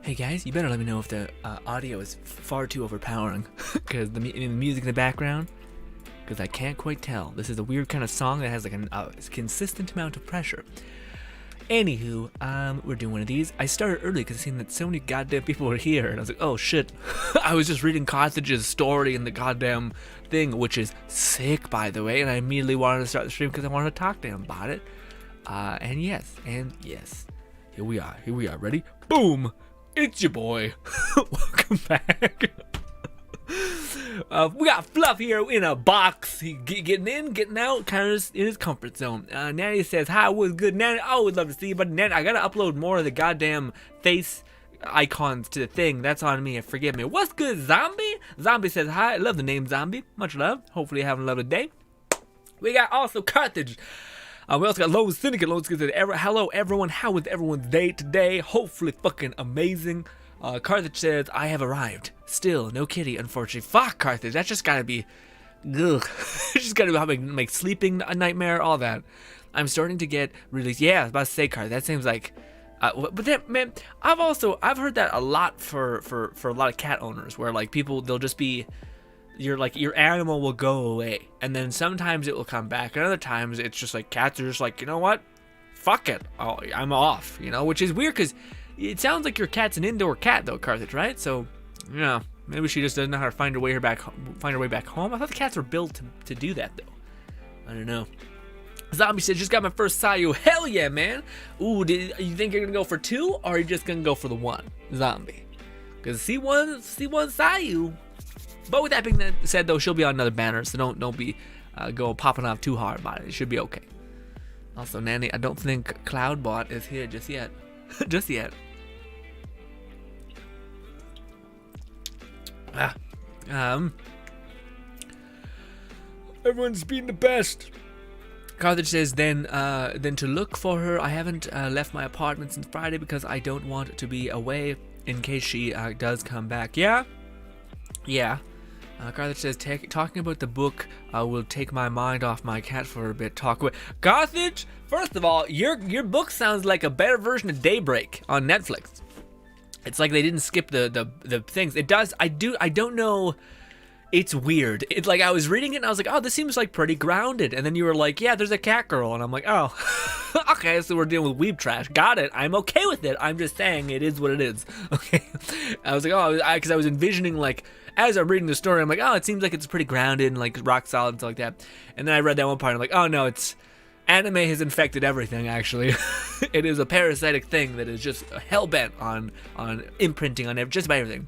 Hey guys, you better let me know if the audio is far too overpowering, because the music in the background, because I can't quite tell. This is a weird kind of song that has like a consistent amount of pressure. Anywho, we're doing one of these. I started early because I seen that so many goddamn people were here, and I was like, oh shit. I was just reading Carthage's story in the goddamn thing, which is sick, by the way, and I immediately wanted to start the stream because I wanted to talk to him about it. And yes, here we are, ready? Boom! It's your boy. Welcome back. We got Fluff here in a box. He getting in, getting out, kind of in his comfort zone. Nanny says, hi, what's good, Nanny? I always love to see you, but Nanny, I gotta upload more of the goddamn face icons to the thing. That's on me, forgive me. What's good, Zombie? Zombie says, hi, I love the name Zombie. Much love. Hopefully you're having a lovely day. We got also Carthage. We also got Lone Syndicate. Lone Syndicate said, hello everyone, how was everyone's day today? Hopefully fucking amazing. Carthage says, I have arrived. Still, no kitty, unfortunately. Fuck, Carthage, that's just gotta be... Ugh. It's just gotta make sleeping a nightmare, all that. I'm starting to get really... Yeah, I was about to say, Carthage, that seems like... but then, man, I've heard that a lot for a lot of cat owners, where, like, people, they'll just be... your animal will go away, and then sometimes it will come back, and other times it's just like cats are just like, you know what, fuck it, I'm off, you know, which is weird because it sounds like your cat's an indoor cat though, Carthage, right? So, yeah, maybe she just doesn't know how to find her way back home. I thought the cats were built to do that though. I don't know. Zombie said, just got my first Sayu. Hell yeah, man. Ooh, you think you're gonna go for 2, or are you just gonna go for the 1, Zombie? Because C1 Sayu. But with that being said, though, she'll be on another banner, so don't be go popping off too hard about it. It should be okay. Also, Nanny, I don't think Cloudbot is here just yet. Just yet. Everyone's been the best. Carthage says, then to look for her. I haven't left my apartment since Friday because I don't want to be away in case she does come back. Yeah. Carthage says, talking about the book will take my mind off my cat for a bit. Carthage, first of all, your book sounds like a better version of Daybreak on Netflix. It's like they didn't skip the things. It does. I don't know. It's weird. It's like I was reading it and I was like, oh, this seems like pretty grounded. And then you were like, yeah, there's a cat girl. And I'm like, oh, okay, so we're dealing with weeb trash. Got it. I'm okay with it. I'm just saying it is what it is. Okay. I was like, oh, because I was envisioning, like, as I'm reading the story, I'm like, oh, it seems like it's pretty grounded and like rock solid and stuff like that. And then I read that one part and I'm like, oh no, it's anime has infected everything, actually. It is a parasitic thing that is just hell-bent on imprinting on just about everything.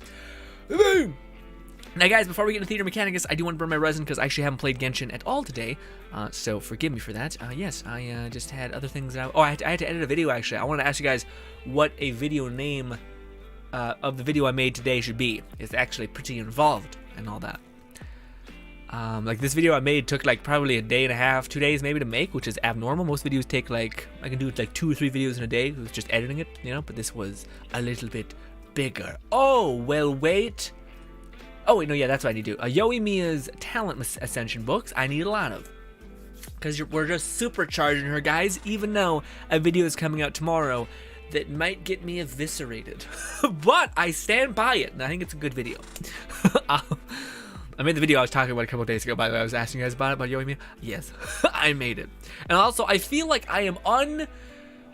Now guys, before we get into Theater Mechanicus, I do want to burn my resin because I actually haven't played Genshin at all today, so forgive me for that. Yes, I just had other things out. Oh, I had to edit a video, actually. I wanted to ask you guys what a video name of the video I made today should be. It's actually pretty involved and all that. Like this video I made took like probably a day and a half, 2 days maybe to make, which is abnormal. Most videos take like, I can do like 2 or 3 videos in a day with just editing it, you know, but this was a little bit bigger. Oh, well, wait. Oh, wait, no, yeah, that's what I need to do. Yoimiya's Talent Ascension books, I need a lot of. Because we're just supercharging her, guys, even though a video is coming out tomorrow that might get me eviscerated. But I stand by it, and I think it's a good video. I made the video I was talking about a couple days ago, by the way. I was asking you guys about Yoimiya. Yes, I made it. And also, I feel like I am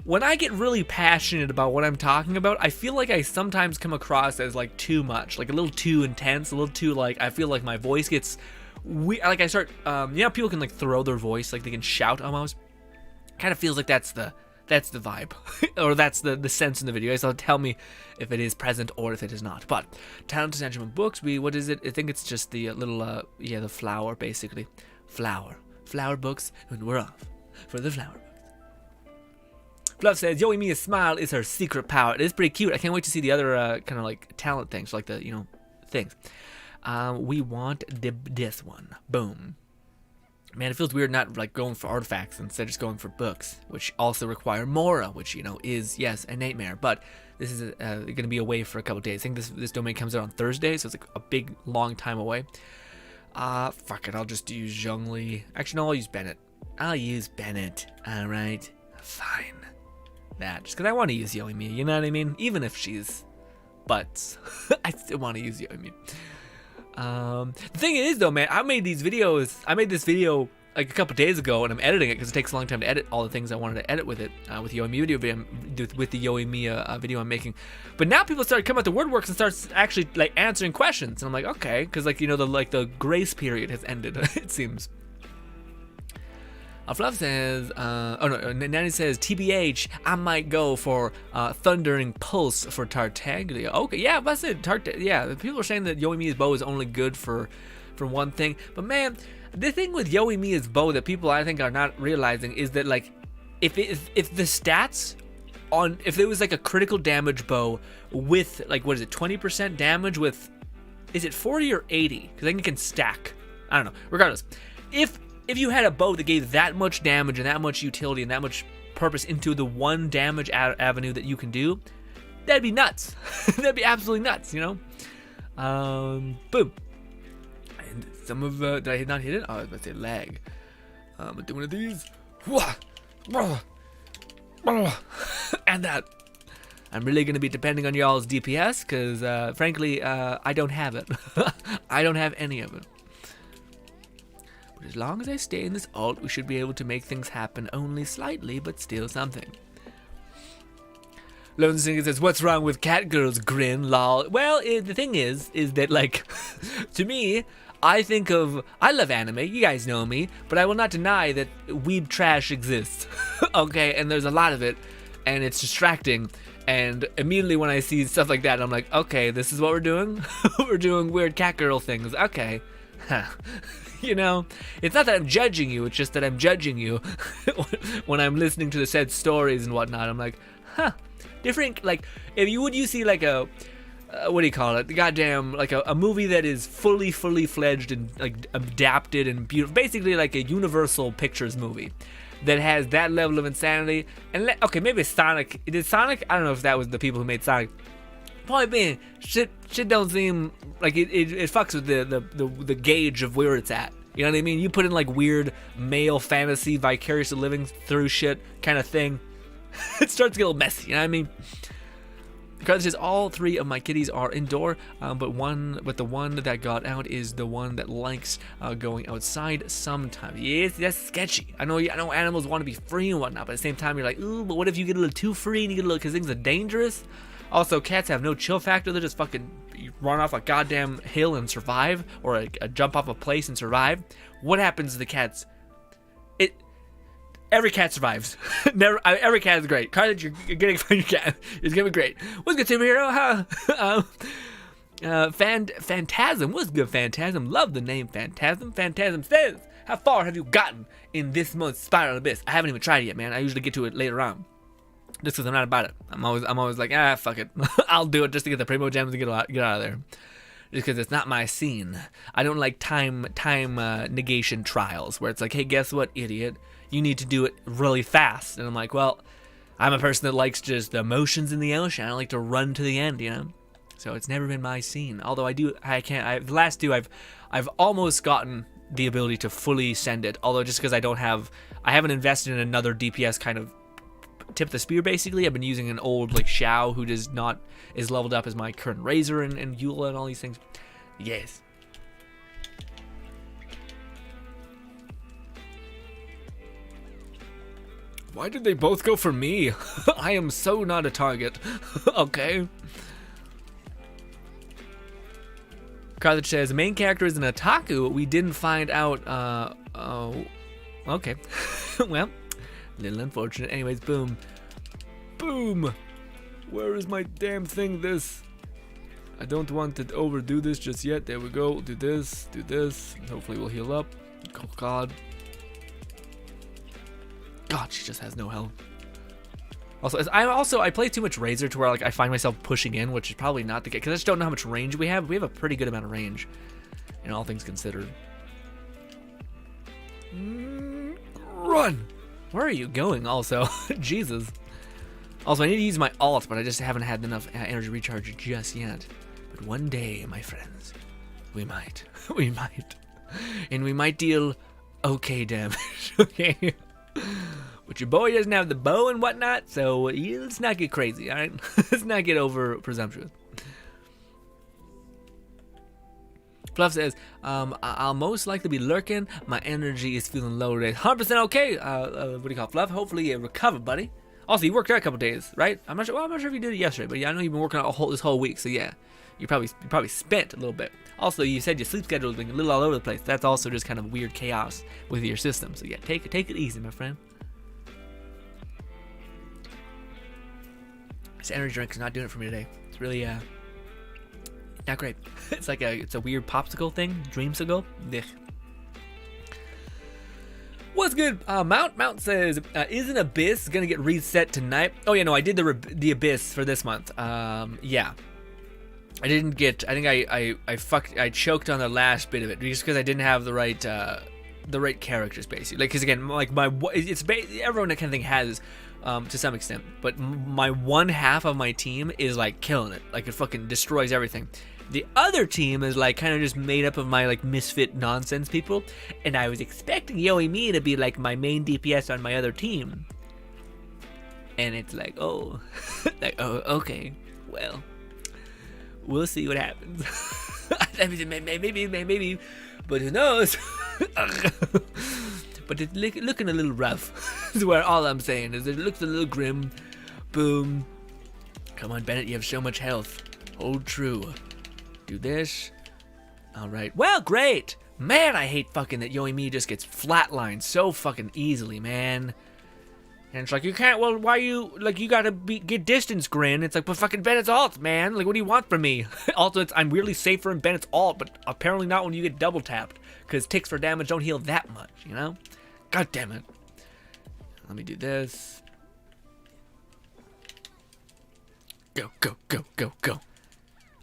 when I get really passionate about what I'm talking about, I feel like I sometimes come across as like too much, like a little too intense, a little too like, I feel like my voice gets weird. Like I start, you know, people can like throw their voice, like they can shout almost. Kind of feels like that's the vibe, or that's the sense in the video. So tell me if it is present or if it is not. But Talent Ascension books, what is it? I think it's just the little, the flower, basically. Flower books, and we're off for the flower books. Fluff says, Yoimiya's smile is her secret power. It is pretty cute. I can't wait to see the other kind of like talent things, like the, things. We want this one. Boom. Man, it feels weird not like going for artifacts instead of just going for books, which also require Mora, which, is, yes, a nightmare. But this is going to be away for a couple days. I think this domain comes out on Thursday, so it's like a big, long time away. Fuck it, I'll just use Zhongli. Actually, no, I'll use Bennett. All right, fine. That, just because I want to use Yoimiya, you know what I mean? Even if she's but I still want to use Yoimi. The thing is though, man, I made this video like a couple days ago, and I'm editing it because it takes a long time to edit all the things I wanted to edit with it, with the Yoimi video I'm making. But now people start coming out to WordWorks and starts actually like answering questions, and I'm like, okay, because like the grace period has ended. It seems. Fluff says, Nanny says, TBH, I might go for Thundering Pulse for Tartaglia. Okay, yeah, that's it. Yeah, people are saying that Yoimiya's bow is only good for one thing. But man, the thing with Yoimiya's bow that people I think are not realizing is that like, if the stats on, if there was like a critical damage bow with like, what is it, 20% damage with, is it 40 or 80? Because I think it can stack. I don't know. Regardless, if you had a bow that gave that much damage and that much utility and that much purpose into the one damage avenue that you can do, that'd be nuts. That'd be absolutely nuts, you know? Boom. And some of, did I not hit it? Oh, I was about to say lag. I'm doing one of these. And that. I'm really going to be depending on y'all's DPS because, frankly, I don't have it. I don't have any of it. But as long as I stay in this alt, we should be able to make things happen only slightly, but still something. Lone Singer says, what's wrong with Catgirl's grin, lol? Well, the thing is that, like, to me, I love anime, you guys know me, but I will not deny that weeb trash exists, okay, and there's a lot of it, and it's distracting, and immediately when I see stuff like that, I'm like, okay, this is what we're doing? We're doing weird Catgirl things, okay, huh. You know, it's not that I'm judging you, it's just that I'm judging you when I'm listening to the said stories and whatnot. I'm like, huh, different, like, if you see like a, what do you call it, the goddamn, like a movie that is fully fledged and like adapted and beautiful, basically like a Universal Pictures movie that has that level of insanity, and okay, maybe Sonic, did Sonic, I don't know if that was the people who made Sonic. Point being, shit don't seem like it fucks with the gauge of where it's at. You know what I mean? You put in like weird male fantasy, vicarious living through shit kind of thing. It starts to get a little messy. You know what I mean? Carlos says all three of my kitties are indoor, but the one that got out is the one that likes going outside sometimes. Yes, that's sketchy. I know animals want to be free and whatnot, but at the same time you're like, ooh, but what if you get a little too free and you get a little, because things are dangerous. Also, cats have no chill factor. They just fucking run off a goddamn hill and survive, or a jump off a place and survive. What happens to the cats? Every cat survives. Every cat is great. Carly, you're getting from your cat. It's gonna be great. What's good, superhero? Huh? Phantasm. What's good, Phantasm? Love the name Phantasm. Phantasm says, how far have you gotten in this month's Spiral Abyss? I haven't even tried it yet, man. I usually get to it later on. Just because I'm not about it. I'm always like, fuck it. I'll do it just to get the Primo Gems and get out of there. Just because it's not my scene. I don't like time negation trials where it's like, hey, guess what, idiot? You need to do it really fast. And I'm like, well, I'm a person that likes just the emotions in the ocean. I don't like to run to the end, you know? So it's never been my scene. Although the last two, I've almost gotten the ability to fully send it. Although just because I haven't invested in another DPS kind of tip the spear. Basically, I've been using an old like Xiao who is leveled up as my current Razor and Eula and all these things. Yes. Why did they both go for me? I am so not a target. Okay. Carthage says, main character is an otaku. We didn't find out. Okay. Well, a little unfortunate. Anyways, boom. Boom. Where is my damn thing? This. I don't want to overdo this just yet. There we go. Do this. Do this. Hopefully we'll heal up. Oh, God. God, she just has no health. I play too much Razor to where like I find myself pushing in, which is probably not the case because I just don't know how much range we have. We have a pretty good amount of range, in all things considered. Run! Where are you going? Also, Jesus. Also, I need to use my alt, but I just haven't had enough energy recharge just yet. But one day, my friends, we might, and we might deal okay damage. Okay. But your boy doesn't have the bow and whatnot, so let's not get crazy, alright? Let's not get over presumptuous. Fluff says, I'll most likely be lurking. My energy is feeling low today. 100% okay. What do you call it, Fluff? Hopefully you recover, buddy. Also, you worked out a couple days, right? I'm not sure. Well, I'm not sure if you did it yesterday, but yeah, I know you've been working out this whole week. So yeah, you probably spent a little bit. Also, you said your sleep schedule has been a little all over the place. That's also just kind of weird chaos with your system. So yeah, take it easy, my friend. This energy drink is not doing it for me today. It's really not great. It's like it's a weird popsicle thing, dreamsicle. Ugh. What's good? Mount says, isn't Abyss gonna get reset tonight? Oh yeah, no, I did the Abyss for this month. Yeah, I didn't get. I think I choked on the last bit of it just because I didn't have the right characters basically. Like, because again, like everyone that kind of thing has. To some extent, but my one half of my team is like killing it, like it fucking destroys everything. The other team is like kind of just made up of my like misfit nonsense people, and I was expecting Yoimi to be like my main DPS on my other team, and it's like, oh, like, oh, okay, well, we'll see what happens. maybe, but who knows? But it's looking a little rough. Is where all I'm saying is it looks a little grim. Boom. Come on, Bennett, you have so much health. Hold true. Do this. All right. Well, great. Man, I hate fucking that Yoimi just gets flatlined so fucking easily, man. And it's like, you can't, well, why you, like, you gotta get distance grin. It's like, but fucking Bennett's ult, man. Like, what do you want from me? Also, I'm weirdly safer in Bennett's ult, but apparently not when you get double tapped. Because ticks for damage don't heal that much, you know? God damn it. Let me do this. Go, go, go, go, go.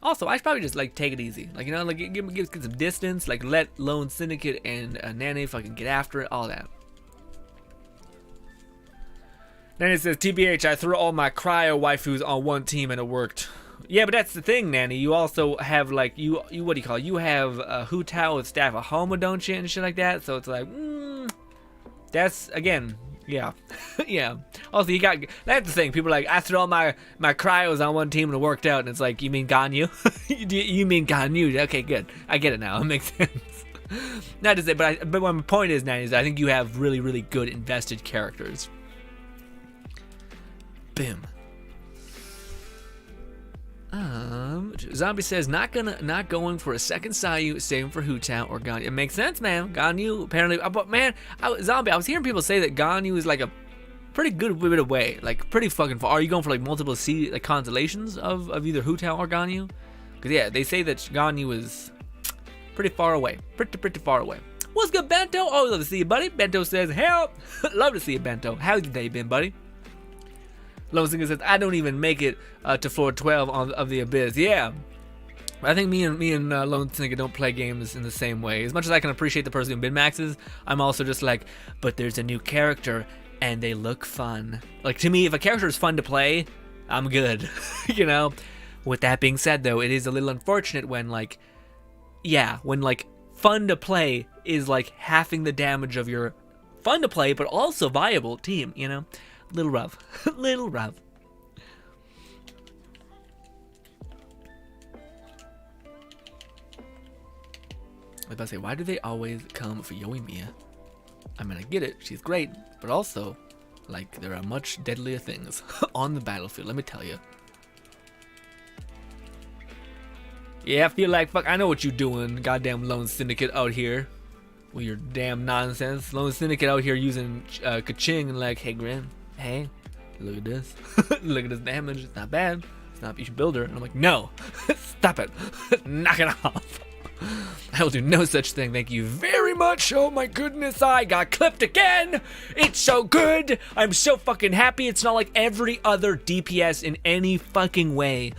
Also, I should probably just, like, take it easy. Like, you know, like, give some distance. Like, let Lone Syndicate and Nanny fucking get after it. All that. Nanny says, TBH, I threw all my cryo waifus on one team and it worked. Yeah, but that's the thing, Nanny. You also have, like, you what do you call it? You have Hu Tao with Staff of Homa, don't you? And shit like that. So it's like, that's, again, yeah. Yeah. Also, that's the thing. People are like, I threw all my cryos on one team and it worked out. And it's like, you mean Ganyu? You mean Ganyu? Okay, good. I get it now. It makes sense. Not to say, but my point is, Nanny, is I think you have really, really good invested characters. Boom. Zombie says not going for a second Sayu, saving for Hu Tao or Ganyu. It makes sense, man. Ganyu apparently, but man, Zombie, I was hearing people say that Ganyu is like a pretty good bit away, like pretty fucking far. Are you going for like multiple constellations of either Hu Tao or Ganyu? Because yeah, they say that Ganyu is pretty far away, pretty far away. What's good, Bento? Oh, love to see you, buddy. Bento says help. Love to see you, Bento. How's your day been, buddy? Lone Singer says, I don't even make it to floor 12 of the Abyss. Yeah. I think me and Lone Singer don't play games in the same way. As much as I can appreciate the person who min-maxes, I'm also just like, but there's a new character and they look fun. Like, to me, if a character is fun to play, I'm good. You know? With that being said, though, it is a little unfortunate when, like, yeah, when, like, fun to play is, like, halving the damage of your fun to play, but also viable team, you know? Little rough. Little rough. I was about to say, why do they always come for Yoimiya? I mean, I get it. She's great. But also, like, there are much deadlier things on the battlefield, let me tell you. Yeah, I feel like, fuck, I know what you're doing, goddamn Lone Syndicate out here. With your damn nonsense. Lone Syndicate out here using Kaching and like, hey, Grim. Hey, look at this. Look at this damage. It's not bad. It's not, you should build her. And I'm like, no, stop it. Knock it off. I will do no such thing. Thank you very much. Oh my goodness, I got clipped again. It's so good. I'm so fucking happy. It's not like every other DPS in any fucking way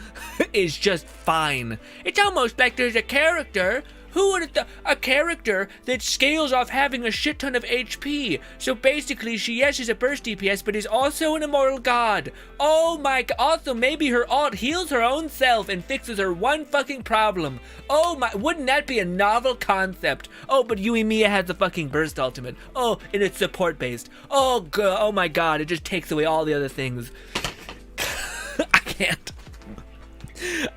is just fine. It's almost like there's a character. Who would have thought? A character that scales off having a shit ton of HP. So basically, she's a burst DPS, but is also an immortal god. Oh my god. Also, maybe her ult heals her own self and fixes her one fucking problem. Oh my, wouldn't that be a novel concept? Oh, but Yoimiya has the fucking burst ultimate. Oh, and it's support based. Oh god, oh my god, it just takes away all the other things. I can't.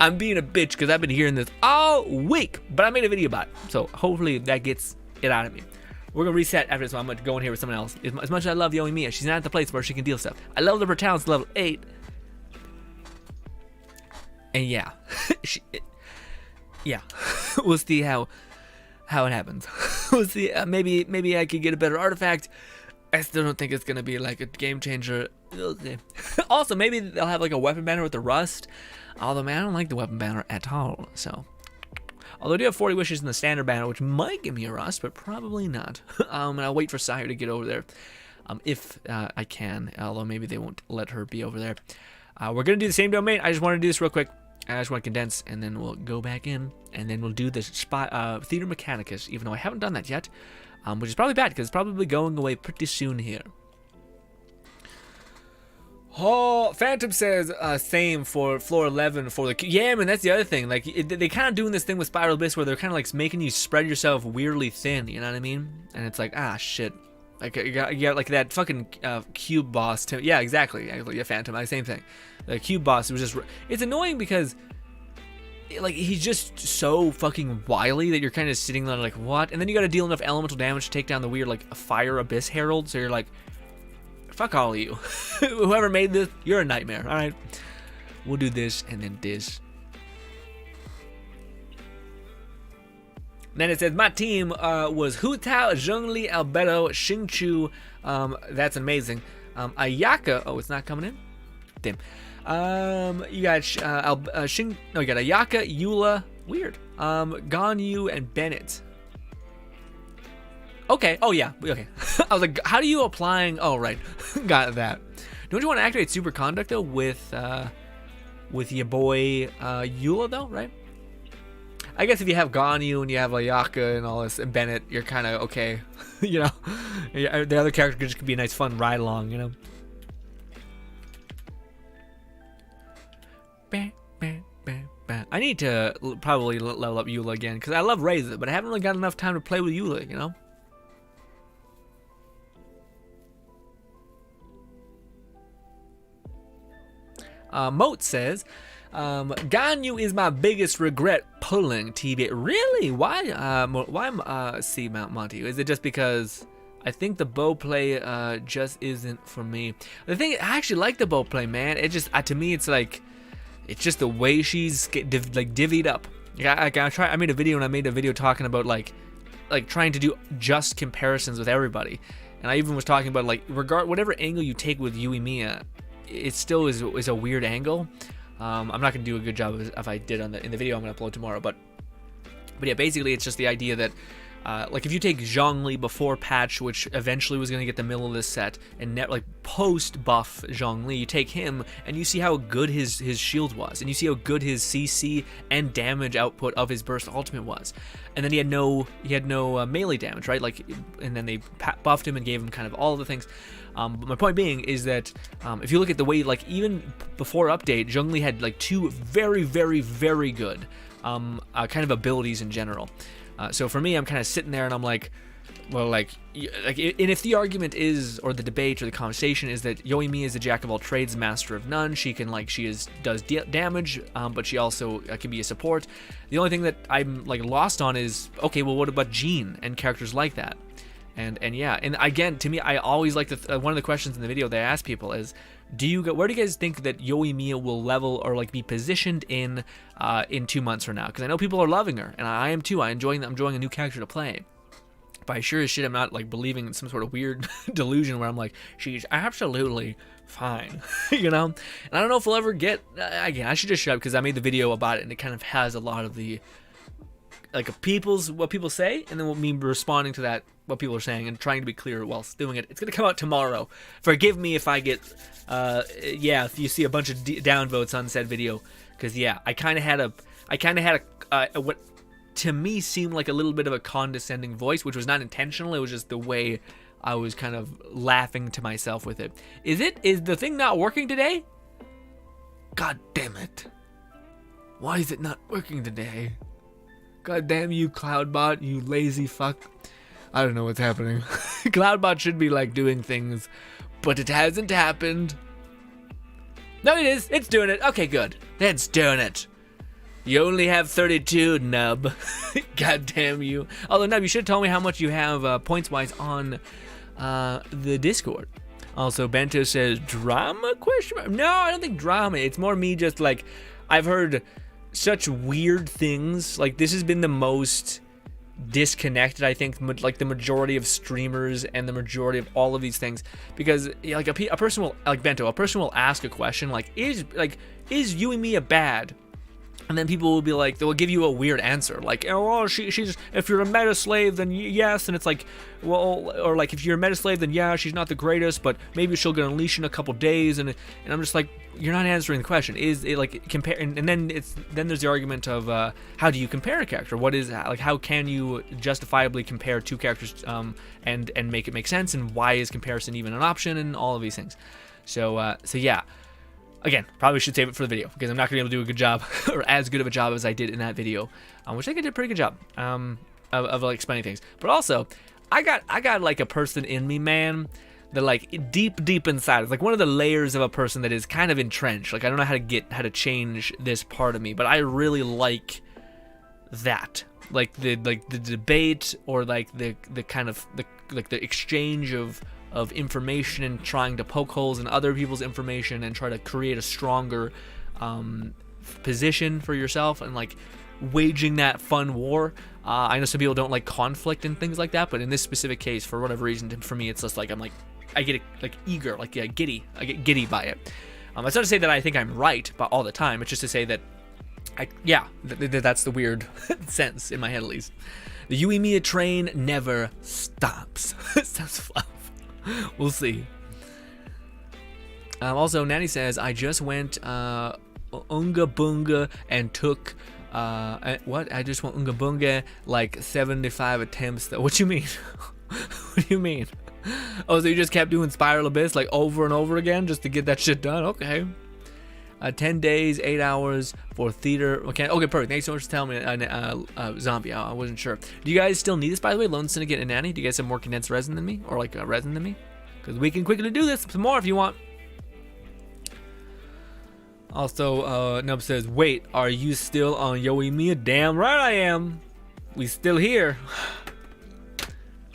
I'm being a bitch because I've been hearing this all week, but I made a video about it. So hopefully that gets it out of me. We're going to reset after this one. I'm going to go in here with someone else. As much as I love Yoimiya, she's not at the place where she can deal stuff. I love that her talent's level 8. And yeah. Yeah. We'll see how it happens. We'll see. Maybe I could get a better artifact. I still don't think it's going to be like a game changer. Okay. Also, maybe they'll have like a weapon banner with the rust. Although, man, I don't like the weapon banner at all. So, although I do have 40 wishes in the standard banner, which might give me a rust, but probably not. And I'll wait for Sire to get over there, if I can. Although maybe they won't let her be over there. We're gonna do the same domain. I just want to do this real quick. I just want to condense, and then we'll go back in, and then we'll do this Theater Mechanicus, even though I haven't done that yet, which is probably bad because it's probably going away pretty soon here. Oh, Phantom says same for floor 11 for the... Yeah, man, that's the other thing. Like, they kind of doing this thing with Spiral Abyss where they're kind of like making you spread yourself weirdly thin, you know what I mean? And it's like, ah, shit. Like, you got like that fucking cube boss. Yeah, exactly. Yeah, Phantom, same thing. The cube boss was just... It's annoying because... Like, he's just so fucking wily that you're kind of sitting there like, what? And then you got to deal enough elemental damage to take down the weird, like, Fire Abyss Herald. So you're like... Fuck all of you. Whoever made this, you're a nightmare. All right. We'll do this and then this. Then it says, my team was Hu Tao, Zhongli, Albedo, Xingqiu. That's amazing. Ayaka. Oh, it's not coming in? Damn. You got you got Ayaka, Eula. Weird. Ganyu, and Bennett. Okay. Oh, yeah. Okay. I was like, how do you applying? Oh, right. Got that. Don't you want to activate Superconduct, though, with your boy Eula, though, right? I guess if you have Ganyu and you have Ayaka and all this, and Bennett, you're kind of okay. You know? The other character just could be a nice, fun ride-along, you know? I need to probably level up Eula again, because I love Reza, but I haven't really got enough time to play with Eula, you know? Moat says, Ganyu is my biggest regret pulling TB. Really? Why see Mount Monty? Is it just because I think the bow play just isn't for me? The thing, I actually like the bow play, man. It just to me, it's just the way she's divvied up. I made a video and I made a video talking about like trying to do just comparisons with everybody, and I even was talking about like whatever angle you take with Yoimiya, it still is a weird angle. I'm not gonna do a good job if I did in the video I'm gonna upload tomorrow, but yeah, basically it's just the idea that like if you take Zhongli before patch, which eventually was gonna get the middle of this set, and like post buff Zhongli, you take him and you see how good his shield was, and you see how good his CC and damage output of his burst ultimate was, and then he had no melee damage, right? Like, and then they buffed him and gave him kind of all of the things. But my point being is that if you look at the way, like, even before update, Zhongli had like two very, very, very good kind of abilities in general. So for me, I'm kind of sitting there and I'm like, well, and if the argument is, or the debate or the conversation is that Yoimiya is a jack of all trades, master of none, she does damage, but she also can be a support. The only thing that I'm like lost on is, okay, well, what about Jean and characters like that? And yeah, and again, to me, I always like one of the questions in the video they ask people is, where do you guys think that Yoimiya will level or like be positioned in 2 months from now? Because I know people are loving her, and I am too. I'm enjoying a new character to play. But I sure as shit, I'm not like believing in some sort of weird delusion where I'm like, she's absolutely fine, you know. And I don't know if we'll ever get. Again, I should just shut up because I made the video about it, and it kind of has a lot of the like what people say, and then me responding to that, what people are saying, and trying to be clear whilst doing it. It's gonna come out tomorrow. Forgive me if I get if you see a bunch of downvotes on said video, because yeah, I kind of had a what to me seemed like a little bit of a condescending voice, which was not intentional. It was just the way I was kind of laughing to myself with it. Is the thing not working today? God damn it. Why is it not working today? God damn you, Cloudbot, you lazy fuck. I don't know what's happening. Cloudbot should be like doing things, but it hasn't happened. No, it is. It's doing it. Okay, good. It's doing it. You only have 32, Nub. God damn you. Although, Nub, you should tell me how much you have points-wise on the Discord. Also, Bento says, drama? Question mark? No, I don't think drama. It's more me just, like, I've heard such weird things. Like, this has been the most disconnected, I think, like the majority of streamers and the majority of all of these things, because like a person will, like Bento, a person will ask a question like is Yuimiya bad, and then people will be like, they will give you a weird answer like, oh, she's, if you're a meta slave then yes, and it's like, well, or like if you're a meta slave then yeah, she's not the greatest, but maybe she'll get unleashed in a couple days, and I'm just like, you're not answering the question. Is it like compare, and then there's the argument of how do you compare a character? What is, like, how can you justifiably compare two characters and make it make sense, and why is comparison even an option, and all of these things. So yeah, again, probably should save it for the video because I'm not gonna be able to do a good job or as good of a job as I did in that video, which I think I did a pretty good job of like explaining things. But also, I got like a person in me, man, that like deep inside, it's like one of the layers of a person that is kind of entrenched. Like I don't know how to change this part of me, but I really like that, like the debate, or like the kind of the exchange of information, and trying to poke holes in other people's information and try to create a stronger position for yourself, and like waging that fun war. I know some people don't like conflict and things like that, but in this specific case, for whatever reason, for me, it's just like I get like eager, like giddy. I get giddy by it. It's not to say that I think I'm right, but all the time. It's just to say that that's the weird sense in my head, at least. The Yuimiya train never stops. Sounds fluff. We'll see. Also, Nanny says, I just went Unga Bunga and took what? I just went Unga Bunga like 75 attempts though. What you mean? What do you mean? Oh, so you just kept doing Spiral Abyss like over and over again just to get that shit done? Okay. 10 days, 8 hours for theater. Okay, perfect. Thanks so much for telling me, Zombie. I wasn't sure. Do you guys still need this, by the way? Lone Syndicate and Nanny? Do you guys have more condensed resin than me? Or like resin than me? Because we can quickly do this some more if you want. Also, Nub says, wait, are you still on Yuimiya? Damn right I am. We still here.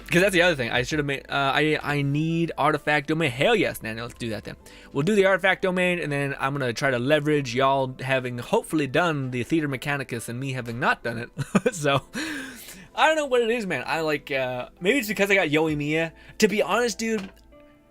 Because that's the other thing. I should have made, I need artifact domain. Hell yes, Nanny, let's do that then. We'll do the artifact domain, and then I'm going to try to leverage y'all having hopefully done the Theater Mechanicus and me having not done it. So, I don't know what it is, man. I like, maybe it's because I got Yuimiya. To be honest, dude,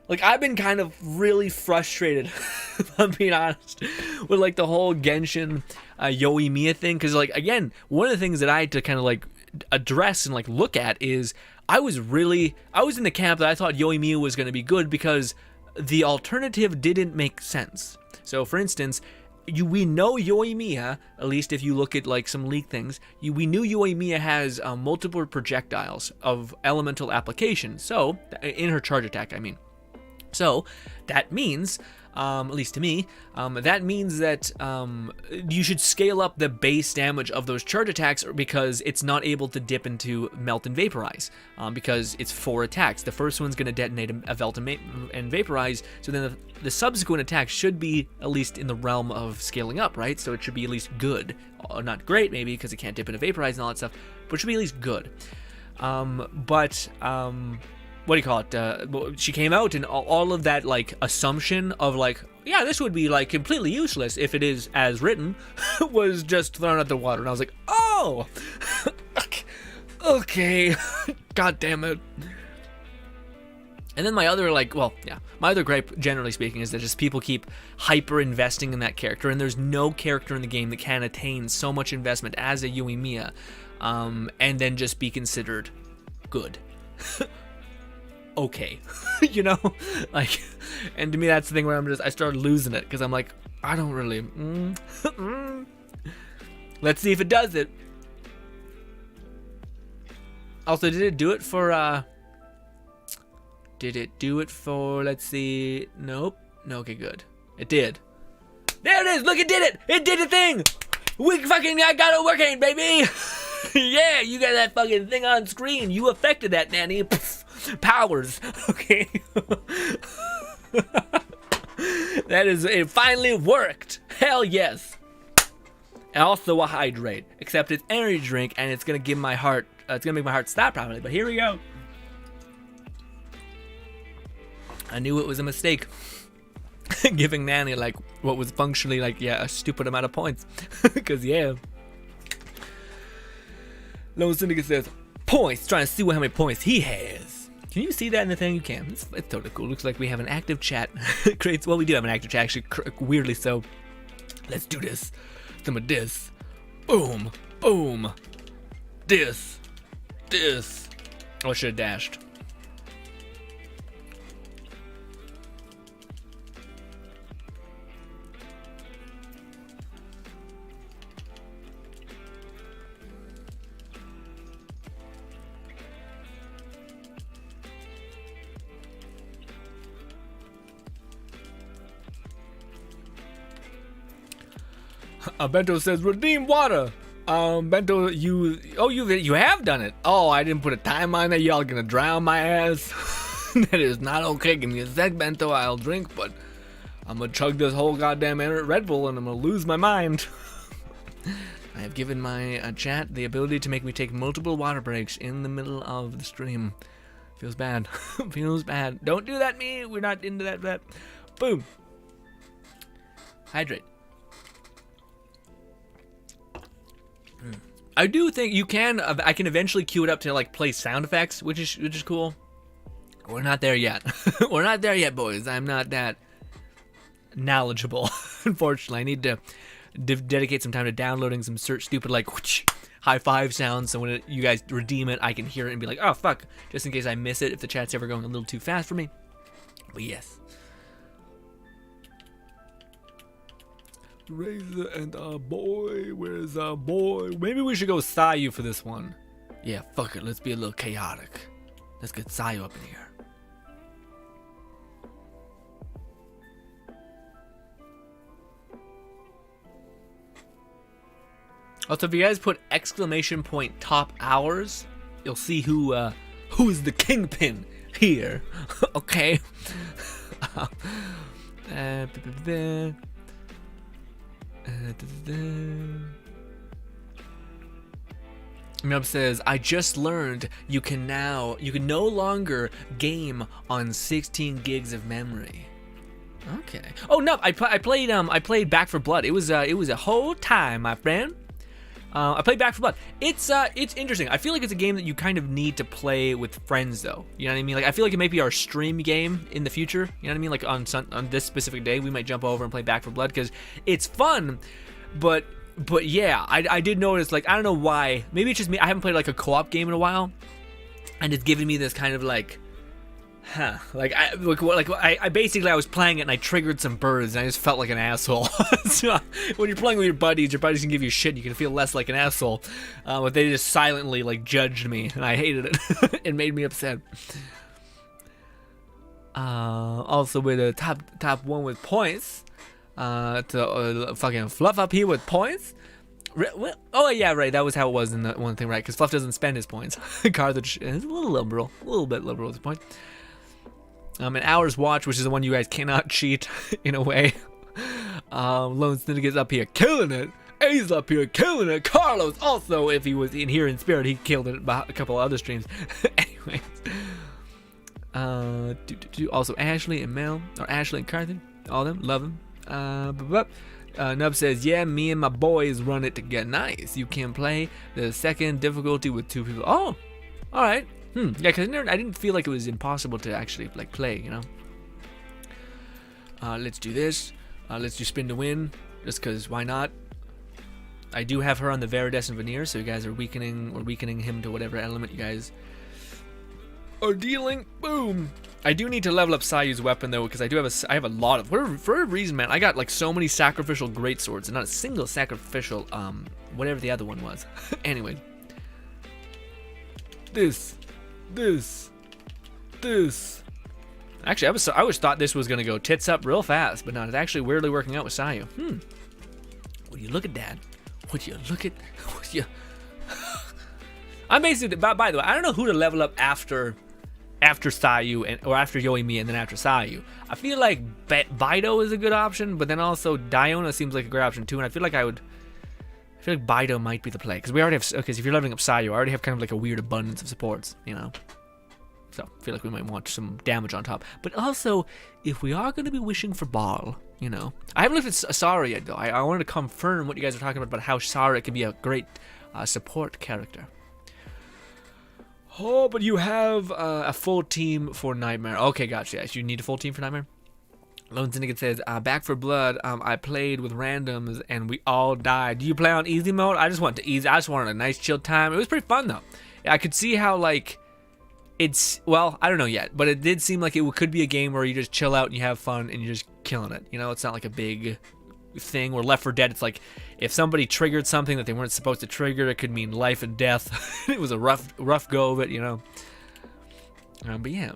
like, I've been kind of really frustrated, if I'm being honest, with, like, the whole Genshin Yuimiya thing. Because, like, again, one of the things that I had to kind of, like, address and, like, look at is I was in the camp that I thought Yuimiya was going to be good because the alternative didn't make sense. So, for instance, we know Yuimiya, at least if you look at like some leak things, we knew Yuimiya has multiple projectiles of elemental application. So, in her charge attack, I mean. So, that means, at least to me, that means that you should scale up the base damage of those charge attacks because it's not able to dip into Melt and Vaporize, because it's 4 attacks. The first one's going to detonate a Melt and Vaporize, so then the subsequent attack should be at least in the realm of scaling up, right? So it should be at least good. Not great, maybe, because it can't dip into Vaporize and all that stuff, but it should be at least good. What do you call it? She came out and all of that like assumption of like, yeah, this would be like completely useless if it is as written, was just thrown out the water. And I was like, oh, okay, god damn it. And then my other my other gripe, generally speaking, is that just people keep hyper investing in that character, and there's no character in the game that can attain so much investment as a Yuimiya, and then just be considered good. Okay. You know, like, and to me that's the thing where I started losing it, because I'm like, I don't really let's see if it does it. Also, did it do it for let's see, nope, no, okay, good, it did. There it is, look, it did the thing. I got it working, baby. Yeah, you got that fucking thing on screen, you affected that, Nanny. Powers. Okay. That is, it finally worked. Hell yes. and also a hydrate. Except it's energy drink, and it's gonna give my heart. It's gonna make my heart stop probably. But here we go. I knew it was a mistake. Giving Nanny like what was functionally like a stupid amount of points. Cause yeah. Lone Syndicate says points. Trying to see how many points he has. Can you see that in the thing? You can. It's totally cool. Looks like we have an active chat. Creates. Well, we do have an active chat actually. Weirdly so. Let's do this. Some of this. Boom. Boom. This. This. Oh, I should have dashed. Bento says redeem water. Bento, you have done it. Oh, I didn't put a time on that. Y'all gonna drown my ass. That is not okay. Give me a sec, Bento. I'll drink, but I'm gonna chug this whole goddamn Red Bull and I'm gonna lose my mind. I have given my chat the ability to make me take multiple water breaks in the middle of the stream. Feels bad. Feels bad. Don't do that, me. We're not into that. Boom. Hydrate. I do think you can. I can eventually queue it up to like play sound effects, which is cool. We're not there yet. We're not there yet, boys. I'm not that knowledgeable. Unfortunately, I need to dedicate some time to downloading some stupid like whoosh, high five sounds. So when you guys redeem it, I can hear it and be like, oh fuck, just in case I miss it if the chat's ever going a little too fast for me. But yes. Razor and our boy, where's our boy? Maybe we should go Sayu for this one. Yeah, fuck it, let's be a little chaotic. Let's get Sayu up in here. Also, if you guys put exclamation point top hours, you'll see who's the kingpin here. Okay. Mub says, I just learned you can no longer game on 16 gigs of memory. Okay. Oh no, I played Back 4 Blood. It was a whole time, my friend. I played Back 4 Blood. It's interesting. I feel like it's a game that you kind of need to play with friends, though. You know what I mean? Like, I feel like it might be our stream game in the future. You know what I mean? Like on this specific day, we might jump over and play Back 4 Blood because it's fun. But yeah, I did notice. Like, I don't know why. Maybe it's just me. I haven't played like a co-op game in a while, and it's giving me this kind of like, like I basically I was playing it and I triggered some birds and I just felt like an asshole. So, when you're playing with your buddies can give you shit. You can feel less like an asshole, but they just silently like judged me and I hated it. It made me upset. Also with a top one with points, to fucking Fluff up here with points. Oh yeah, right. That was how it was in the one thing, right? Because Fluff doesn't spend his points. Carthage is a little bit liberal at this point. An hour's watch, which is the one you guys cannot cheat in a way. Lone Syndicate's up here killing it. A's up here killing it. Carlos also, if he was in here in spirit, he killed it by a couple of other streams. Anyways, also Ashley and Mel, or Ashley and Carthen, all of them, love them. Nub says, yeah, me and my boys run it together. Nice. You can play the second difficulty with 2 people. Oh, all right. Yeah, because I didn't feel like it was impossible to actually like play, you know. Let's do this. Let's do spin to win, just because why not? I do have her on the Veridescent Veneer, so you guys are weakening him to whatever element you guys are dealing. Boom. I do need to level up Sayu's weapon though, because I have a lot of for a reason, man. I got like so many sacrificial greatswords and not a single sacrificial whatever the other one was. Anyway, this. Actually, I always thought this was gonna go tits up real fast, but no, it's actually weirdly working out with Sayu. Would you look at that? Would you look at? Would you? I'm basically. By the way, I don't know who to level up after Sayu or after Yoimi and then after Sayu. I feel like Bido is a good option, but then also Diona seems like a great option too, and I feel like I would I feel like Bido might be the play, because we already have, okay, so if you're leveling up Sai, you already have kind of like a weird abundance of supports, you know? So, I feel like we might want some damage on top. But also, if we are going to be wishing for Ball, you know? I haven't looked at Asara yet, though. I wanted to confirm what you guys are talking about how Asara can be a great support character. Oh, but you have a full team for Nightmare. Okay, gotcha. Yes, you need a full team for Nightmare? Lone Syndicate says, Back for Blood, I played with randoms and we all died. Do you play on easy mode? I just wanted a nice chill time. It was pretty fun though. I could see how like it's, well, I don't know yet, but it did seem like it could be a game where you just chill out and you have fun and you're just killing it. You know, it's not like a big thing where Left 4 Dead, it's like if somebody triggered something that they weren't supposed to trigger, it could mean life and death. It was a rough go of it, you know. But yeah.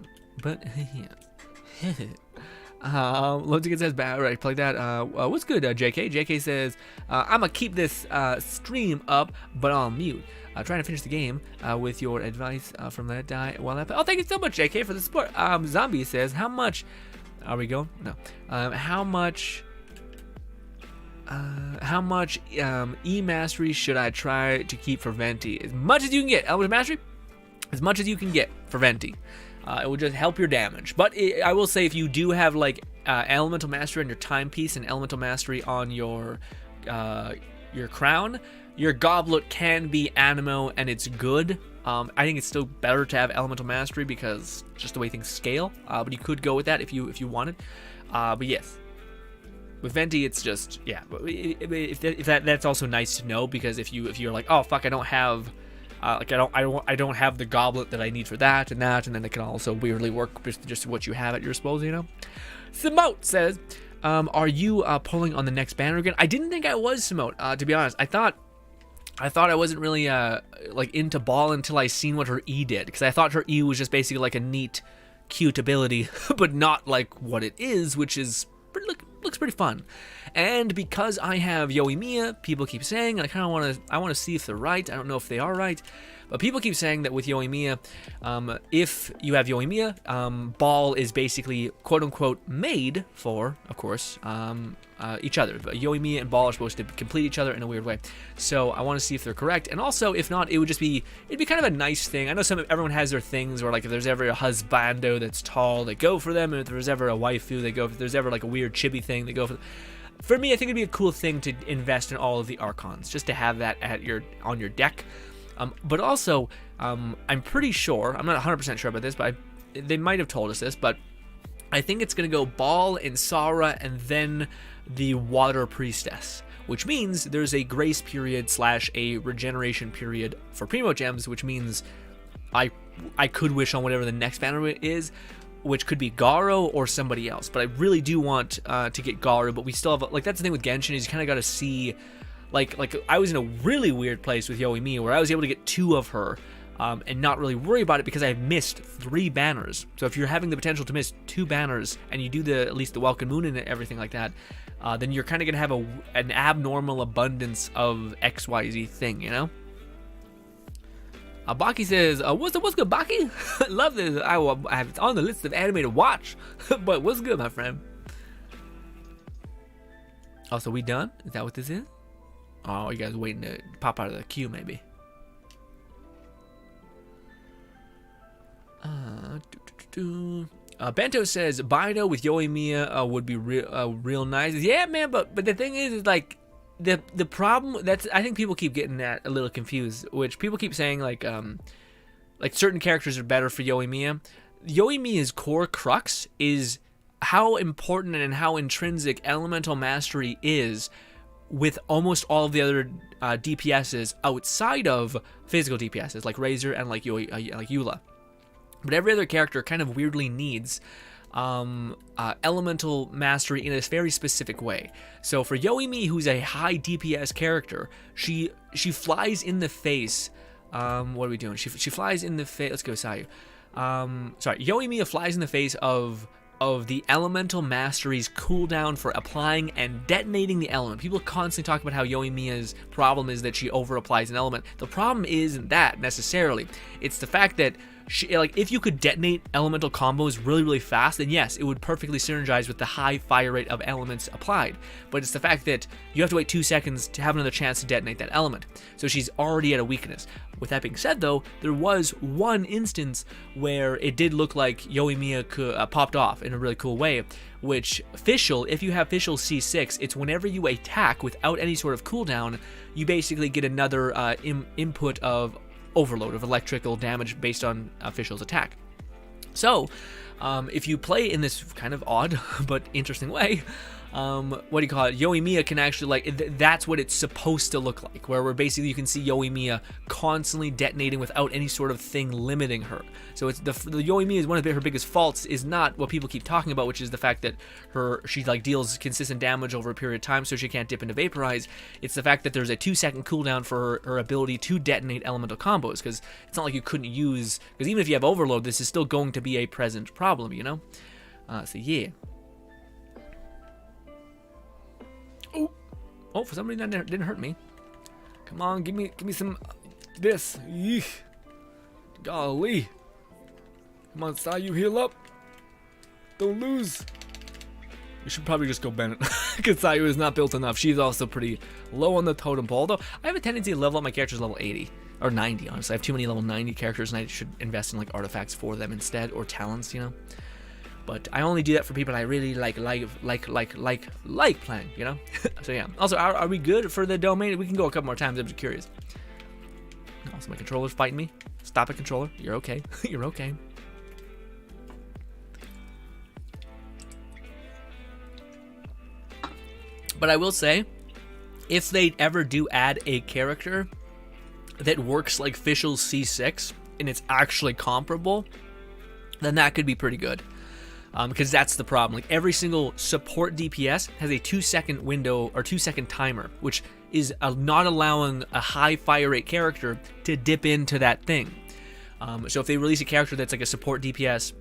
Logic says, right, play that. What's good, JK? JK says, I'm gonna keep this stream up, but on mute. Trying to finish the game with your advice from Let It Die while I play. Oh, thank you so much, JK, for the support. Zombie says, how much are we going? No. How much E-Mastery should I try to keep for Venti? As much as you can get. Elemental Mastery? As much as you can get for Venti. It will just help your damage. But I will say, if you do have like Elemental Mastery on your timepiece and Elemental Mastery on your crown, your Goblet can be Animo and it's good. I think it's still better to have Elemental Mastery because just the way things scale. But you could go with that if you wanted. But yes, with Venti, it's just, yeah. That's also nice to know, because if you're like, oh fuck, I don't have. Like I don't have the Goblet that I need for that, and then it can also weirdly work just what you have at your disposal, you know. Simote says, are you pulling on the next banner again? I didn't think I was, Simote. To be honest, I thought I wasn't really like into Ball until I seen what her E did, because I thought her E was just basically like a neat, cute ability, but not like what it is, which is looks pretty fun. And because I have Yoimiya, people keep saying, and I kind of want to see if they're right. I don't know if they are right, but people keep saying that with Yoimiya, if you have Yoimiya, Ball is basically quote unquote made for, of course, each other. But Yoimiya and Ball are supposed to complete each other in a weird way. So I want to see if they're correct. And also, if not, it'd be kind of a nice thing. I know everyone has their things where, like, if there's ever a husbando that's tall, they go for them. And if there's ever a waifu, they go for. If there's ever like a weird chibi thing, they go for. For me, I think it'd be a cool thing to invest in all of the Archons, just to have that on your deck. But also, I'm pretty sure, I'm not 100% sure about this, but they might have told us this, but I think it's going to go Ball and Sara and then the Water Priestess, which means there's a grace period / a regeneration period for Primo Gems, which means I could wish on whatever the next banner is, which could be Garo or somebody else. But I really do want to get Garo, but we still have, like, that's the thing with Genshin, is you kind of got to see, like I was in a really weird place with Yoimiya where I was able to get 2 of her and not really worry about it because I missed 3 banners. So if you're having the potential to miss 2 banners and you do at least the Welcome Moon and everything like that, then you're kind of gonna have an abnormal abundance of XYZ thing, you know. Baki says, what's good, Baki? Love this. I have it on the list of anime to watch. But what's good, my friend? Oh, so we done? Is that what this is? Oh, you guys waiting to pop out of the queue, maybe? Bento says Bido with Yoimiya would be real nice. Yeah, man, but the thing is like the problem that's, I think people keep getting that a little confused, which people keep saying like certain characters are better for Yoimiya. Yoimiya's core crux is how important and how intrinsic elemental mastery is with almost all of the other DPSs outside of physical DPSs like Razor and like Eula. But every other character kind of weirdly needs elemental mastery in a very specific way. So for Yoimiya, who's a high DPS character, she flies in the face. What are we doing? She flies in the face. Let's go, Sayu. Yoimiya flies in the face of the elemental mastery's cooldown for applying and detonating the element. People constantly talk about how Yoimiya's problem is that she over applies an element. The problem isn't that necessarily. It's the fact that like if you could detonate elemental combos really, really fast, then yes, it would perfectly synergize with the high fire rate of elements applied. But it's the fact that you have to wait 2 seconds to have another chance to detonate that element. So she's already at a weakness. With that being said, though, there was one instance where it did look like Yoimiya popped off in a really cool way, which Fischl, if you have Fischl C6, it's whenever you attack without any sort of cooldown, you basically get another input of overload of electrical damage based on Fischl's attack. So, if you play in this kind of odd but interesting way, what do you call it? Yoimiya can actually, like, that's what it's supposed to look like, where basically you can see Yoimiya constantly detonating without any sort of thing limiting her. So it's the Yoimiya is one of her biggest faults is not what people keep talking about, which is the fact that she like deals consistent damage over a period of time, so she can't dip into vaporize. It's the fact that there's a 2-second cooldown for her ability to detonate elemental combos, because it's not like you couldn't use, because even if you have overload, this is still going to be a present problem, you know? So yeah. Oh, for some reason that didn't hurt me. Come on, give me some this. Eesh. Golly. Come on, Sai, you heal up. Don't lose. We should probably just go Bennett, because Sayu is not built enough. She's also pretty low on the totem pole, though I have a tendency to level up my characters level 80. Or 90, honestly. I have too many level 90 characters, and I should invest in like artifacts for them instead, or talents, you know? But I only do that for people I really like playing, you know? So yeah. Also, are we good for the domain? We can go a couple more times, I'm just curious. Also, my controller's fighting me. Stop it, controller. You're okay. You're okay. But I will say, if they ever do add a character that works like Fischl C6, and it's actually comparable, then that could be pretty good. Because that's the problem. Like every single support DPS has a 2-second window or 2-second timer, which is not allowing a high fire rate character to dip into that thing. So if they release a character that's like a support DPS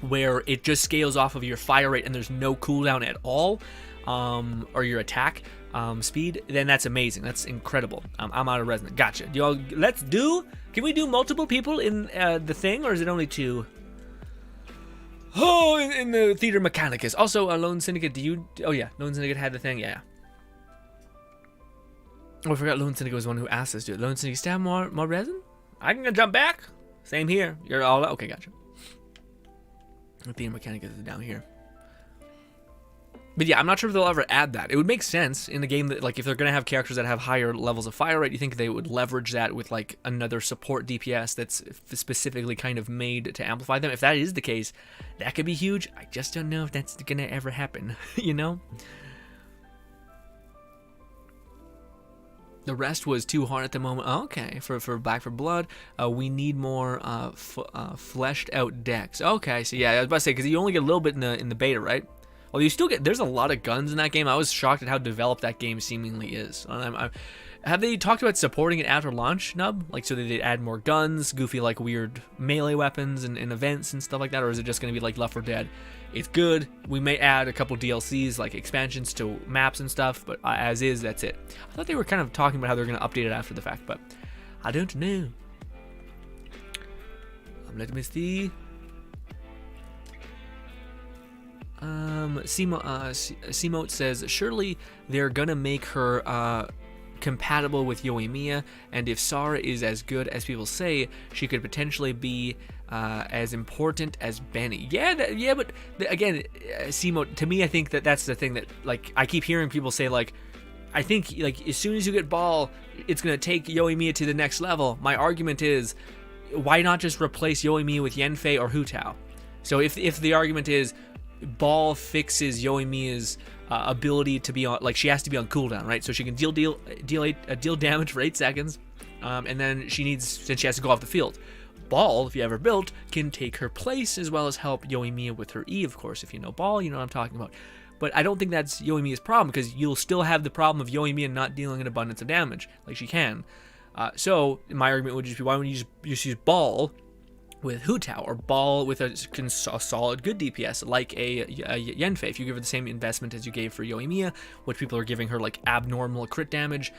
where it just scales off of your fire rate and there's no cooldown at all, or your attack speed, then that's amazing. That's incredible. I'm out of resonance. Gotcha. Y'all, can we do multiple people in the thing, or is it only 2? Oh, in the theater Mechanicus. Also, Lone Syndicate, oh yeah, Lone Syndicate had the thing, yeah. Oh, I forgot Lone Syndicate was the one who asked us to do it. Lone Syndicate, still have more resin? I can jump back. Same here. You're all, okay, gotcha. The theater Mechanicus is down here. But yeah, I'm not sure if they'll ever add that. It would make sense in the game that, like, if they're going to have characters that have higher levels of fire rate, you think they would leverage that with, like, another support DPS that's specifically kind of made to amplify them. If that is the case, that could be huge. I just don't know if that's going to ever happen, you know? The rest was too hard at the moment. Oh, okay, for Back 4 Blood, we need more fleshed out decks. Okay, so yeah, I was about to say, because you only get a little bit in the beta, right? Well, you still get, there's a lot of guns in that game. I was shocked at how developed that game seemingly is. Have they talked about supporting it after launch, Nub? Like, so that they'd add more guns, goofy, like, weird melee weapons and events and stuff like that? Or is it just going to be like Left 4 Dead? It's good. We may add a couple DLCs, like expansions to maps and stuff, but as is, that's it. I thought they were kind of talking about how they're going to update it after the fact, but I don't know. Let me see. Seamote says, surely they're gonna make her compatible with Yoimiya, and if Sara is as good as people say, she could potentially be as important as Benny. Yeah, but again, Seamote, to me, I think that's the thing that, like, I keep hearing people say, like, I think, like, as soon as you get Ball, it's gonna take Yoimiya to the next level. My argument is, why not just replace Yoimiya with Yanfei or Hu Tao? So if the argument is Ball fixes Yoimiya's ability to be on, like, she has to be on cooldown, right? So she can deal damage for 8 seconds, and then since she has to go off the field. Ball, if you ever built, can take her place as well as help Yoimiya with her E, of course. If you know Ball, you know what I'm talking about. But I don't think that's Yoimiya's problem, because you'll still have the problem of Yoimiya not dealing an abundance of damage, like she can. So my argument would just be, why wouldn't you just use Ball with Hu Tao, or Ball with a solid good DPS like a Yanfei. If you give her the same investment as you gave for Yoimiya, which people are giving her like abnormal crit damage,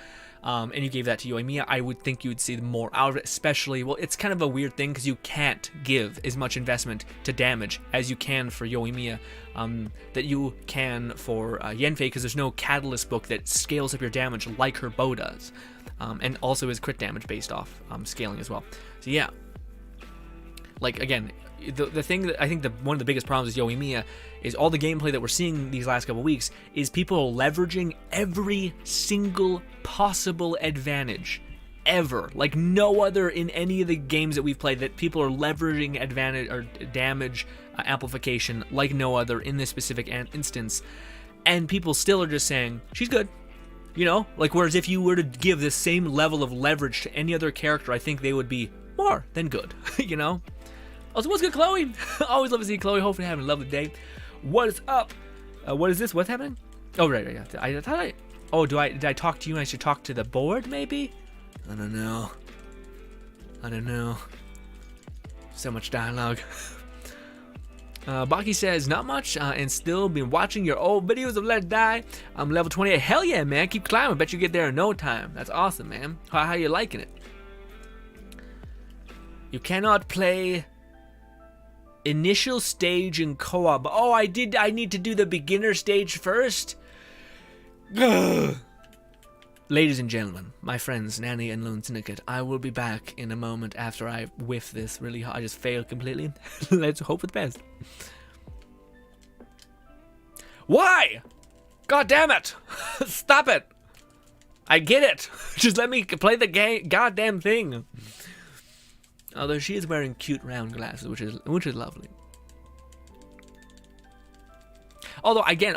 and you gave that to Yoimiya, I would think you would see more out of it. Especially, well, it's kind of a weird thing because you can't give as much investment to damage as you can for Yoimiya, that you can for Yanfei, because there's no catalyst book that scales up your damage like her bow does, and also is crit damage based off scaling as well. So yeah. Like, again, the thing that I think one of the biggest problems with Yoimiya is all the gameplay that we're seeing these last couple weeks is people leveraging every single possible advantage ever. Like no other in any of the games that we've played, that people are leveraging advantage or damage amplification like no other in this specific instance. And people still are just saying, she's good. You know, like, whereas if you were to give this same level of leverage to any other character, I think they would be more than good, you know? Also, what's good, Chloe? Always love to see Chloe. Hopefully having a lovely day. What is up? What is this? What's happening? Oh, right. I thought did I talk to you and I should talk to the board, maybe? I don't know. So much dialogue. Baki says, not much, and still been watching your old videos of Let It Die. I'm level 28. Hell yeah, man. Keep climbing. Bet you get there in no time. That's awesome, man. How you liking it? You cannot play initial stage in co-op. Oh, I need to do the beginner stage first? Ugh. Ladies and gentlemen, my friends, Nanny and Lone Syndicate, I will be back in a moment after I whiff this really hard. I just failed completely. Let's hope for the best. Why? God damn it. Stop it. I get it. Just let me play the goddamn thing. Although she is wearing cute round glasses, which is lovely. Although again,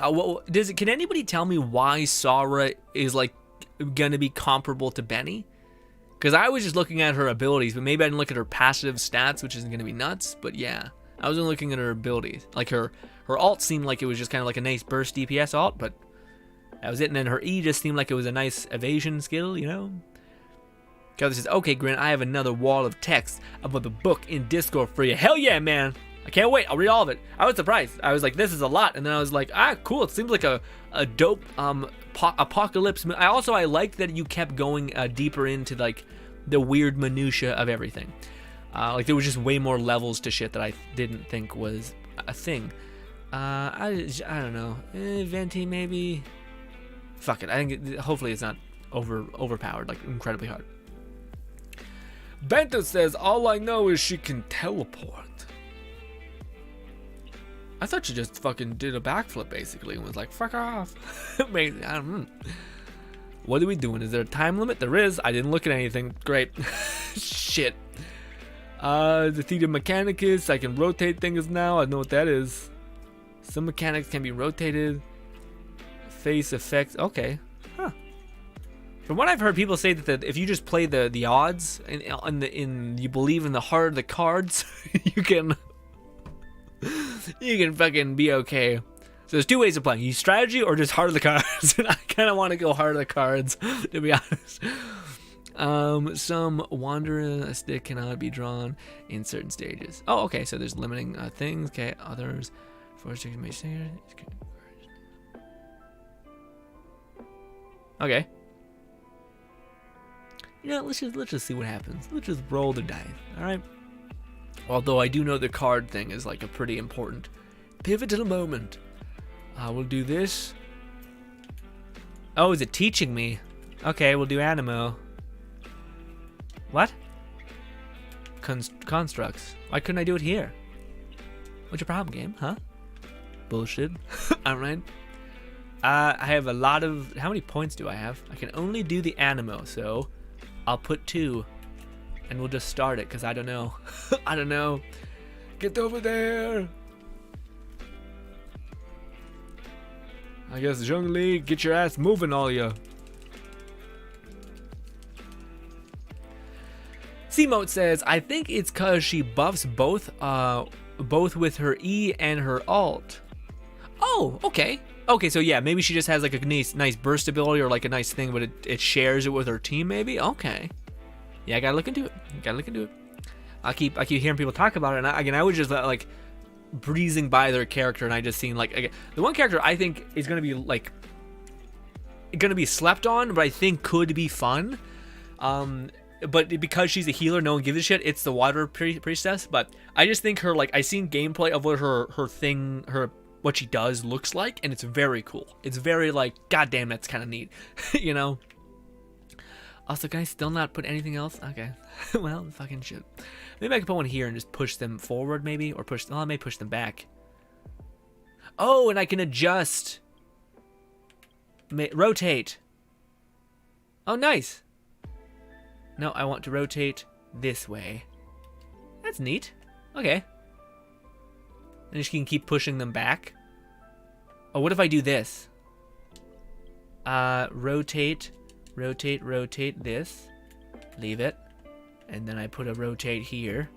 can anybody tell me why Sara is like gonna be comparable to Benny? Because I was just looking at her abilities, but maybe I didn't look at her passive stats, which isn't gonna be nuts. But yeah, I was only looking at her abilities. Like her alt seemed like it was just kind of like a nice burst DPS alt, but that was it. And then her E just seemed like it was a nice evasion skill, you know. Kelly says, okay, Grin, I have another wall of text about the book in Discord for you. Hell yeah, man. I can't wait. I'll read all of it. I was surprised. I was like, this is a lot. And then I was like, cool. It seems like a dope apocalypse. I liked that you kept going deeper into like the weird minutia of everything. Like there was just way more levels to shit that I didn't think was a thing. I don't know. Venti maybe. Fuck it. I think hopefully it's not overpowered, like incredibly hard. Bento says, all I know is she can teleport. I thought she just fucking did a backflip basically and was like, fuck off. Amazing. I don't know. What are we doing? Is there a time limit? There is. I didn't look at anything. Great. Shit. The Theta Mechanicus. I can rotate things now. I know what that is. Some mechanics can be rotated. Face effects. Okay. Huh. From what I've heard, people say that if you just play the odds and you believe in the heart of the cards, you can fucking be okay. So there's two ways of playing: you strategy or just heart of the cards. And I kind of want to go heart of the cards, to be honest. Some wandering stick cannot be drawn in certain stages. Oh, okay. So there's limiting things. Okay, others. Okay. You know, let's just see what happens. Let's just roll the dice. All right. Although I do know the card thing is like a pretty important pivotal moment. We'll do this. Oh, is it teaching me? Okay, we'll do Animo. What? Constructs. Why couldn't I do it here? What's your problem, game? Huh? Bullshit. Alright. I have a lot of... How many points do I have? I can only do the Animo, so I'll put 2. And we'll just start it, because I don't know. I don't know. Get over there! I guess, Zhongli, get your ass moving, all ya. C-Mote says, I think it's because she buffs both with her E and her alt. Oh, okay. Okay, so yeah, maybe she just has like a nice burst ability or like a nice thing, but it shares it with her team, maybe? Okay. Yeah, I gotta look into it. I keep hearing people talk about it, and I was just like breezing by their character, and I just seen like, again, the one character I think is gonna be like slept on, but I think could be fun. But because she's a healer, no one gives a shit. It's the water priestess. But I just think her, like, I seen gameplay of what what she does looks like, and it's very cool. It's very like, goddamn, that's kind of neat, you know. Also, can I still not put anything else? Okay, well, fucking shit. Maybe I can put one here and just push them forward, maybe, or push. Oh, I may push them back. Oh, and I can adjust. Rotate. Oh, nice. No, I want to rotate this way. That's neat. Okay. And she can keep pushing them back. Oh, what if I do this? Rotate this. Leave it. And then I put a rotate here.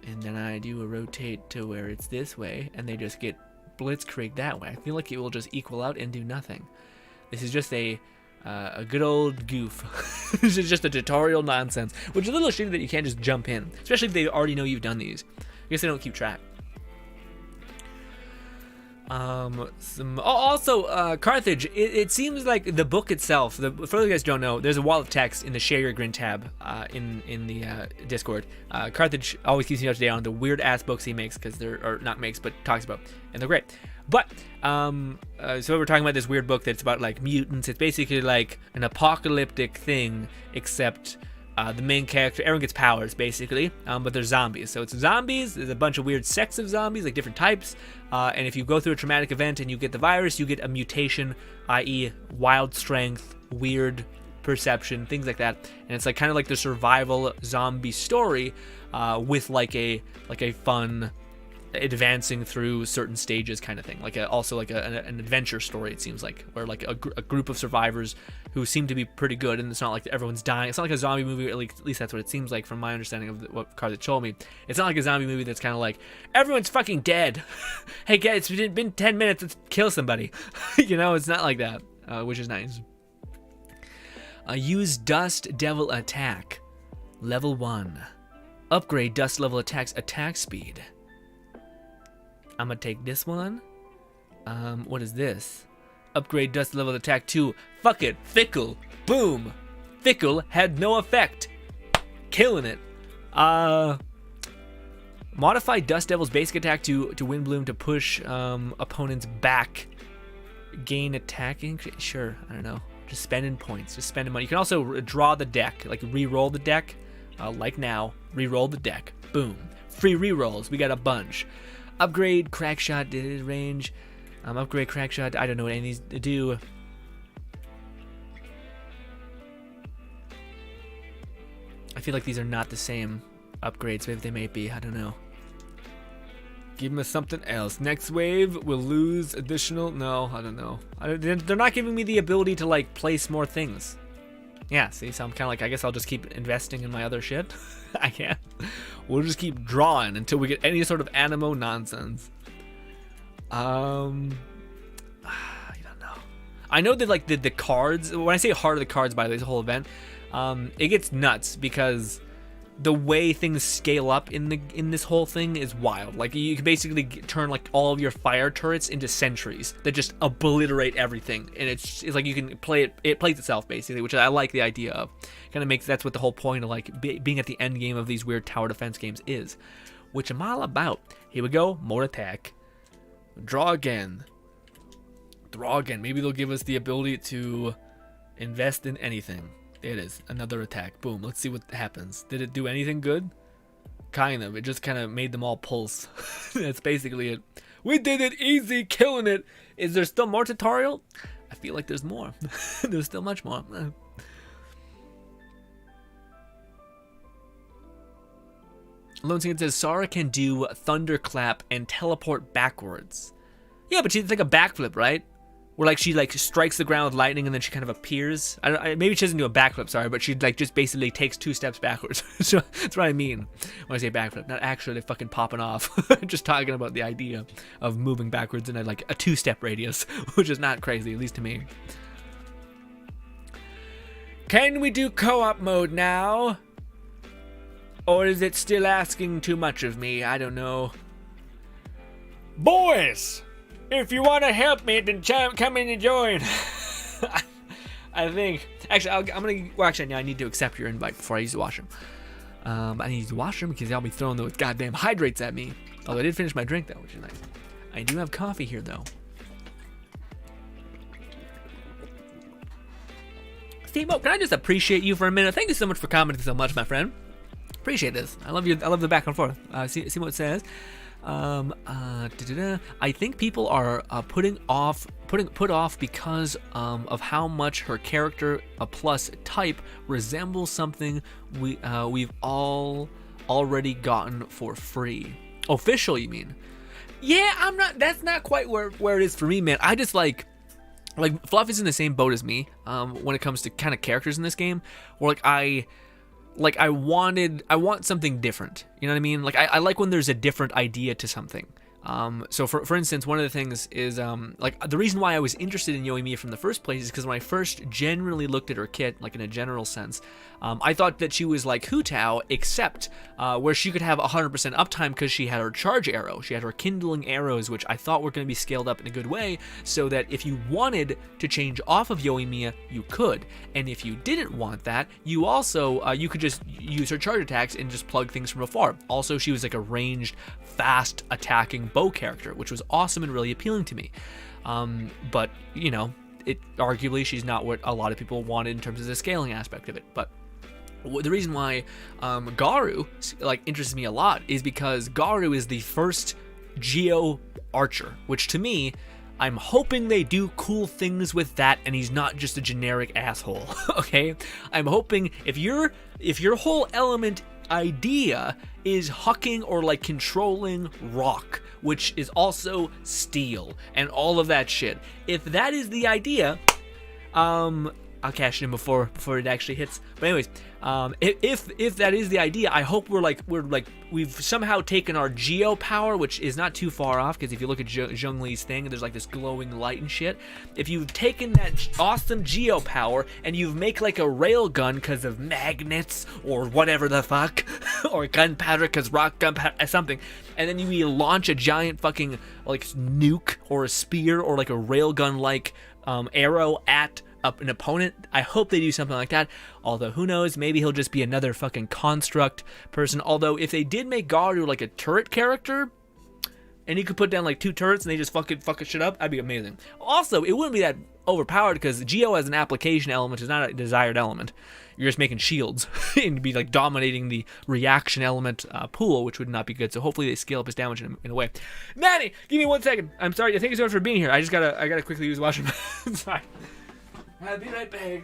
And then I do a rotate to where it's this way. And they just get blitzkrieg that way. I feel like it will just equal out and do nothing. This is just a good old goof. This is just a tutorial nonsense, which is a little shitty that you can't just jump in, especially if they already know you've done these. I guess they don't keep track. Carthage. It seems like the book itself. For those you guys don't know, there's a wall of text in the Share Your Grin tab in the Discord. Carthage always keeps me up to date on the weird ass books he makes, but talks about, and they're great. But so we're talking about this weird book that's about like mutants. It's basically like an apocalyptic thing, except the main character, everyone gets powers basically, but they're zombies. So it's zombies. There's a bunch of weird sects of zombies, like different types. And if you go through a traumatic event and you get the virus, you get a mutation, i.e., wild strength, weird perception, things like that. And it's like kind of like the survival zombie story, with like a fun advancing through certain stages kind of thing, like an adventure story. It seems like, where like a group of survivors who seem to be pretty good, and it's not like everyone's dying. It's not like a zombie movie, at least that's what it seems like from my understanding of what Carthage told me. It's not like a zombie movie that's kind of like, everyone's fucking dead. Hey guys, it's been 10 minutes, let's kill somebody. You know, it's not like that, which is nice. Use Dust Devil Attack, level 1. Upgrade Dust Level Attack's attack speed. I'm gonna take this one. What is this? Upgrade Dust Level Attack to, fuck it, Fickle. Boom. Fickle had no effect. Killing it. Modify Dust Devil's basic attack to Wind Bloom to push opponents back. Gain attack increase. Sure, I don't know. Just spending points. Just spending money. You can also draw the deck, like re-roll the deck. Like now, re-roll the deck. Boom. Free re-rolls. We got a bunch. Upgrade Crackshot range. Upgrade Crackshot. I don't know what any of these do. I feel like these are not the same upgrades. Maybe they may be. I don't know. Give us something else. Next wave will lose additional. No, I don't know. They're not giving me the ability to like place more things. Yeah, see, so I'm kind of like, I guess I'll just keep investing in my other shit. I can't. We'll just keep drawing until we get any sort of animo nonsense. I don't know. I know that like the cards, when I say Heart of the Cards, by the way, this whole event, it gets nuts because the way things scale up in this whole thing is wild. Like you can basically turn like all of your fire turrets into sentries that just obliterate everything, and it's like you can play it. It plays itself basically, which I like the idea of. Kind of makes, that's what the whole point of like being at the end game of these weird tower defense games is, which I'm all about. Here we go, more attack. Draw again. Draw again. Maybe they'll give us the ability to invest in anything. There it is, another attack. Boom, let's see what happens. Did it do anything good? Kind of. It just kind of made them all pulse. That's basically it. We did it easy, killing it. Is there still more tutorial? I feel like there's more. There's still much more. Lone Singer says, Sara can do Thunderclap and teleport backwards. Yeah, but she's like a backflip, right? Where like she like strikes the ground with lightning and then she kind of appears. Maybe she doesn't do a backflip, sorry, but she like just basically takes 2 steps backwards. So that's what I mean when I say backflip. Not actually fucking popping off. Just talking about the idea of moving backwards in like a 2-step radius, which is not crazy, at least to me. Can we do co-op mode now? Or is it still asking too much of me? I don't know. Boys, if you want to help me, then come in and join. I think. Actually, I'm gonna. Well, actually, I need to accept your invite before I use the washroom. I need to use the washroom because y'all be throwing those goddamn hydrates at me. Although I did finish my drink though, which is nice. I do have coffee here though. Steve-O, can I just appreciate you for a minute? Thank you so much for commenting so much, my friend. Appreciate this. I love you. I love the back and forth. See what it says. I think people are put off because of how much her character plus type resembles something we've all already gotten for free. Official, you mean? Yeah, I'm not. That's not quite where it is for me, man. I just like Fluffy's in the same boat as me when it comes to kind of characters in this game. Where I want something different. You know what I mean? Like I like when there's a different idea to something. So for instance, one of the things is like the reason why I was interested in Yoimiya from the first place is because when I first generally looked at her kit, like in a general sense, I thought that she was like Hu Tao, except where she could have 100% uptime because she had her charge arrow. She had her kindling arrows, which I thought were going to be scaled up in a good way, so that if you wanted to change off of Yoimiya, you could. And if you didn't want that, you also you could just use her charge attacks and just plug things from afar. Also, she was like a ranged, fast attacking bow character, which was awesome and really appealing to me. But you know, arguably she's not what a lot of people wanted in terms of the scaling aspect of it. But the reason why Garu interests me a lot is because Garu is the first Geo archer, which to me, I'm hoping they do cool things with that and he's not just a generic asshole. Okay, I'm hoping if your whole element idea is hucking or like controlling rock, which is also steel and all of that shit, if that is the idea, I'll cash it in before it actually hits. But anyways, if that is the idea, I hope we've somehow taken our Geo power, which is not too far off, because if you look at Zhongli's thing, there's like this glowing light and shit. If you've taken that awesome Geo power and you've make like a rail gun because of magnets or whatever the fuck, or gunpowder because rock gunpowder something, and then you launch a giant fucking like nuke or a spear or like a rail gun like arrow at an opponent, I hope they do something like that. Although who knows, maybe he'll just be another fucking construct person. Although if they did make Garu like a turret character and he could put down like 2 turrets and they just fucking shit up, that'd be amazing. Also, it wouldn't be that overpowered because Geo as an application element is not a desired element. You're just making shields and be like dominating the reaction element pool, which would not be good. So hopefully they scale up his damage in a way. Nanny, give me 1 second. I'm sorry. Thank you so much for being here. I gotta quickly use the washroom. Sorry. I'll be right back.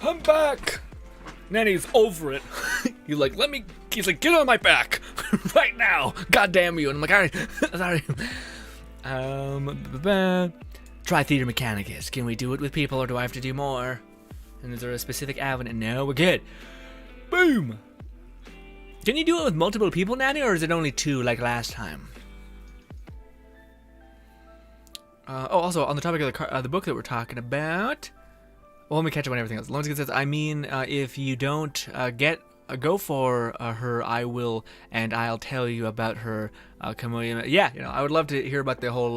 I'm back. Nanny's over it. He's like, get on my back right now. God damn you. And I'm like, all right, sorry. Try Theater Mechanicus. Can we do it with people or do I have to do more? And is there a specific avenue? No, we're good. Boom. Can you do it with multiple people, Nanny, or is it only 2 like last time? Also, on the topic of the book that we're talking about, well, let me catch up on everything else. Lonzigan says, I mean, if you don't go for her, I will, and I'll tell you about her. Yeah, you know, I would love to hear about the whole,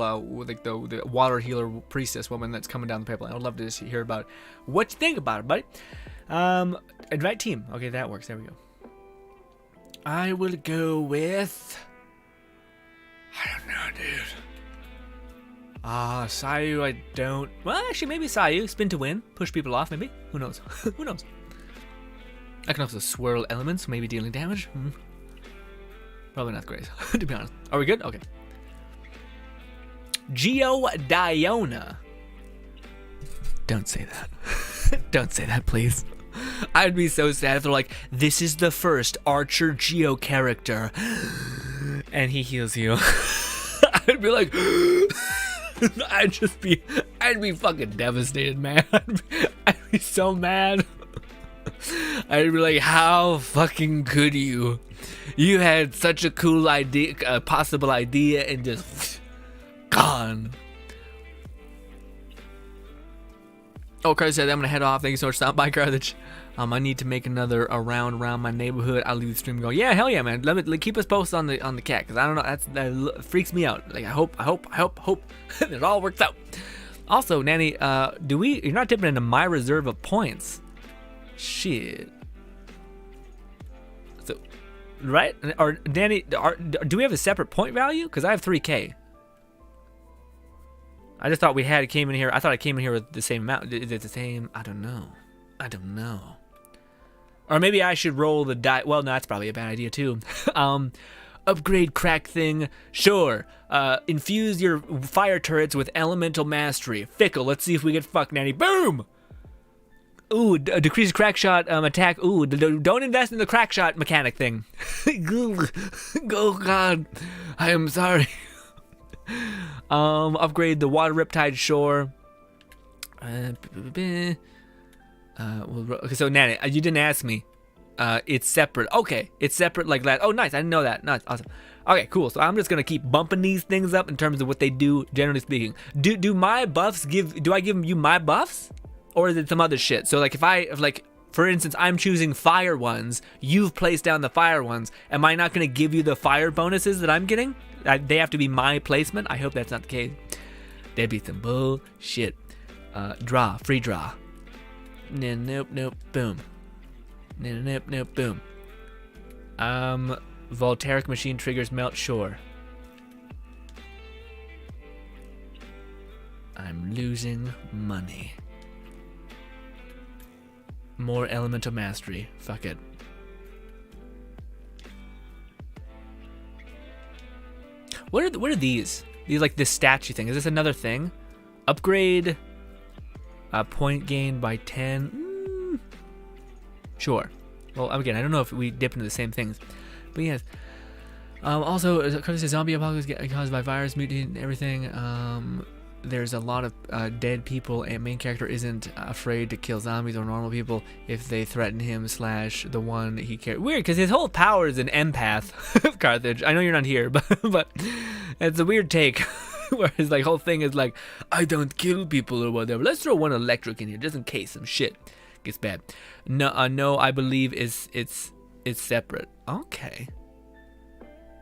like the water healer priestess woman that's coming down the pipeline. I would love to just hear about what you think about it, buddy. Invite team. Okay, that works. There we go. I will go with... I don't know, dude. Sayu, I don't... Well, actually, maybe Sayu. Spin to win. Push people off, maybe. Who knows? Who knows? I can also swirl elements, maybe dealing damage. Probably not great, to be honest. Are we good? Okay. Diona. Don't say that. Don't say that, please. I'd be so sad if they're like, this is the first Archer Geo character. And he heals you. I'd be like... I'd be fucking devastated, man. I'd be so mad. I'd be like, how fucking could you? You had such a cool idea, possible idea, and just gone. Oh, Carthage said, I'm gonna head off. Thank you so much. Stop by, Carthage. I need to make another round around my neighborhood. I'll leave the stream going. Yeah, hell yeah, man. Keep us posted on the cat, because I don't know. That freaks me out. Like I hope that it all works out. Also, Nanny, you're not dipping into my reserve of points. Shit. So, right? Or Nanny, do we have a separate point value? Because I have 3K. I just thought came in here. I thought I came in here with the same amount. Is it the same? I don't know. Or maybe I should roll the die. Well, no, that's probably a bad idea too. Upgrade crack thing. Sure. Infuse your fire turrets with elemental mastery. Fickle. Let's see if we get fucked, Nanny. Boom! Ooh, decrease crack shot attack. Ooh, don't invest in the crack shot mechanic thing. Oh, God. I am sorry. Upgrade the water riptide shore. Okay, so Nanny, you didn't ask me. It's separate. Okay, it's separate like that. Oh, nice. I didn't know that. Nice, awesome. Okay, cool. So I'm just gonna keep bumping these things up in terms of what they do, generally speaking. Do my buffs do I give you my buffs, or is it some other shit? So like if for instance, I'm choosing fire ones, you've placed down the fire ones. Am I not gonna give you the fire bonuses that I'm getting? They have to be my placement. I hope that's not the case. That'd be some bullshit. Free draw. Nope, boom. Nope, boom. Voltaic machine triggers melt shore. I'm losing money. More elemental mastery. Fuck it. What are these? These like this statue thing. Is this another thing? Upgrade. Point gain by 10. Sure. Well, again, I don't know if we dip into the same things, but yes. Also, because the zombie apocalypse caused by virus, mutant, everything. There's a lot of dead people, and main character isn't afraid to kill zombies or normal people if they threaten him / the one he cares. Weird, because his whole power is an empath. Carthage. I know you're not here, but it's a weird take. Where his like whole thing is like, I don't kill people or whatever. Let's throw one electric in here just in case some shit gets bad. No, I believe it's separate. Okay.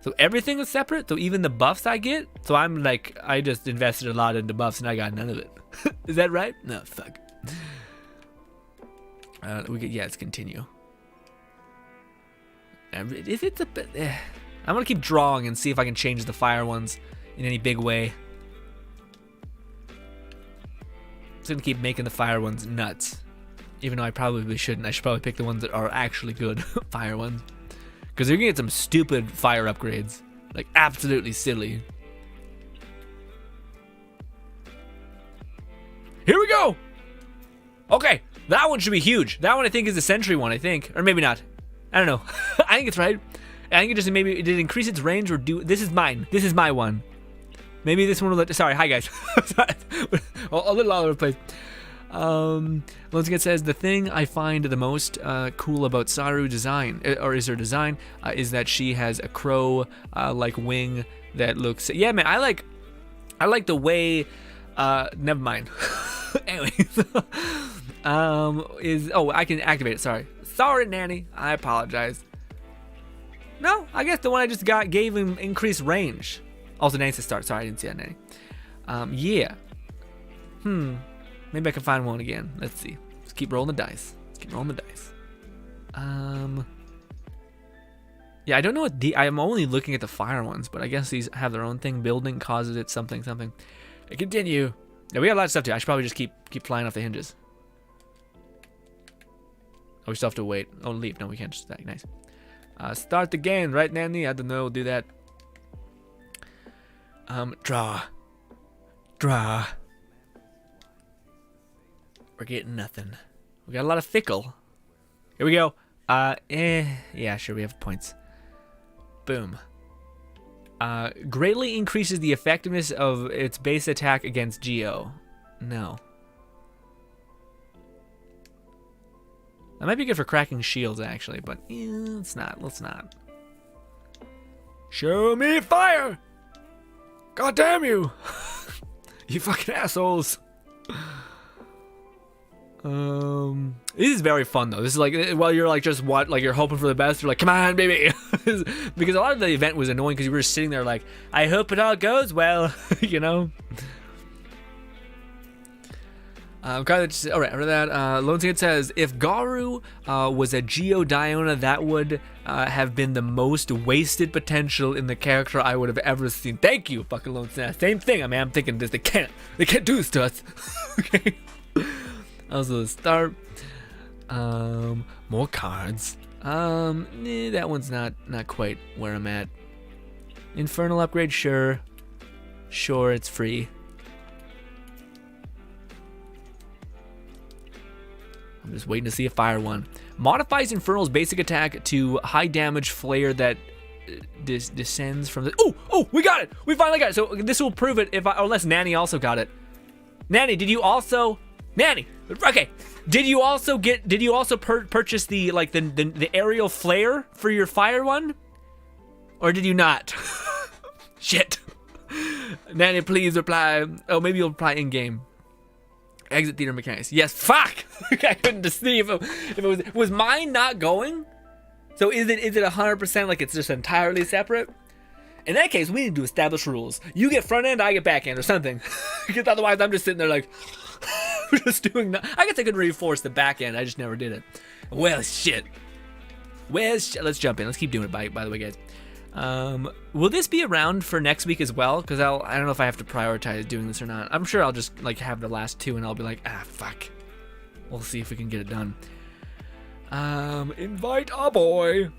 So everything is separate? So even the buffs I get? So I'm like, I just invested a lot into buffs and I got none of it. Is that right? No, fuck. Let's continue. If it's a bit... I'm gonna keep drawing and see if I can change the fire ones in any big way. I'm just gonna keep making the fire ones nuts. Even though I probably shouldn't. I should probably pick the ones that are actually good fire ones. Because you're gonna get some stupid fire upgrades. Like, absolutely silly. Here we go! Okay, that one should be huge. That one I think is the sentry one, I think. Or maybe not. I don't know. I think it's right. I think it just maybe did it increase its range or do... This is mine. This is my one. Maybe this one will... Sorry, hi guys. A little all over the place. Once again, it says the thing I find the most cool about Saru design, or is her design, is that she has a crow like wing that looks. Yeah, man, I like the way. Never mind. Anyways, I can activate it. Sorry, Nanny. I apologize. No, I guess the one I just got gave him increased range. Also, Nanny says start. Sorry, I didn't see that, Nanny. Yeah. Maybe I can find one again. Let's see. Let's keep rolling the dice. Yeah, I don't know what I'm only looking at the fire ones, but I guess these have their own thing. Building causes it something. Continue. Yeah, we got a lot of stuff too. I should probably just keep flying off the hinges. Oh, we still have to wait. Oh, leave. No, we can't just stack. Nice. Start the game, right, Nanny? I don't know. Do that. Draw. We're getting nothing. We got a lot of fickle. Here we go. Yeah, sure, we have points. Boom. Greatly increases the effectiveness of its base attack against Geo. No. That might be good for cracking shields, actually, but let's not. Show me fire! God damn you! You fucking assholes. This is very fun though. This is like while you're like just you're hoping for the best. You're like, come on, baby, because a lot of the event was annoying because you were just sitting there like, I hope it all goes well, you know. All right, after that, Lone Singed says, if Garu was a Geo Diona, that would have been the most wasted potential in the character I would have ever seen. Thank you, fucking Lone Singed. Same thing. I mean, I'm thinking this. They can't do this to us. Okay. Also, start. More cards. That one's not quite where I'm at. Infernal upgrade, sure, it's free. I'm just waiting to see a fire one. Modifies Infernal's basic attack to high damage flare that descends from the. Oh, we got it. We finally got it. So this will prove it unless Nanny also got it. Nanny, did you also? Nanny, okay. Did you also purchase the aerial flare for your fire one, or did you not? Shit. Nanny, please reply. Oh, maybe you'll reply in game. Exit theater mechanics. Yes. Fuck. I couldn't deceive if it was mine not going. So is it 100% like it's just entirely separate? In that case, we need to establish rules. You get front end, I get back end, or something. Because otherwise, I'm just sitting there like. Just doing that. I guess I could reinforce the back end. I just never did it. Well, shit. Let's jump in. Let's keep doing it. By the way, guys. Will this be around for next week as well? Because I don't know if I have to prioritize doing this or not. I'm sure I'll just like have the last two and I'll be like, fuck. We'll see if we can get it done. Invite a boy.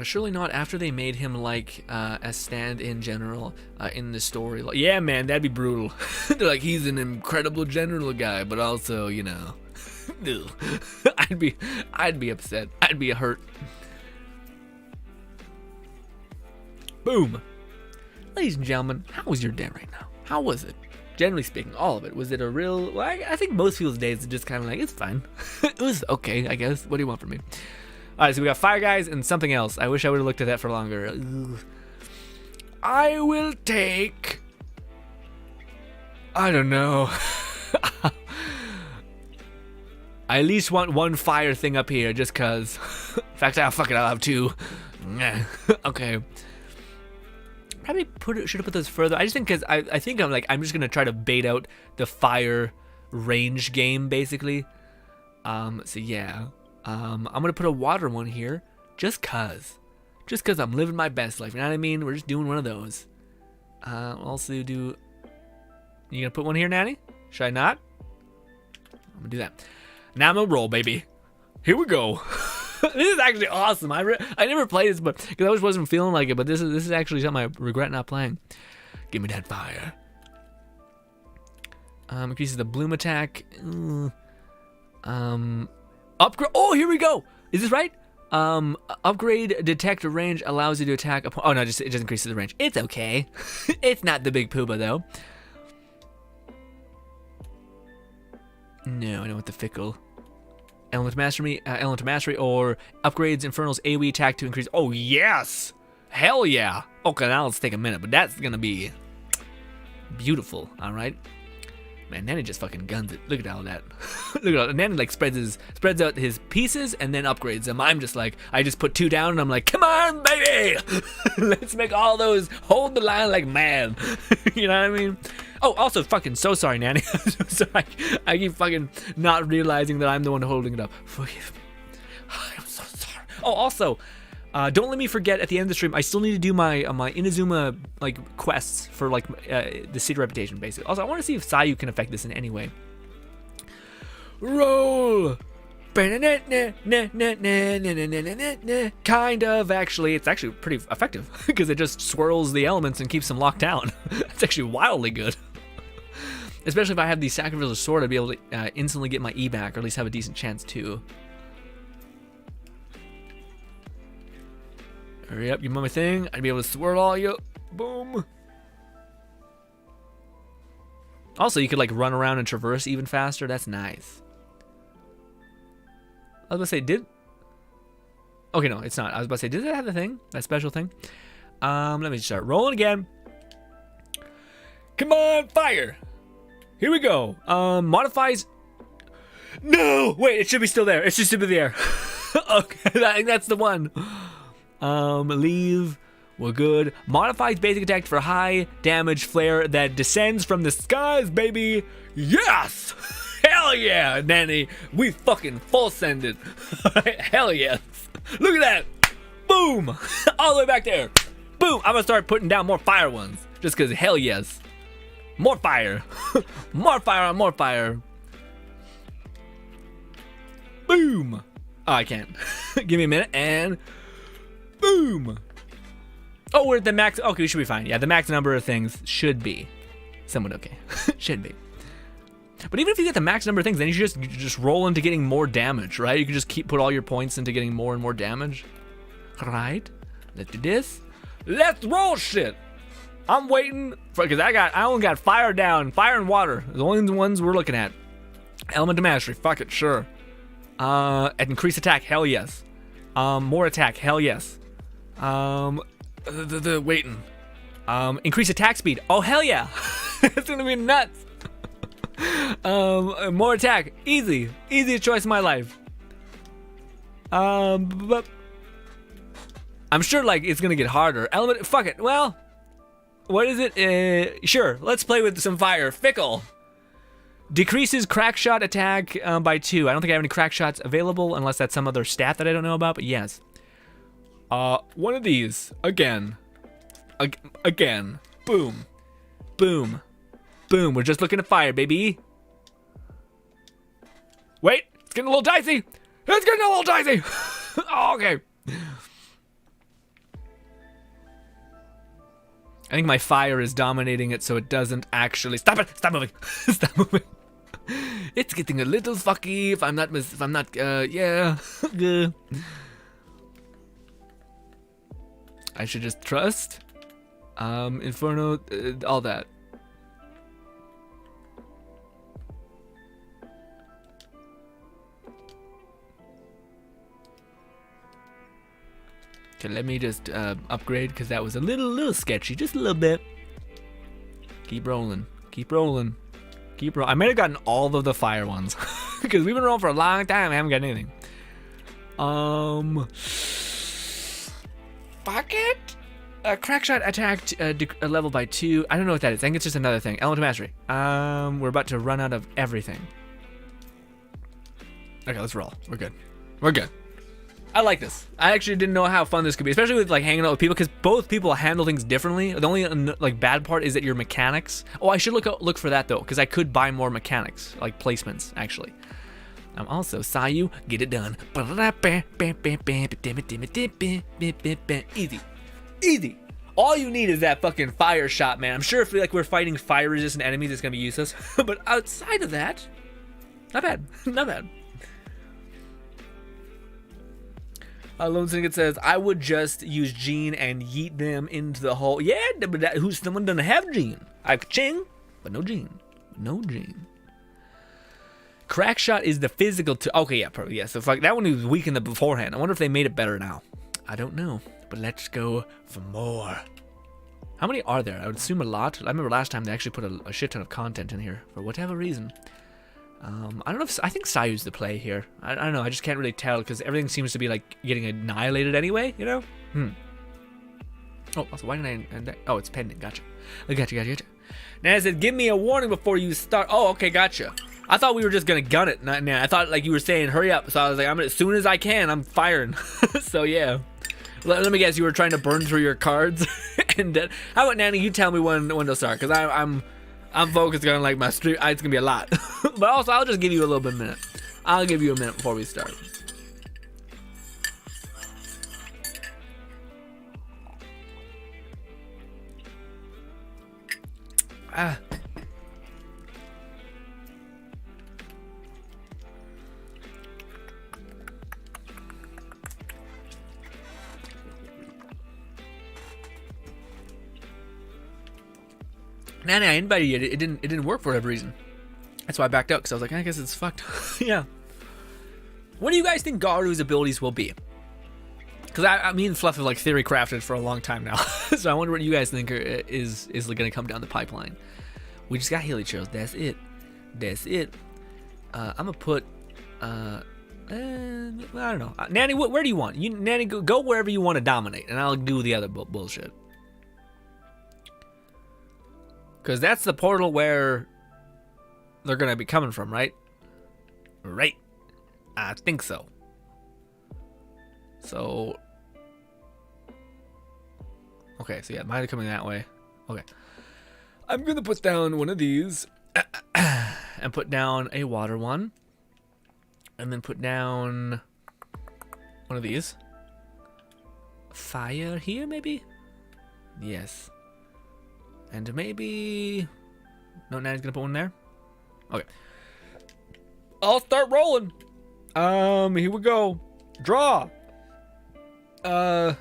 Surely not after they made him like a stand-in general in the story. Like, yeah, man, that'd be brutal. They're like, he's an incredible general guy, but also, you know, I'd be upset. I'd be hurt. Boom. Ladies and gentlemen, how was your day right now? How was it? Generally speaking, all of it. Was it a real? Well, I think most people's days are just kind of like, it's fine. It was okay, I guess. What do you want from me? All right, so we got Fire Guys and something else. I wish I would have looked at that for longer. Ugh. I will take. I don't know. I at least want one fire thing up here, just cause. In fact, fuck it, I'll have two. Okay. Probably should have put those further. I just think because I think I'm just gonna try to bait out the fire range game basically. So yeah. I'm gonna put a water one here, just cause I'm living my best life. You know what I mean? We're just doing one of those. Also do. You gonna put one here, Nanny? Should I not? I'm gonna do that. Now I'm gonna roll, baby. Here we go. This is actually awesome. I never played this, but because I always wasn't feeling like it. But this is actually something I regret not playing. Give me that fire. Increases the bloom attack. Upgrade. Oh, here we go. Is this right? Upgrade detect range allows you to attack. Oh no, it just increases the range. It's okay. It's not the big pooba though. No, I know what the fickle. Element mastery, or upgrades Infernal's AoE attack to increase. Oh yes, hell yeah. Okay, now let's take a minute, but that's gonna be beautiful. All right. Man, Nanny just fucking guns it. Look at all that. Look at all that. Nanny like spreads out his pieces and then upgrades them. I'm just like, I just put two down and I'm like, come on, baby. Let's make all those hold the line like man. You know what I mean? Oh, also, fucking so sorry, Nanny. I'm so sorry. I keep fucking not realizing that I'm the one holding it up. Forgive me. I'm so sorry. Oh, also, don't let me forget at the end of the stream, I still need to do my my Inazuma like quests for like the city reputation, basically. Also, I want to see if Sayu can affect this in any way. Roll. Kind of, actually. It's actually pretty effective because it just swirls the elements and keeps them locked down. It's actually wildly good. Especially if I have the Sacrificial Sword, I'd be able to instantly get my E back, or at least have a decent chance to. Hurry up, you my thing. I'd be able to swirl all you. Boom. Also, you could like run around and traverse even faster. That's nice. I was about to say, did... Okay, no, it's not. I was about to say, did it have the thing? That special thing? Let me start rolling again. Come on, fire! Here we go. Modifies... No! Wait, it should be still there. It should be there. Okay, I think that's the one. Leave. We're good. Modifies basic attack for high damage flare that descends from the skies, baby. Yes! Hell yeah, Nanny. We fucking full send it. Hell yes. Look at that. Boom. All the way back there. Boom. I'm gonna start putting down more fire ones. Just because hell yes. More fire. More fire on more fire. Boom. Oh, I can't. Give me a minute and boom. Oh, we're at the max. Okay, we should be fine. Yeah, the max number of things should be somewhat okay. Should be. But even if you get the max number of things, then you just roll into getting more damage, right? You can just put all your points into getting more and more damage. Right? Let's do this. Let's roll shit. I'm waiting for, because I only got fire down, fire and water. The only ones we're looking at. Element of mastery, fuck it, sure. Increase attack, hell yes. More attack, hell yes. Waiting. Increase attack speed, oh hell yeah. It's gonna be nuts. More attack, easiest choice in my life. But I'm sure like it's gonna get harder. Element, fuck it. Well, what is it? Sure, let's play with some fire. Fickle. Decreases crack shot attack by 2. I don't think I have any crack shots available unless that's some other stat that I don't know about, but yes. One of these, again. Again. Boom. Boom. Boom. We're just looking at fire, baby. Wait, it's getting a little dicey. It's getting a little dicey. Oh, okay. I think my fire is dominating it, so it doesn't actually. Stop it! Stop moving! Stop moving! It's getting a little fucky. If I'm not, yeah. I should just trust. Inferno, all that. Okay, let me just upgrade because that was a little sketchy, just a little bit. Keep rolling, keep rolling, keep rolling. I might have gotten all of the fire ones because we've been rolling for a long time. I haven't got anything. Fuck it. Crack shot attacked level by 2. I don't know what that is. I think it's just another thing. Element of mastery. We're about to run out of everything. Okay, let's roll. We're good. We're good. I like this. I actually didn't know how fun this could be, especially with like hanging out with people, because both people handle things differently. The only like bad part is that your mechanics. Oh, I should look for that though, because I could buy more mechanics, like placements actually. Also, Sayu, get it done. Easy, easy. All you need is that fucking fire shot, man. I'm sure if we're fighting fire-resistant enemies, it's gonna be useless. But outside of that, not bad, not bad. Lone Syndicate says, I would just use Gene and yeet them into the hole. Yeah, but someone doesn't have Gene. I have Ching, but no Gene. No Gene. Crack shot is the physical. Okay, yeah, probably. Yeah, so fuck, that one was weak in the beforehand. I wonder if they made it better now. I don't know, but let's go for more. How many are there? I would assume a lot. I remember last time they actually put a shit ton of content in here for whatever reason. I don't know if I think Sayu's the play here. I don't know. I just can't really tell because everything seems to be like getting annihilated anyway. You know? Oh, also why didn't I? Oh, it's pending. Gotcha. Gotcha. Nana said, give me a warning before you start. Oh, okay, gotcha. I thought we were just gonna gun it. Nana, I thought like you were saying, hurry up. So I was like, as soon as I can, I'm firing. So yeah. Let me guess, you were trying to burn through your cards. And how about Nanny? You tell me when to start, cause I'm focused on like my stream. It's gonna be a lot. But also, I'll just give you a little bit of a minute. I'll give you a minute before we start. Ah. Nanny, I invited you. It didn't work for whatever reason. That's why I backed out, because I was like, I guess it's fucked. Yeah. What do you guys think Garu's abilities will be? Because me and Fluff have like theory crafted for a long time now. So I wonder what you guys think is going to come down the pipeline. We just got Healy Chills. That's it. I'm going to put... I don't know. Nanny, where do you want? Nanny, go wherever you want to dominate, and I'll do the other bullshit. Because that's the portal where they're going to be coming from, right? Right. I think so. So... Okay, so yeah, mine are coming that way. Okay. I'm going to put down one of these. And put down a water one. And then put down one of these. Fire here, maybe? Yes. And maybe... No, Nanny's going to put one there? Okay. I'll start rolling. Here we go. Draw. We'll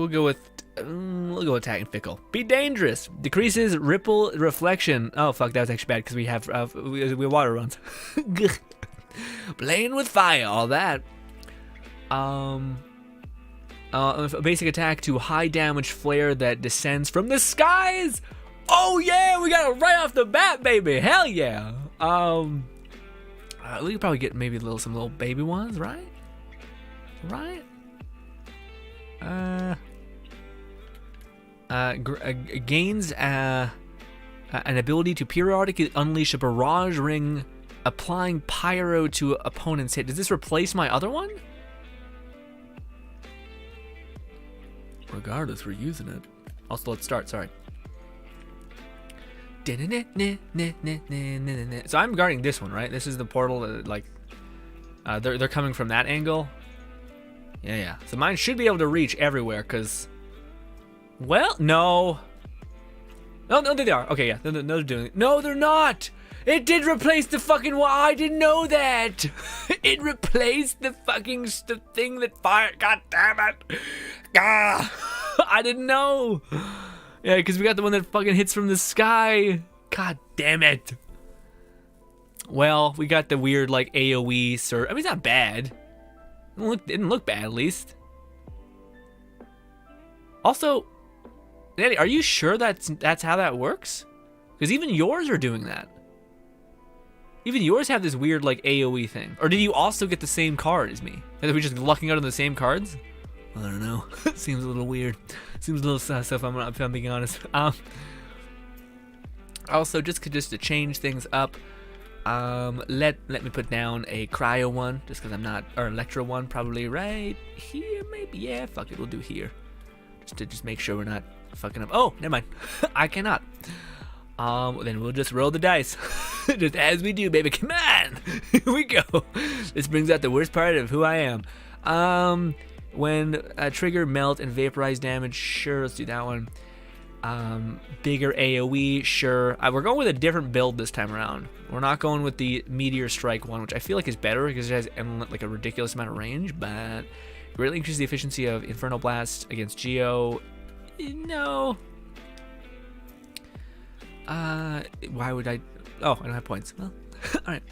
go with Attack and Fickle. Be dangerous. Decreases ripple reflection. Oh fuck, that was actually bad because we have water runs. Playing with fire, all that. A basic attack to high damage flare that descends from the skies. Oh yeah, we got it right off the bat, baby. Hell yeah. We could probably get maybe some little baby ones, right? Right? Gains an ability to periodically unleash a barrage ring, applying pyro to opponent's hit. Does this replace my other one? Regardless, we're using it. Also, let's start. Sorry. So I'm guarding this one, right? This is the portal that, like, they're coming from that angle. Yeah. So mine should be able to reach everywhere, because... Well, no. No, they are. Okay, yeah. No, they're doing it. No, they're not! It did replace the fucking... I didn't know that! It replaced the fucking thing that fired... God damn it! Ah! I didn't know! Yeah, because we got the one that fucking hits from the sky. God damn it. Well, we got the weird, like, AoE surge. I mean, it's not bad. It didn't look bad, at least. Also, Daddy, are you sure that's how that works? Because even yours are doing that. Even yours have this weird, like, AoE thing. Or did you also get the same card as me? Are we just lucking out on the same cards? I don't know. Seems a little weird. Seems a little sus if I'm being honest. Also, just to change things up, let me put down a cryo one, just because I'm not, or electro one, probably right here, maybe. Yeah, fuck it, we'll do here, just to make sure we're not fucking up. Oh, never mind. I cannot. Then we'll just roll the dice, just as we do, baby. Come on, here we go. This brings out the worst part of who I am. When trigger, melt, and vaporize damage, sure, let's do that one. Bigger AoE, sure. We're going with a different build this time around. We're not going with the Meteor Strike one, which I feel like is better because it has like a ridiculous amount of range, but greatly increases the efficiency of Inferno Blast against Geo. No. Why would I? Oh, I don't have points. Well, all right.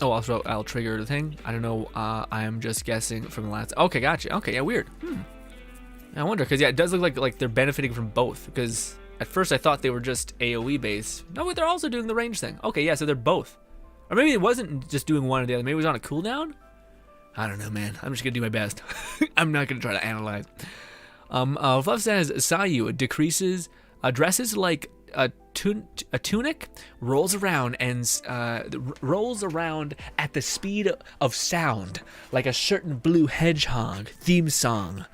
Oh, also, I'll trigger the thing. I don't know. I am just guessing from the last. Okay, gotcha. Okay, yeah, weird. I wonder, because yeah, it does look like they're benefiting from both. Because at first I thought they were just AOE based. No, but they're also doing the range thing. Okay, yeah, so they're both. Or maybe it wasn't just doing one or the other. Maybe it was on a cooldown. I don't know, man. I'm just gonna do my best. I'm not gonna try to analyze. Fluff says Sayu decreases, dresses like a tunic, rolls around at the speed of sound, like a certain blue hedgehog theme song.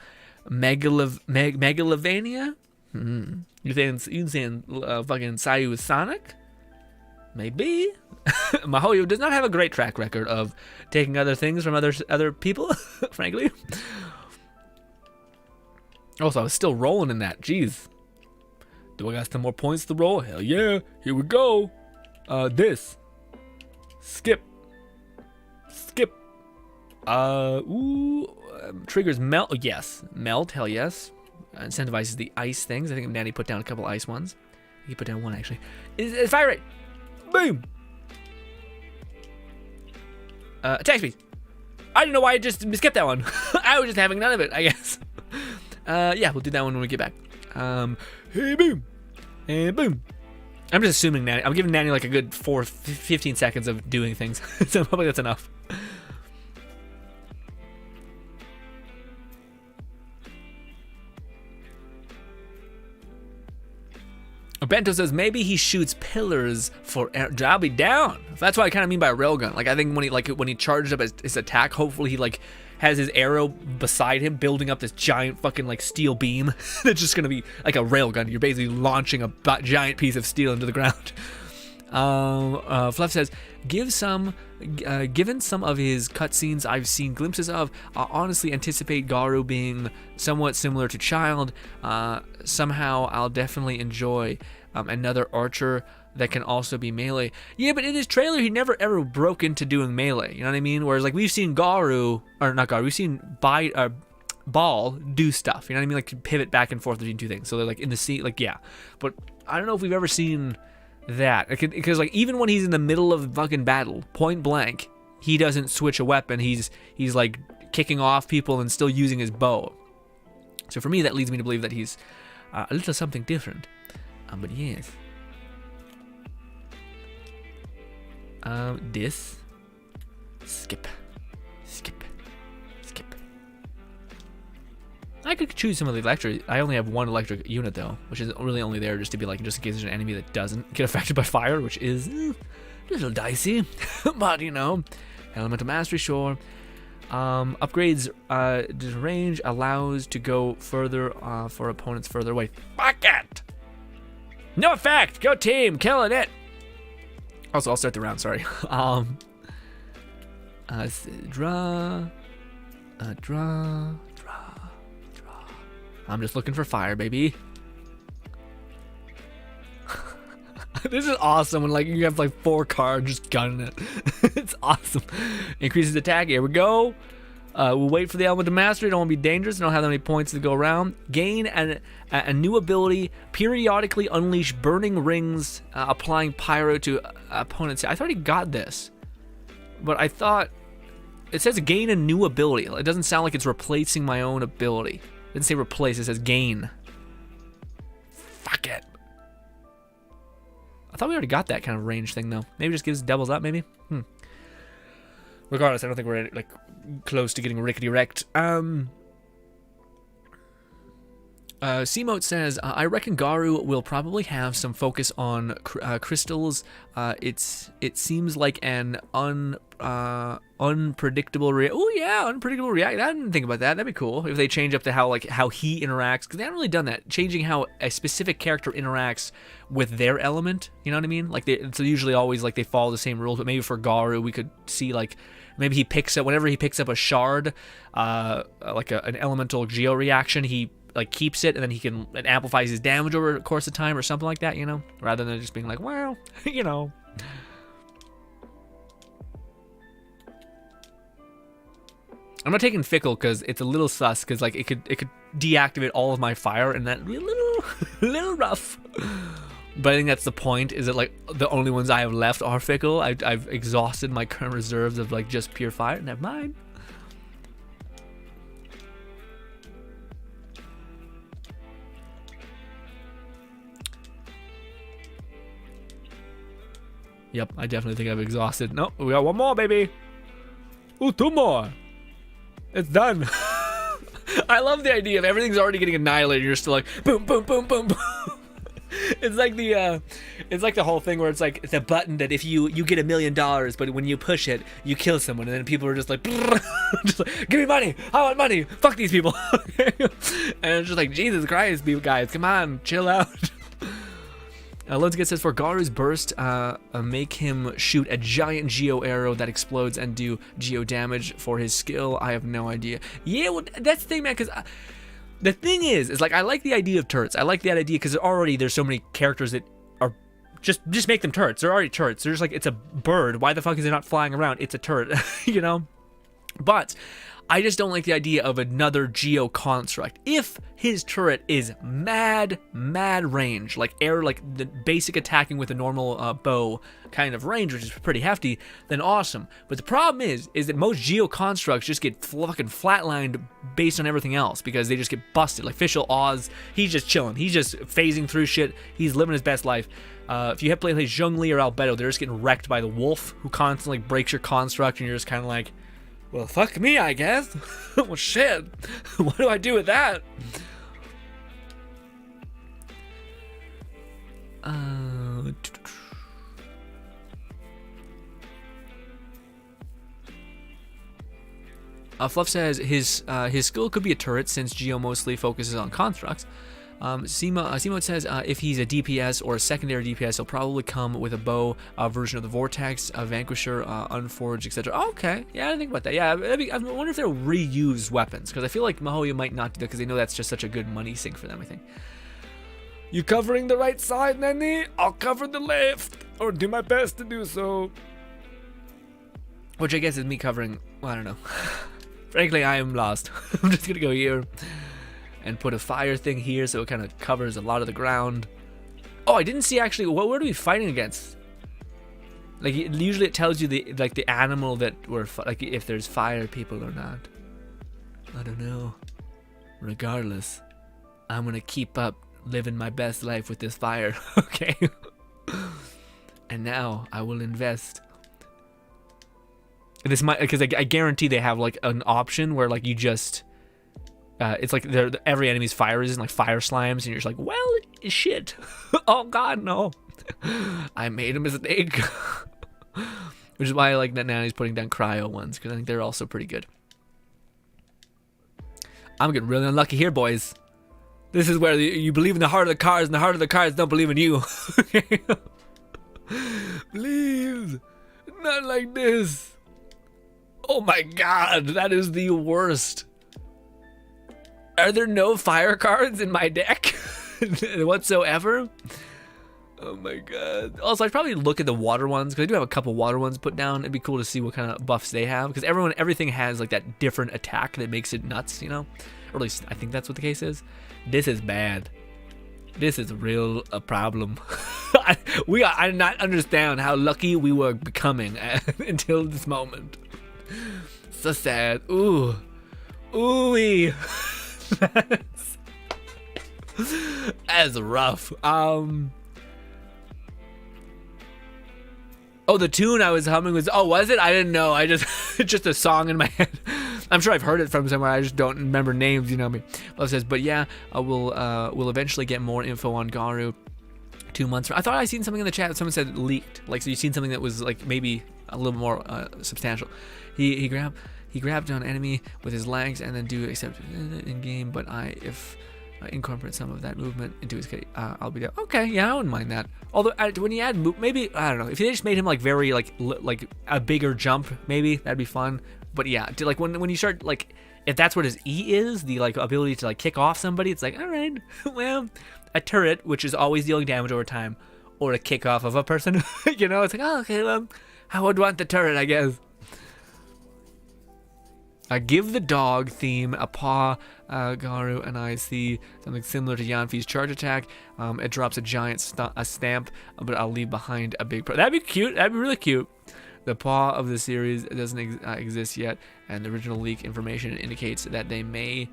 Megalovania? You saying fucking Sayu is Sonic? Maybe. Mahoyo does not have a great track record of taking other things from other people, frankly. Also, I was still rolling in that. Jeez. Do I got some more points to roll? Hell yeah. Here we go. This. Skip. Triggers melt. Oh, yes. Melt. Hell yes. Incentivizes the ice things. I think Nanny put down a couple ice ones. He put down one, actually. Fire rate. Boom. Attack speed. I don't know why I just skipped that one. I was just having none of it, I guess. Yeah, we'll do that one when we get back. Hey, boom. And boom. I'm just assuming Nanny. I'm giving Nanny like a good 15 seconds of doing things. So hopefully that's enough. Bento says maybe he shoots pillars for air. I'll be down. That's what I kind of mean by a railgun. Like I think when he charged up his attack, hopefully he like has his arrow beside him, building up this giant fucking like steel beam that's just gonna be like a railgun. You're basically launching a giant piece of steel into the ground. Fluff says, given some of his cutscenes I've seen glimpses of, I honestly anticipate Garu being somewhat similar to Child. Somehow I'll definitely enjoy another archer that can also be melee. Yeah, but in his trailer, he never ever broke into doing melee. You know what I mean? Whereas like we've seen we've seen Ball do stuff. You know what I mean? Like pivot back and forth between two things. So they're like in the scene, like yeah. But I don't know if we've ever seen that, because like even when he's in the middle of fucking battle, point blank, he doesn't switch a weapon. He's like kicking off people and still using his bow. So for me, that leads me to believe that he's a little something different. But yes. This. Skip. I could choose some of the electric. I only have one electric unit though, which is really only there just to be like, just in case there's an enemy that doesn't get affected by fire, which is a little dicey. But you know, elemental mastery, sure. Upgrades range allows to go further for opponents further away. Fuck it! No effect! Go team! Killing it! Also, I'll start the round, sorry. Draw. I'm just looking for fire, baby. This is awesome when like you have like 4 cards just gunning it. It's awesome. Increases attack. Here we go. We'll wait for the element to master. Don't want to be dangerous. Don't have that many points to go around. Gain a new ability. Periodically unleash burning rings, applying pyro to opponents. I thought he got this, but I thought it says gain a new ability. It doesn't sound like it's replacing my own ability. It didn't say replace. It says gain. Fuck it. I thought we already got that kind of range thing though. Maybe it just gives doubles up. Maybe. Regardless, I don't think we're like close to getting rickety wrecked. C-Mote says, I reckon Garu will probably have some focus on crystals. It seems like an unpredictable unpredictable react. I didn't think about that. That'd be cool if they change up to how he interacts, because they haven't really done that. Changing how a specific character interacts with their element. You know what I mean? Like it's usually always like they follow the same rules, but maybe for Garu we could see like maybe he picks up whenever he picks up a shard, like an elemental geo reaction, he like keeps it, and then it amplifies his damage over the course of time or something like that, you know, rather than just being like, well, you know. I'm not taking fickle because it's a little sus, because like it could deactivate all of my fire, and that'd be a little rough. But I think that's the point, is that like the only ones I have left are fickle. I've exhausted my current reserves of like just pure fire. Never mind. Yep, I definitely think I've exhausted. No, we got one more, baby. Ooh, 2 more. It's done. I love the idea of everything's already getting annihilated. You're still like boom, boom, boom, boom, boom. It's like the whole thing where it's like the button that if you get $1 million, but when you push it, you kill someone, and then people are just like, just like, give me money, I want money, fuck these people. And it's just like, Jesus Christ, you guys, come on, chill out. Lonesgate says for Garu's burst, make him shoot a giant geo arrow that explodes and do geo damage for his skill. I have no idea. Yeah, well, that's the thing, man, because the thing is like, I like the idea of turrets. I like that idea because already there's so many characters that are just make them turrets. They're already turrets. They're just like, it's a bird. Why the fuck is it not flying around? It's a turret, you know? But I just don't like the idea of another geo construct. If his turret is mad range, like air, like the basic attacking with a normal bow kind of range, which is pretty hefty, then awesome. But the problem is that most geo constructs just get fucking flatlined based on everything else because they just get busted. Like Fischl Oz, he's just chilling. He's just phasing through shit. He's living his best life. If you have played like Zhongli or Albedo, they're just getting wrecked by the wolf who constantly breaks your construct, and you're just kind of like, well, fuck me, I guess. Well, shit. What do I do with that? Fluff says his skill could be a turret since Geo mostly focuses on constructs. Simo says if he's a DPS or a secondary DPS, he'll probably come with a bow version of the Vortex, a Vanquisher, Unforged, etc. Okay, yeah, I didn't think about that. Yeah, I wonder if they'll reuse weapons, because I feel like Mihoyo might not do that because they know that's just such a good money sink for them, I think. You covering the right side, Nanny? I'll cover the left, or do my best to do so. Which I guess is me covering, well, I don't know. Frankly, I am lost. I'm just gonna go here and put a fire thing here so it kind of covers a lot of the ground. Oh, I didn't see actually, what are we fighting against? Like, usually it tells you the animal that we're, like, if there's fire people or not. I don't know. Regardless, I'm gonna keep up living my best life with this fire, okay? And now I will invest. This might, because I guarantee they have like an option where like you just, it's like every enemy's fire resistant, like fire slimes, and you're just like, well, shit. Oh God, no. I made a mistake. Which is why I like that now he's putting down cryo ones, because I think they're also pretty good. I'm getting really unlucky here, boys. This is where you believe in the heart of the cards, and the heart of the cards don't believe in you. Please, not like this. Oh my God, that is the worst. Are there no fire cards in my deck whatsoever? Oh my God. Also, I'd probably look at the water ones, because I do have a couple water ones put down. It'd be cool to see what kind of buffs they have, because everything has like that different attack that makes it nuts, you know? Or at least I think that's what the case is. This is bad. This is a problem. I do not understand how lucky we were becoming until this moment. So sad. Ooh. Ooh-wee. That's rough. Oh, the tune I was humming was, oh, was it? I didn't know. I just, it's just a song in my head. I'm sure I've heard it from somewhere. I just don't remember names, you know me. Well, it says, but yeah, we'll eventually get more info on Garu 2 months from. I thought I seen something in the chat that someone said leaked. Like, so you seen something that was like maybe a little more substantial. He grabbed on enemy with his legs and then do accept in game. But if I incorporate some of that movement into his case, I'll be there. Okay, yeah, I wouldn't mind that. Although when you add maybe, I don't know, if they just made him like very like a bigger jump, maybe that'd be fun. But yeah, like when you start like, if that's what his E is, the like ability to like kick off somebody, it's like, all right, well, a turret, which is always dealing damage over time, or a kick off of a person, you know, it's like, oh, okay, well, I would want the turret, I guess. Give the dog theme a paw, Garu, and I see something similar to Yanfi's charge attack. It drops a giant stamp, but I'll leave behind a big... That'd be cute. That'd be really cute. The paw of the series doesn't exist yet, and the original leak information indicates that they may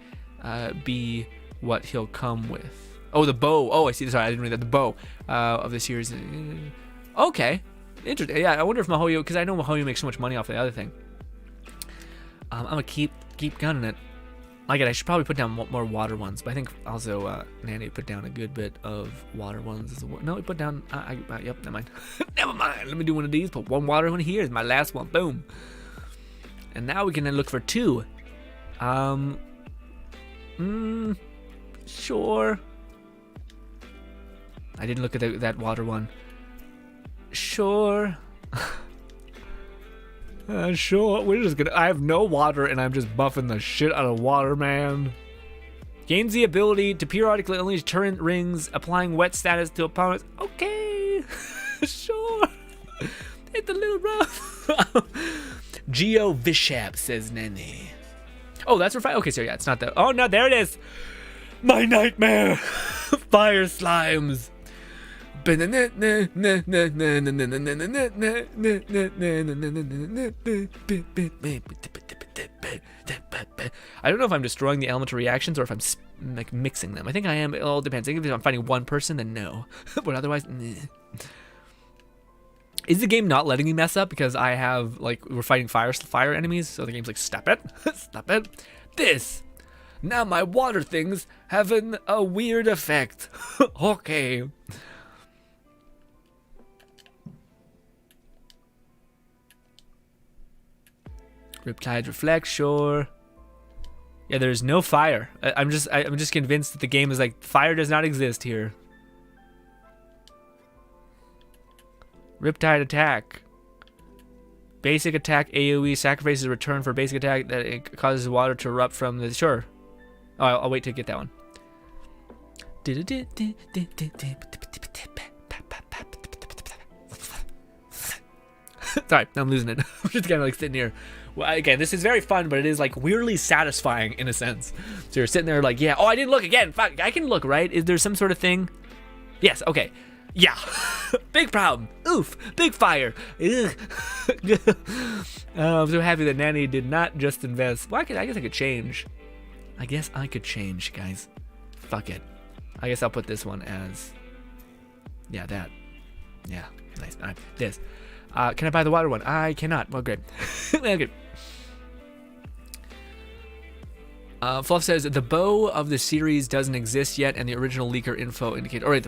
be what he'll come with. Oh, the bow. Oh, I see. Sorry, I didn't read that. The bow of the series. Okay. Interesting. Yeah, I wonder if Mihoyo... Because I know Mihoyo makes so much money off the other thing. I'm gonna keep gunning it. Again, I should probably put down more water ones, but I think also Nanny put down a good bit of water ones as well. No, we put down. Yep, never mind. Never mind. Let me do one of these. Put one water one here. Is my last one. Boom. And now we can then look for 2. Sure. I didn't look at that water one. Sure. Sure. We're just gonna. I have no water, and I'm just buffing the shit out of water, man. Gains the ability to periodically unleash turret rings, applying wet status to opponents. Okay. Sure. It's a little rough. Geo Vishap says Nene. Oh, that's for okay, so yeah, it's not that. Oh no, there it is. My nightmare. Fire slimes. I don't know if I'm destroying the elemental reactions or if I'm like mixing them. I think I am. It all depends. I think if I'm fighting one person, then no. But otherwise, Is the game not letting me mess up because I have like we're fighting fire enemies? So the game's like, stop it, stop it. This. Now my water things having a weird effect. Okay. Riptide reflect, sure. Yeah, there's no fire. I'm just convinced that the game is like fire does not exist here. Riptide attack. Basic attack AoE sacrifices a return for basic attack that it causes water to erupt from the sure. Oh, I'll wait to get that one. Sorry, I'm losing it. I'm just kind of like sitting here. Well, again, this is very fun, but it is like weirdly satisfying in a sense. So you're sitting there like, yeah, oh, I didn't look again. Fuck, I can look, right? Is there some sort of thing? Yes, okay. Yeah. Big problem. Oof. Big fire. Ugh. I'm so happy that Nanny did not just invest. Well, I guess I could change. I guess I could change, guys. Fuck it. I guess I'll put this one as... Yeah, that. Yeah, nice. All right, this. Can I buy the water one? I cannot. Well, great. Okay. Fluff says the bow of the series doesn't exist yet, and the original leaker info indicated. All right,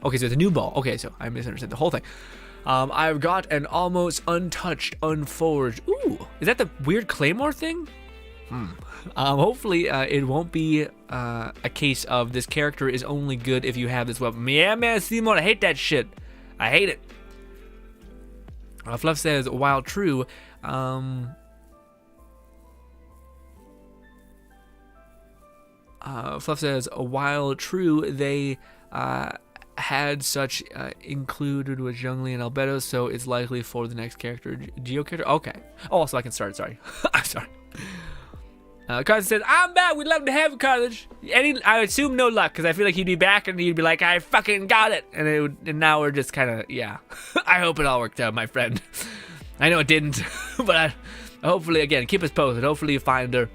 okay, so it's a new bow. Okay, so I misunderstood the whole thing. I've got an almost untouched, unforged. Ooh, is that the weird claymore thing? Hopefully, it won't be a case of this character is only good if you have this weapon. Yeah, man, Seymour, I hate that shit. I hate it. Fluff says, while true, Fluff says, while true, they had such included with Zhongli and Albedo, so it's likely for the next character, Geo character. Okay. Oh, so I can start. Sorry. I'm sorry. Carthage says, I'm back. We'd love to have you, Carthage. I assume no luck, because I feel like he'd be back and he'd be like, I fucking got it. And now we're just kind of, yeah. I hope it all worked out, my friend. I know it didn't, but hopefully, again, keep us posted. Hopefully you find her.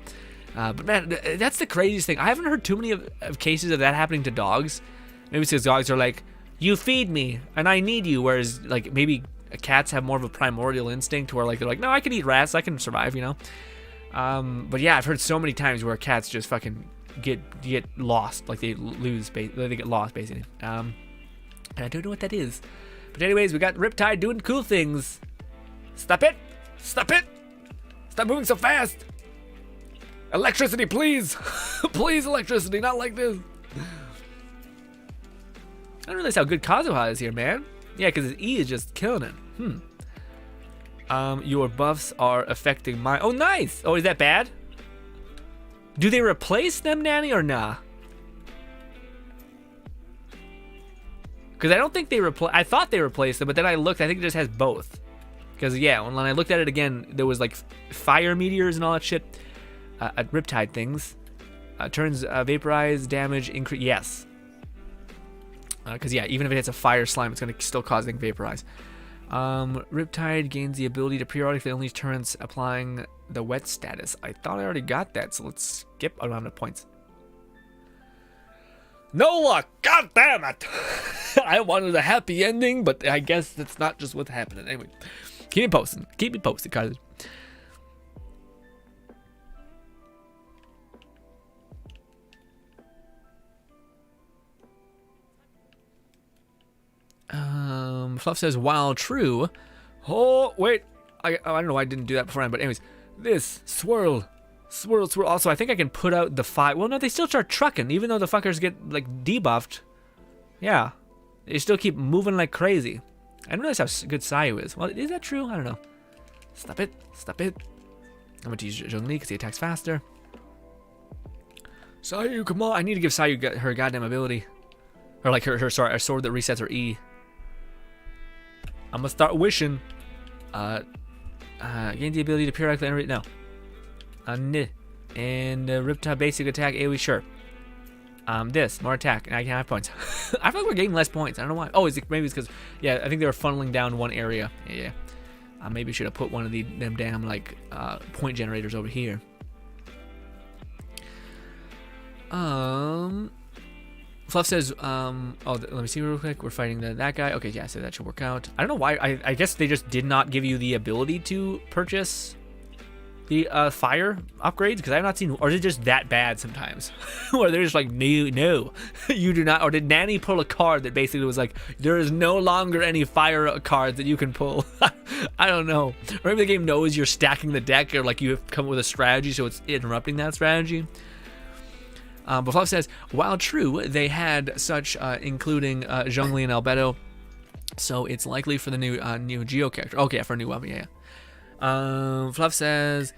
But man, that's the craziest thing. I haven't heard too many of cases of that happening to dogs. Maybe because dogs are like, you feed me and I need you. Whereas like maybe cats have more of a primordial instinct where like they're like, no, I can eat rats. I can survive, you know? But yeah, I've heard so many times where cats just fucking get lost. Like they get lost basically. And I don't know what that is. But anyways, we got Riptide doing cool things. Stop it. Stop it. Stop moving so fast. Electricity, please. Please, electricity, not like this. I don't realize how good Kazuha is here, man. Yeah, because his E is just killing it. Your buffs are affecting my... Oh, nice. Oh, is that bad? Do they replace them, Nanny, or nah? Because I don't think they I thought they replaced them, but then I looked. I think it just has both. Because, yeah, when I looked at it again, there was, like, fire meteors and all that shit. Riptide things. Turns vaporize, damage, increase. Yes. Because, yeah, even if it hits a fire slime, it's going to still cause it to vaporize. Riptide gains the ability to periodically unleash turrets, applying the wet status. I thought I already got that, so let's skip around the points. No luck! God damn it! I wanted a happy ending, but I guess that's not just what's happening. Anyway, keep me posted. Keep me posted, guys. Fluff says, while true. Oh, wait. I don't know why I didn't do that beforehand, but anyways. This. Swirl. Swirl, swirl. Also, I think I can put out the fire. Well, no, they still start trucking, even though the fuckers get, like, debuffed. Yeah. They still keep moving like crazy. I didn't realize how good Sayu is. Well, is that true? I don't know. Stop it. Stop it. I'm going to use Zhongli because he attacks faster. Sayu, come on. I need to give Sayu her goddamn ability. Or, like, her sword that resets her E. I'm going to start wishing. Gain the ability to periodically generate. No. And Riptide basic attack AoE, sure. This more attack, and I can have points. I feel like we're getting less points. I don't know why. Oh, maybe it's because I think they were funneling down one area. Yeah. Maybe should have put one of them damn like point generators over here. Fluff says, let me see real quick. We're fighting that guy. Okay, yeah, so that should work out. I don't know why. I guess they just did not give you the ability to purchase the fire upgrades, because I have not seen, or is it just that bad sometimes? Or they're just like, no, you do not. Or did Nanny pull a card that basically was like, there is no longer any fire cards that you can pull? I don't know. Or maybe the game knows you're stacking the deck, or like you have come up with a strategy, so it's interrupting that strategy. But Fluff says, while true, they had such, including Zhongli and Albedo, so it's likely for the new Geo character. Okay, for a new weapon, yeah. Fluff says,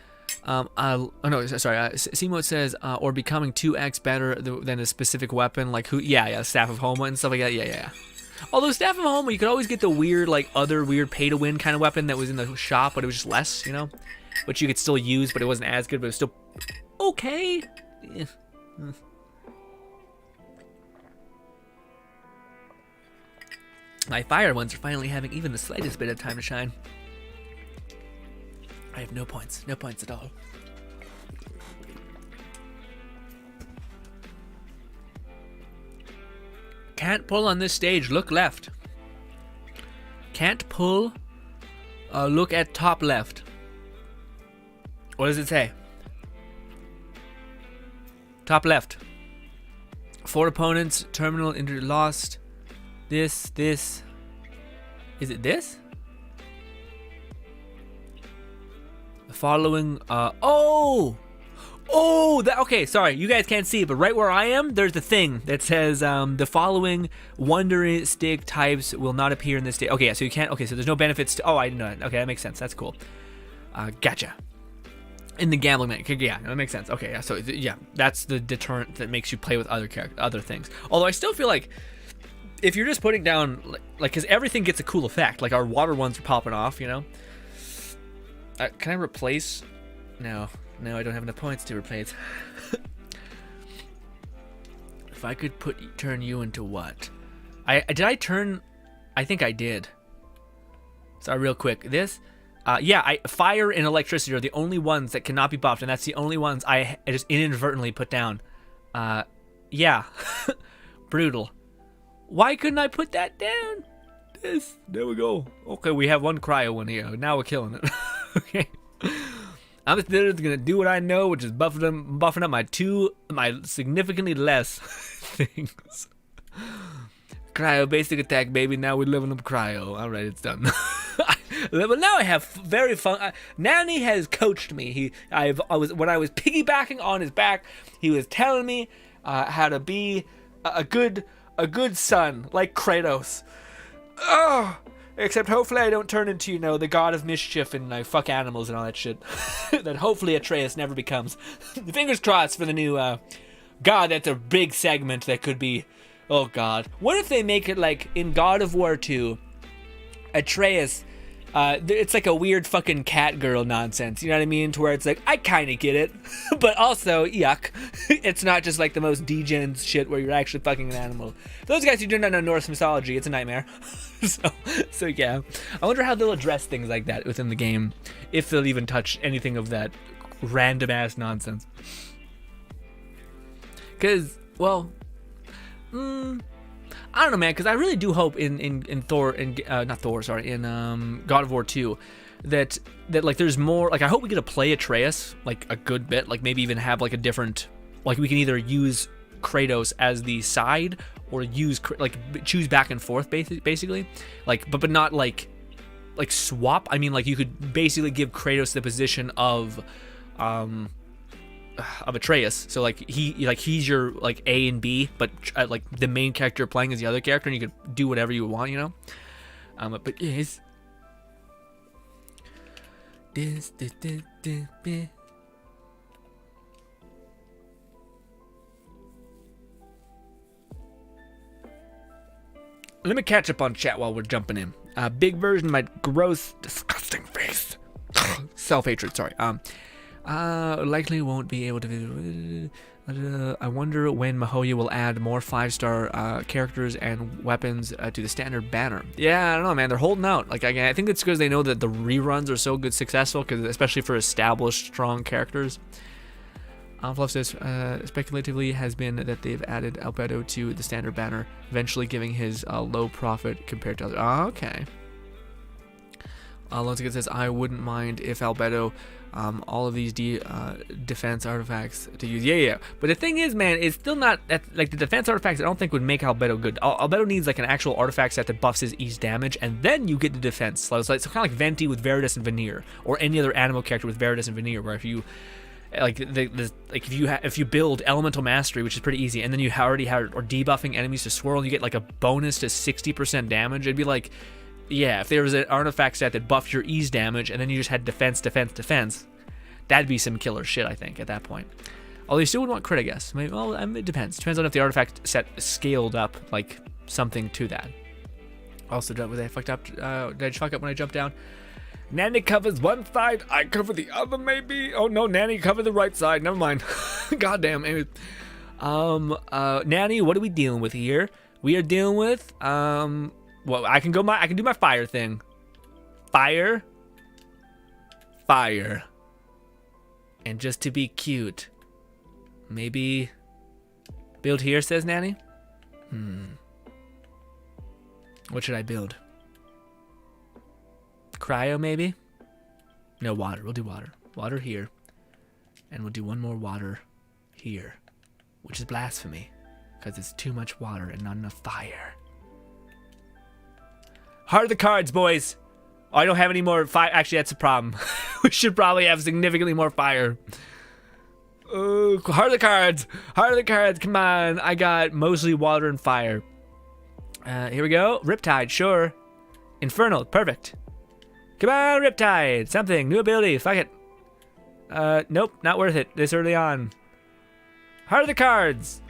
Seamote says, or becoming 2x better than a specific weapon, like Staff of Homa and stuff like that, yeah. Although Staff of Homa, you could always get the weird, like, other weird pay-to-win kind of weapon that was in the shop, but it was just less, which you could still use, but it wasn't as good, but it was still okay. Yeah. My fire ones are finally having even the slightest bit of time to shine. I have no points at all. Can't pull on this stage, look left. Can't pull, look at top left. What does it say? Top left. 4 opponents, terminal, injured, lost. This. Is it this? The following, okay, sorry, you guys can't see it, but right where I am, there's the thing that says, the following Wonder Stick types will not appear in this state. Okay, yeah, so you can't, okay, so there's no benefits to, I didn't know that. Okay, that makes sense, that's cool. Gotcha. In the gambling night, yeah, that makes sense. Okay, yeah, so yeah, that's the deterrent that makes you play with other things. Although I still feel like if you're just putting down like, because everything gets a cool effect, like our water ones are popping off, Can I replace? No, I don't have enough points to replace. If I could turn you into what? Did I turn? I think I did. Sorry, real quick. This. Fire and electricity are the only ones that cannot be buffed, and that's the only ones I just inadvertently put down. Brutal. Why couldn't I put that down? There we go. Okay, we have one cryo one here. Now we're killing it. Okay. I'm just gonna do what I know, which is buffing up my significantly less things. Cryo basic attack, baby. Now we're leveling up cryo. All right, it's done. But now I have very fun. Nanny has coached me. When I was piggybacking on his back, he was telling me how to be a good son, like Kratos. Oh, except hopefully I don't turn into the god of mischief and I fuck animals and all that shit. That hopefully Atreus never becomes. Fingers crossed for the new. God, that's a big segment that could be. Oh God, what if they make it like in God of War 2, Atreus? It's like a weird fucking cat girl nonsense, you know what I mean? To where it's like, I kind of get it, but also, yuck. It's not just like the most degen shit where you're actually fucking an animal. For those guys who do not know Norse mythology, it's a nightmare. so yeah. I wonder how they'll address things like that within the game, if they'll even touch anything of that random ass nonsense. Because, well, I don't know, man, because I really do hope in Thor, in God of War 2, that like there's more, like I hope we get to play Atreus like a good bit, like maybe even have like a different, like we can either use Kratos as the side, or use like choose back and forth basically, like but not like swap. I mean, like you could basically give Kratos the position of Atreus, so like he's your like A and B, but like the main character you're playing is the other character, and you could do whatever you want, you know. But yes, this. Let me catch up on chat while we're jumping in. Big version of my gross, disgusting face. Self-hatred, sorry. Likely won't be able to. I wonder when Mahoya will add more 5-star characters and weapons to the standard banner. Yeah, I don't know, man. They're holding out. Like, I think it's because they know that the reruns are so good, successful, because especially for established, strong characters. Fluff says, speculatively has been that they've added Albedo to the standard banner, eventually giving his low profit compared to others. Oh, okay. Lonzigan says, I wouldn't mind if Albedo, all of these defense artifacts to use. Yeah. But the thing is, man, it's still not, like the defense artifacts I don't think would make Albedo good. Albedo needs like an actual artifact set that buffs his ease damage, and then you get the defense. So it's kind of like Venti with Veritas and Veneer, or any other animal character with Veritas and Veneer, where if you if you build Elemental Mastery, which is pretty easy, and then you already have or debuffing enemies to swirl, you get like a bonus to 60% damage. It'd be like, yeah, if there was an artifact set that buffed your ease damage, and then you just had defense, that'd be some killer shit, I think, at that point. Although you still would want crit, I guess. Maybe, well, it depends. Depends on if the artifact set scaled up, like something to that. Also, was I fucked up? Did I just fuck up when I jumped down? Nanny covers one side, I cover the other, maybe. Oh no, Nanny covered the right side. Never mind. Goddamn. Anyway. Nanny, what are we dealing with here? We are dealing with well, I can do my fire thing. Fire. And just to be cute, maybe build here, says Nanny. What should I build? Cryo, maybe? No, water. We'll do water. Water here. And we'll do one more water here. Which is blasphemy, because it's too much water and not enough fire. Heart of the cards, boys! Oh, I don't have any more fire. Actually, that's a problem. We should probably have significantly more fire. Oh, heart of the cards! Heart of the cards, come on! I got mostly water and fire. Here we go. Riptide, sure. Infernal, perfect. Come on, Riptide! Something, new ability, fuck it. Nope, not worth it this early on. Heart of the cards!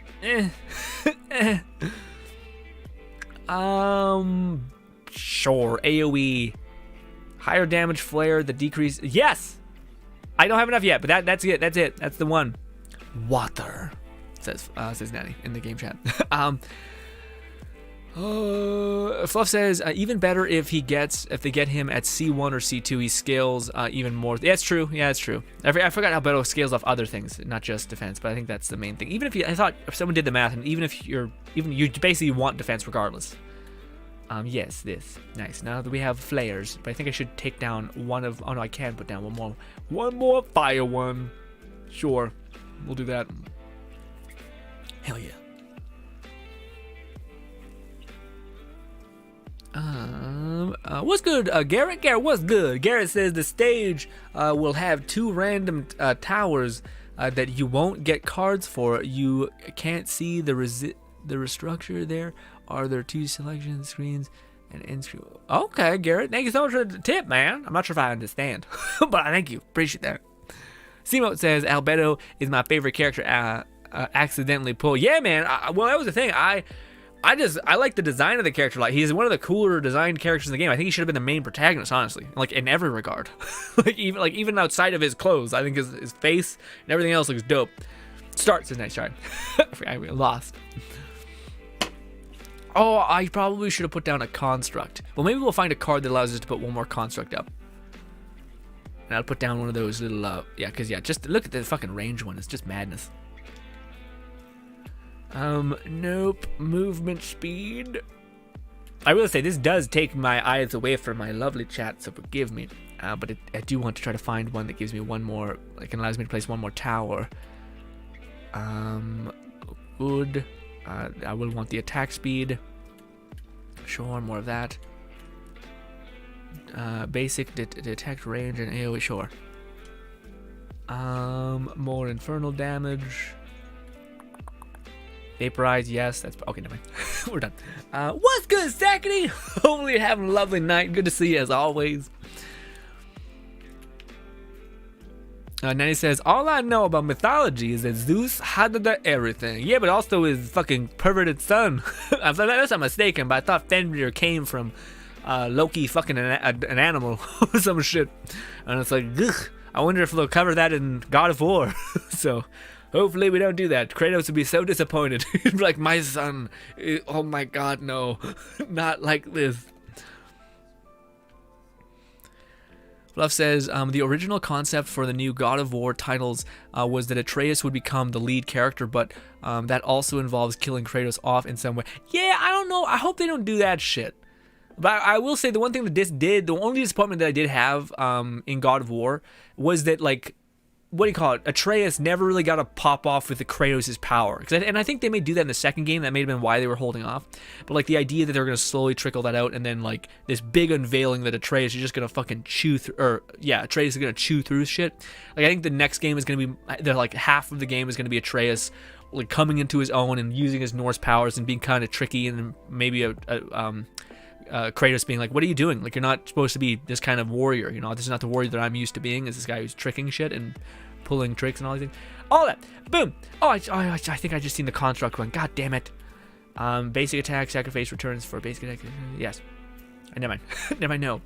Sure, AoE. Higher damage flare, the decrease. Yes! I don't have enough yet, but that's it, that's the one. Water, says Nanny in the game chat. Fluff says even better if they get him at C1 or C2, he scales even more. Yeah, it's true. I forgot how Beto scales off other things, not just defense, but I think that's the main thing. Even if I thought if someone did the math, and even you basically want defense regardless. Yes, this nice. Now that we have flares, but I think I should take down one of. Oh no, I can put down one more fire one. Sure, we'll do that. Hell yeah. What's good, Garrett? Garrett, what's good? Garrett says the stage will have 2 random towers that you won't get cards for. You can't see the restructure there. Are there 2 selection screens and end screen? Okay, Garrett, thank you so much for the tip, man. I'm not sure if I understand, but I thank you. Appreciate that. Seamote says Albedo is my favorite character. Accidentally pulled. Yeah, man. Well, that was the thing. I like the design of the character. Like, he's one of the cooler designed characters in the game. I think he should have been the main protagonist, honestly. Like, in every regard. even outside of his clothes, I think his face and everything else looks dope. Starts his next try. I lost. Oh, I probably should have put down a construct. Well, maybe we'll find a card that allows us to put one more construct up. And I'll put down one of those little, just look at the fucking range one. It's just madness. Nope. Movement speed. I will say this does take my eyes away from my lovely chat, so forgive me. But I do want to try to find one that gives me one more, like, allows me to place one more tower. Good. I will want the attack speed. Sure, more of that. Basic detect range and AoE. Sure. More infernal damage. Vaporize, yes. That's okay. Never mind. We're done. What's good, Sackety? Hopefully you're having a lovely night. Good to see you as always. Nanny says, all I know about mythology is that Zeus had everything. Yeah, but also his fucking perverted son. Unless I'm mistaken, but I thought Fenrir came from Loki fucking an animal or some shit. And it's like, ugh, I wonder if they'll cover that in God of War. So hopefully we don't do that. Kratos would be so disappointed. He'd be like, my son, oh my god, no, not like this. Fluff says, the original concept for the new God of War titles was that Atreus would become the lead character, but that also involves killing Kratos off in some way. Yeah, I don't know. I hope they don't do that shit. But I will say the one thing that this did, the only disappointment that I did have in God of War was that, like, what do you call it? Atreus never really got to pop off with the Kratos' power. And I think they may do that in the second game. That may have been why they were holding off. But, like, the idea that they're going to slowly trickle that out and then, like, this big unveiling that Atreus is just going to fucking chew through, Atreus is going to chew through shit. Like, I think the next game is going to be, like, half of the game is going to be Atreus, like, coming into his own and using his Norse powers and being kind of tricky, and maybe Kratos being like, what are you doing? Like, you're not supposed to be this kind of warrior, you know? This is not the warrior that I'm used to being, is this guy who's tricking shit and pulling tricks and all these things. All that. Boom. Oh, I think I just seen the construct going. God damn it. Basic attack, sacrifice returns for basic attack. Yes. Never mind. Never mind, no.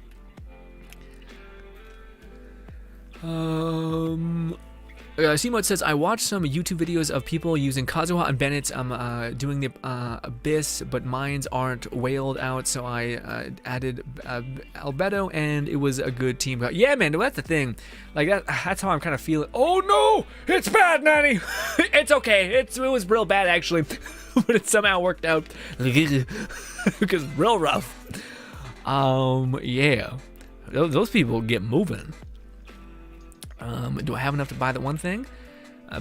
Seamod says, I watched some YouTube videos of people using Kazuha and Bennett doing the Abyss, but mines aren't whaled out, so I added Albedo, and it was a good team. Yeah, man, that's the thing. Like, that's how I'm kind of feeling. Oh, no! It's bad, Nanny! It's okay. It was real bad, actually. But it somehow worked out. Because real rough. Yeah. Those people get moving. Do I have enough to buy that one thing?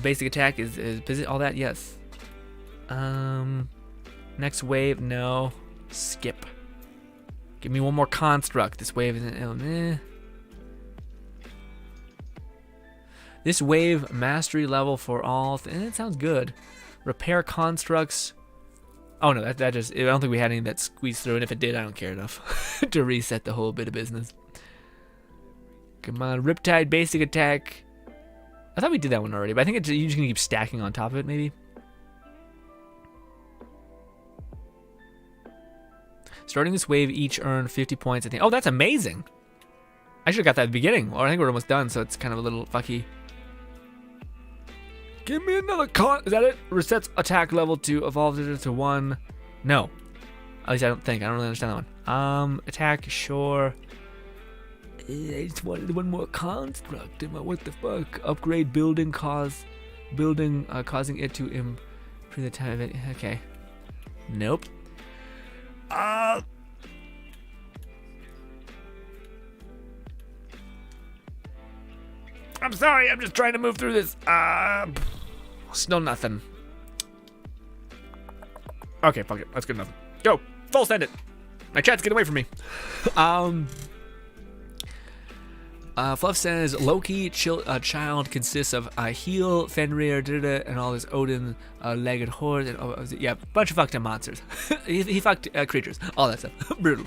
Basic attack is all that? Yes. Next wave, no. Skip. Give me one more construct. This wave isn't. This wave mastery level for all. It sounds good. Repair constructs. Oh no, that just. I don't think we had any that squeezed through, and if it did, I don't care enough to reset the whole bit of business. Come on, Riptide basic attack. I thought we did that one already, but I think you're just gonna keep stacking on top of it, maybe. Starting this wave, each earn 50 points. I think. Oh, that's amazing. I should have got that at the beginning. Well, I think we're almost done, so it's kind of a little fucky. Give me another con. Is that it? Resets attack level to evolve it to 1. No. At least I don't think. I don't really understand that one. Attack, sure. I just wanted one more construct. What the fuck? Upgrade building causing it to improve the time of it. Okay. Nope. I'm sorry. I'm just trying to move through this. Still nothing. Okay, fuck it. That's good enough. Go. Full send it. My chat's getting away from me. Fluff says Loki child consists of a heel, Fenrir, and all this Odin legged horse, and yeah, bunch of fucked up monsters. he fucked creatures, all that stuff. Brutal.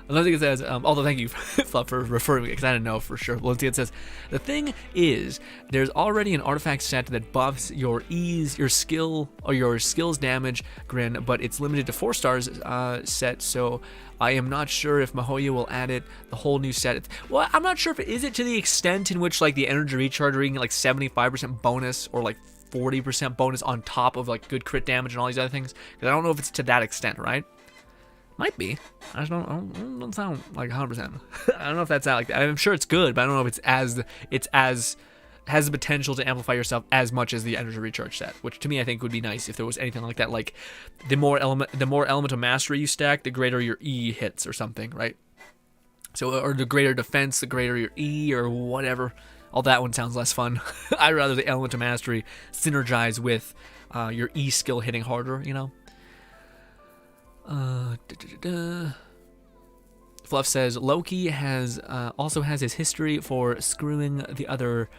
Another thing it says, although thank you, Fluff, for referring me, because I didn't know for sure. Well, it says, the thing is, there's already an artifact set that buffs your ease, your skill, or your skills damage, Grin, but it's limited to 4 stars set, so I am not sure if Mahoya will add it, the whole new set. Well, I'm not sure if it is it to the extent in which, like, the energy recharge are getting, like, 75% bonus, or, like, 40% bonus on top of, like, good crit damage and all these other things, because I don't know if it's to that extent, right? Might be. I just don't sound like 100%. I don't know if that's that like that. I'm sure it's good, but I don't know if it's as has the potential to amplify yourself as much as the energy recharge set, which to me I think would be nice if there was anything like that. Like the more elemental mastery you stack, the greater your E hits or something, right? So or the greater defense, the greater your E or whatever. All that one sounds less fun. I'd rather the elemental mastery synergize with your E skill hitting harder, you know. Fluff says Loki has also has his history for screwing the other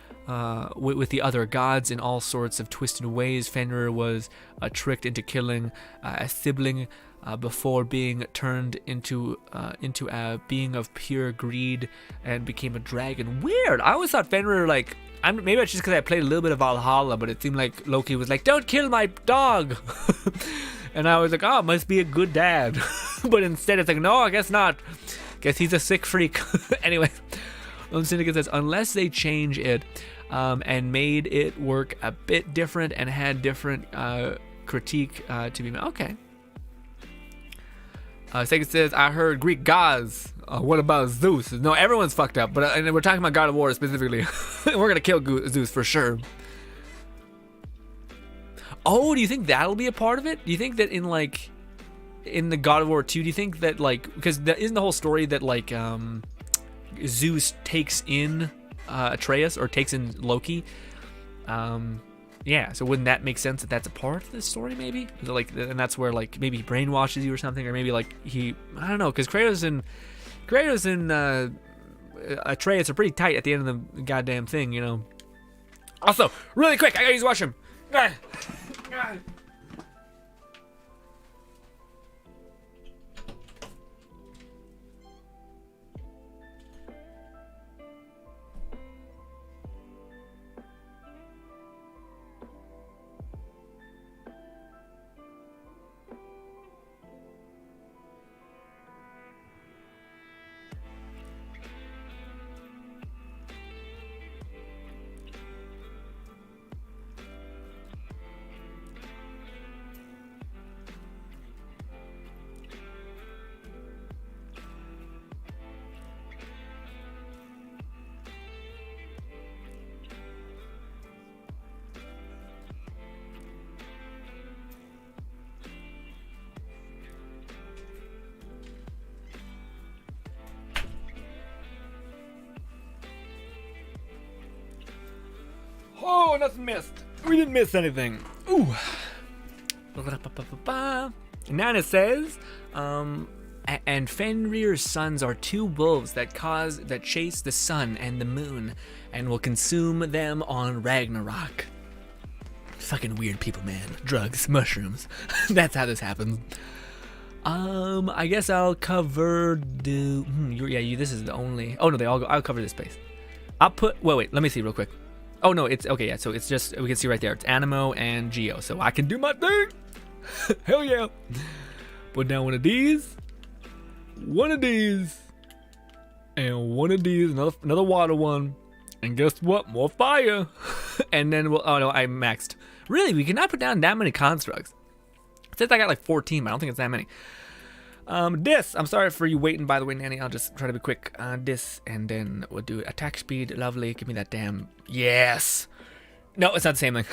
with the other gods in all sorts of twisted ways. Fenrir was tricked into killing a sibling before being turned into a being of pure greed and became a dragon. Weird. I always thought Fenrir, like, maybe it's just because I played a little bit of Valhalla, but it seemed like Loki was like, "Don't kill my dog." And I was like, oh, must be a good dad. But instead it's like, no, I guess not. Guess he's a sick freak. Anyway, Syndicate says, unless they change it and made it work a bit different and had different critique to be made. Okay. Second says, I heard Greek gods. What about Zeus? No, everyone's fucked up. But and we're talking about God of War specifically. We're going to kill Zeus for sure. Oh, do you think that'll be a part of it? Do you think that in the God of War 2, do you think that because isn't the whole story that Zeus takes in Atreus or takes in Loki? Yeah, so wouldn't that make sense that that's a part of this story maybe? Is it and that's where maybe he brainwashes you or something, or maybe I don't know, because Kratos and Atreus are pretty tight at the end of the goddamn thing, you know. Also, really quick, I gotta use the washroom. Oh, nothing missed. We didn't miss anything. Ooh. Nana says, and Fenrir's sons are two wolves that chase the sun and the moon and will consume them on Ragnarok. Fucking weird people, man. Drugs, mushrooms. That's how this happens. I guess I'll cover this is the only. Oh no, I'll cover this space. I'll put. Wait. Let me see real quick. Oh no, it's okay. Yeah, so it's just we can see right there. It's Animo and Geo, so I can do my thing. Hell yeah! Put down one of these, and one of these. Another water one, and guess what? More fire. And then we'll. Oh no, I maxed. Really, we cannot put down that many constructs. It says I got 14, but I don't think it's that many. This, I'm sorry for you waiting, by the way, Nanny. I'll just try to be quick. This, and then we'll do attack speed. Lovely. Give me that damn. Yes. No, it's not the same thing.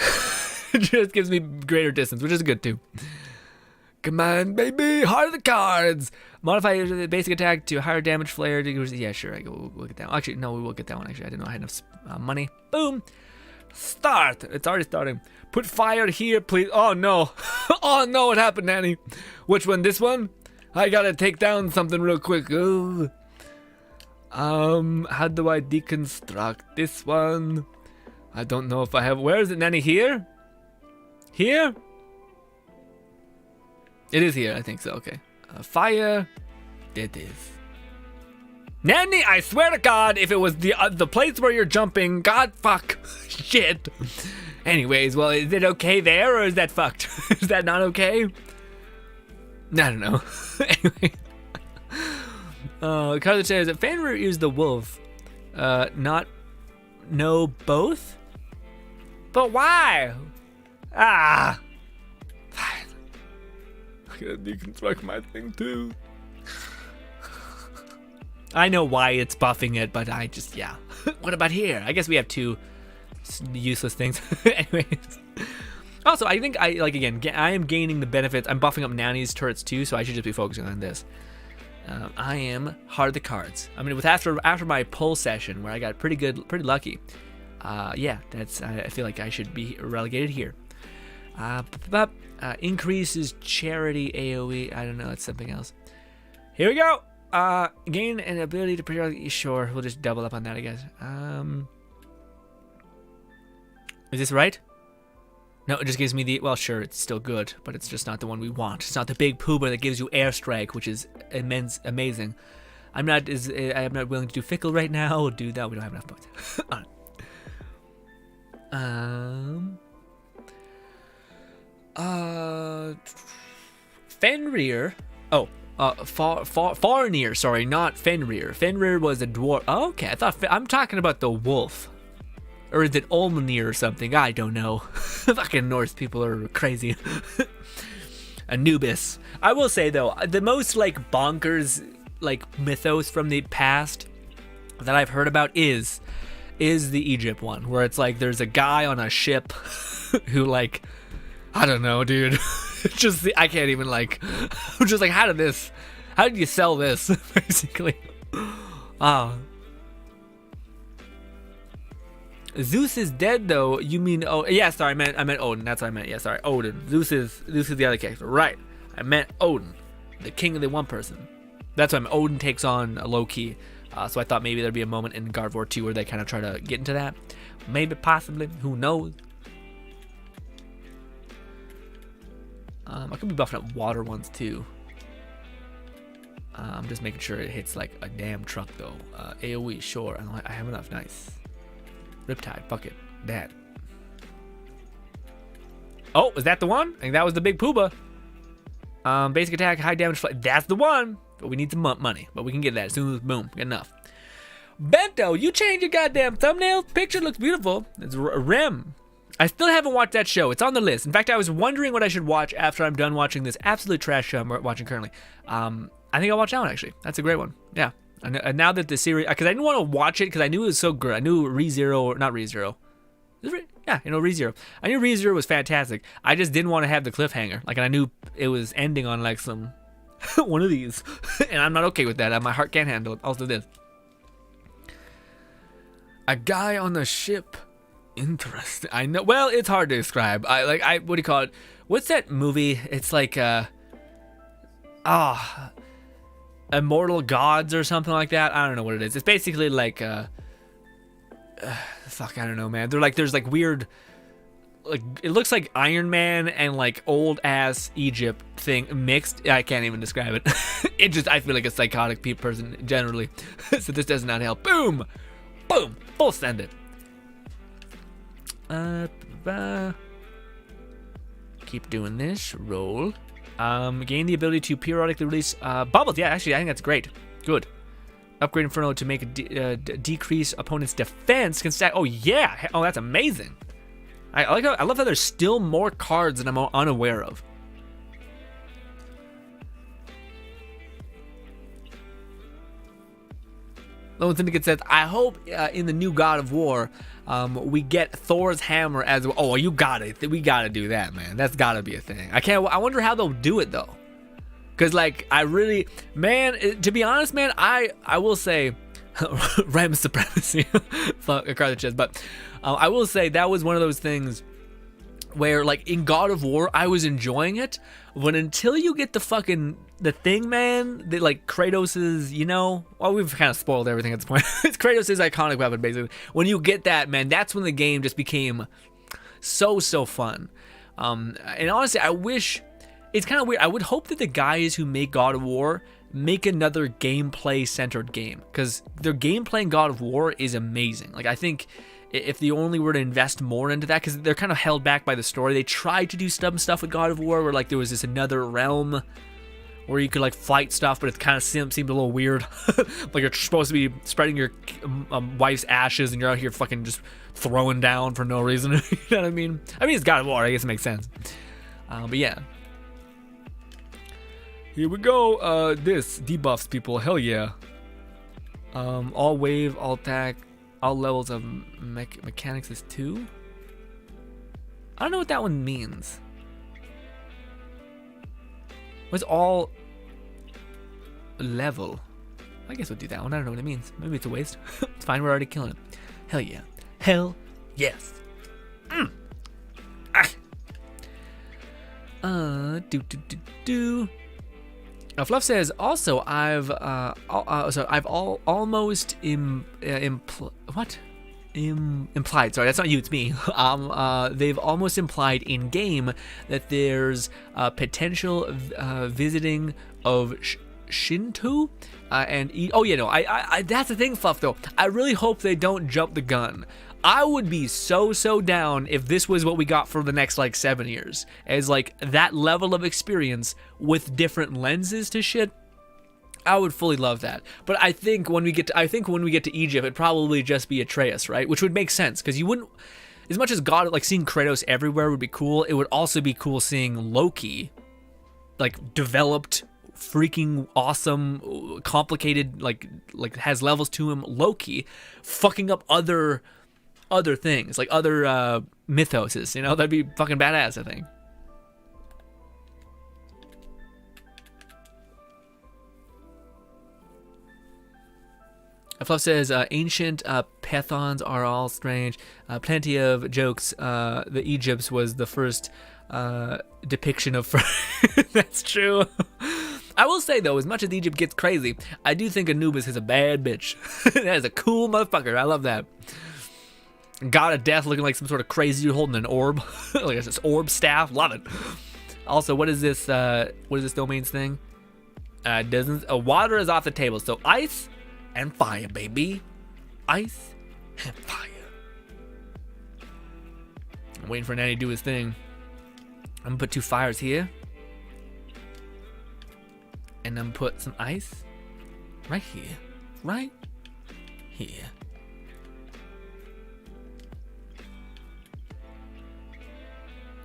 It just gives me greater distance, which is good too. Come on, baby. Heart of the cards. Modify the basic attack to higher damage flare. Yeah, sure. We'll get that one. Actually, no, we will get that one. Actually, I didn't know I had enough money. Boom. Start. It's already starting. Put fire here, please. Oh, no. Oh, no. What happened, Nanny? Which one? This one? I gotta take down something real quick. Ooh. How do I deconstruct this one? I don't know if I have. Where is it, Nanny? Here? Here? It is here. I think so. Okay. Fire. It is. Nanny, I swear to God, if it was the place where you're jumping, God, fuck, shit. Anyways, well, is it okay there, or is that fucked? Is that not okay? I don't know. Anyway. Carlos says, Fenrir is the wolf. No, both? But why? Ah. Fine. I gotta deconstruct my thing too. I know why it's buffing it, but I just, yeah. What about here? I guess we have two useless things. Anyways. Also, I think I am gaining the benefits. I'm buffing up Nanny's turrets too, so I should just be focusing on this. I am hard the cards. I mean, with after my pull session where I got pretty lucky. Yeah, I feel like I should be relegated here. Increases charity AoE. I don't know. It's something else. Here we go. Gain an ability to periodically. Sure, we'll just double up on that, I guess. Is this right? No, it just gives me the. Well, sure, it's still good, but it's just not the one we want. It's not the big pooba that gives you airstrike, which is amazing. I'm not willing to do fickle right now. We'll do that. We don't have enough points. Fenrir. Oh, Farnir. Sorry, not Fenrir. Fenrir was a dwarf. Oh, okay, I thought I'm talking about the wolf, or is it Olmenir or something? I don't know. Fucking Norse people are crazy. Anubis. I will say though, the most like bonkers like mythos from the past that I've heard about is the Egypt one, where it's like there's a guy on a ship who like, I don't know, dude. Just I can't even like. I'm just like, how did you sell this? Basically. Zeus is dead though. You mean yeah, sorry, I meant Odin. That's what I meant. Yeah, sorry, Odin. Zeus is the other character. Right. I meant Odin, the king of the one person. That's why Odin takes on a Loki. So I thought maybe there'd be a moment in God of War 2 where they kind of try to get into that. Maybe, possibly. Who knows? I could be buffing up water ones too. I'm just making sure it hits like a damn truck though. AoE, sure. I have enough. Nice. Riptide, fuck it. That. Oh, is that the one? I think that was the big pooba. Basic attack, high damage. That's the one. But we need some money. But we can get that as soon as boom, get enough. Bento, you changed your goddamn thumbnail. Picture looks beautiful. It's Rem. I still haven't watched that show. It's on the list. In fact, I was wondering what I should watch after I'm done watching this absolute trash show I'm watching currently. I think I'll watch that one actually. That's a great one. Yeah. And now that the series, because I didn't want to watch it because I knew it was so good. I knew ReZero, not ReZero. Yeah, ReZero. I knew ReZero was fantastic. I just didn't want to have the cliffhanger. Like, I knew it was ending on like some one of these, and I'm not okay with that. My heart can't handle it. Also, this a guy on the ship. Interesting. I know. Well, it's hard to describe. What do you call it? What's that movie? It's like Immortal Gods or something like that. I don't know what it is. It's basically like fuck, I don't know, man. They're like, there's like weird, like it looks like Iron Man and like old ass Egypt thing mixed. I can't even describe it. I feel like a psychotic person generally. So this does not help. Boom, boom, full send it. Keep doing this. Roll. Gain the ability to periodically release bubbles. Yeah, actually, I think that's great. Good. Upgrade Inferno to make a decrease opponent's defense can stack. Oh yeah. Oh, that's amazing. I love how there's still more cards that I'm unaware of. Lone Syndicate says, I hope in the new God of War we get Thor's hammer as well. Oh, you got it. We got to do that, man. That's got to be a thing. I wonder how they'll do it though. Because like I really, man, to be honest, man, I will say Ram supremacy. Fuck, across the chest. But I will say that was one of those things where like in God of War I was enjoying it, but until you get the thing, man, that like Kratos's, well, we've kind of spoiled everything at this point. It's Kratos's iconic weapon basically. When you get that, man, that's when the game just became so fun. And honestly, I wish, it's kind of weird. I would hope that the guys who make God of War make another gameplay centered game, because their gameplay in God of War is amazing. Like I think if they only were to invest more into that, because they're kind of held back by the story. They tried to do some stuff with God of War where like there was this another realm where you could like fight stuff, but it kind of seemed a little weird. Like you're supposed to be spreading your wife's ashes and you're out here fucking just throwing down for no reason. You know what I mean? I mean, it's God of War. I guess it makes sense. But yeah. Here we go. This debuffs people. Hell yeah. All wave, all attack, all levels of Mechanicus is 2. I don't know what that one means. What's all level? I guess we'll do that one. I don't know what it means. Maybe it's a waste. It's fine. We're already killing it. Hell yeah. Hell yes. Do. Fluff says also almost implied. Sorry, that's not you. It's me. They've almost implied in game that there's potential visiting of Shinto and I that's the thing, Fluff. Though I really hope they don't jump the gun. I would be so down if this was what we got for the next like 7 years, as like that level of experience with different lenses to shit. I would fully love that. But I think when we get to Egypt, it'd probably just be Atreus, right? Which would make sense, because you wouldn't, as much as God, like seeing Kratos everywhere would be cool, it would also be cool seeing Loki, like developed, freaking awesome, complicated, like has levels to him, Loki, fucking up other things, like other mythoses, you know? That'd be fucking badass, I think. Fluff says, ancient Pythons are all strange. Plenty of jokes. The Egypts was the first depiction of... That's true. I will say, though, as much as Egypt gets crazy, I do think Anubis is a bad bitch. That is a cool motherfucker. I love that. God of Death looking like some sort of crazy dude holding an orb. Like this orb staff. Love it. Also, what is this domain's thing? Water is off the table. So ice and fire, baby. Ice and fire. I'm waiting for Nanny to do his thing. I'm gonna put 2 fires here. And I'm gonna put some ice right here. Right here.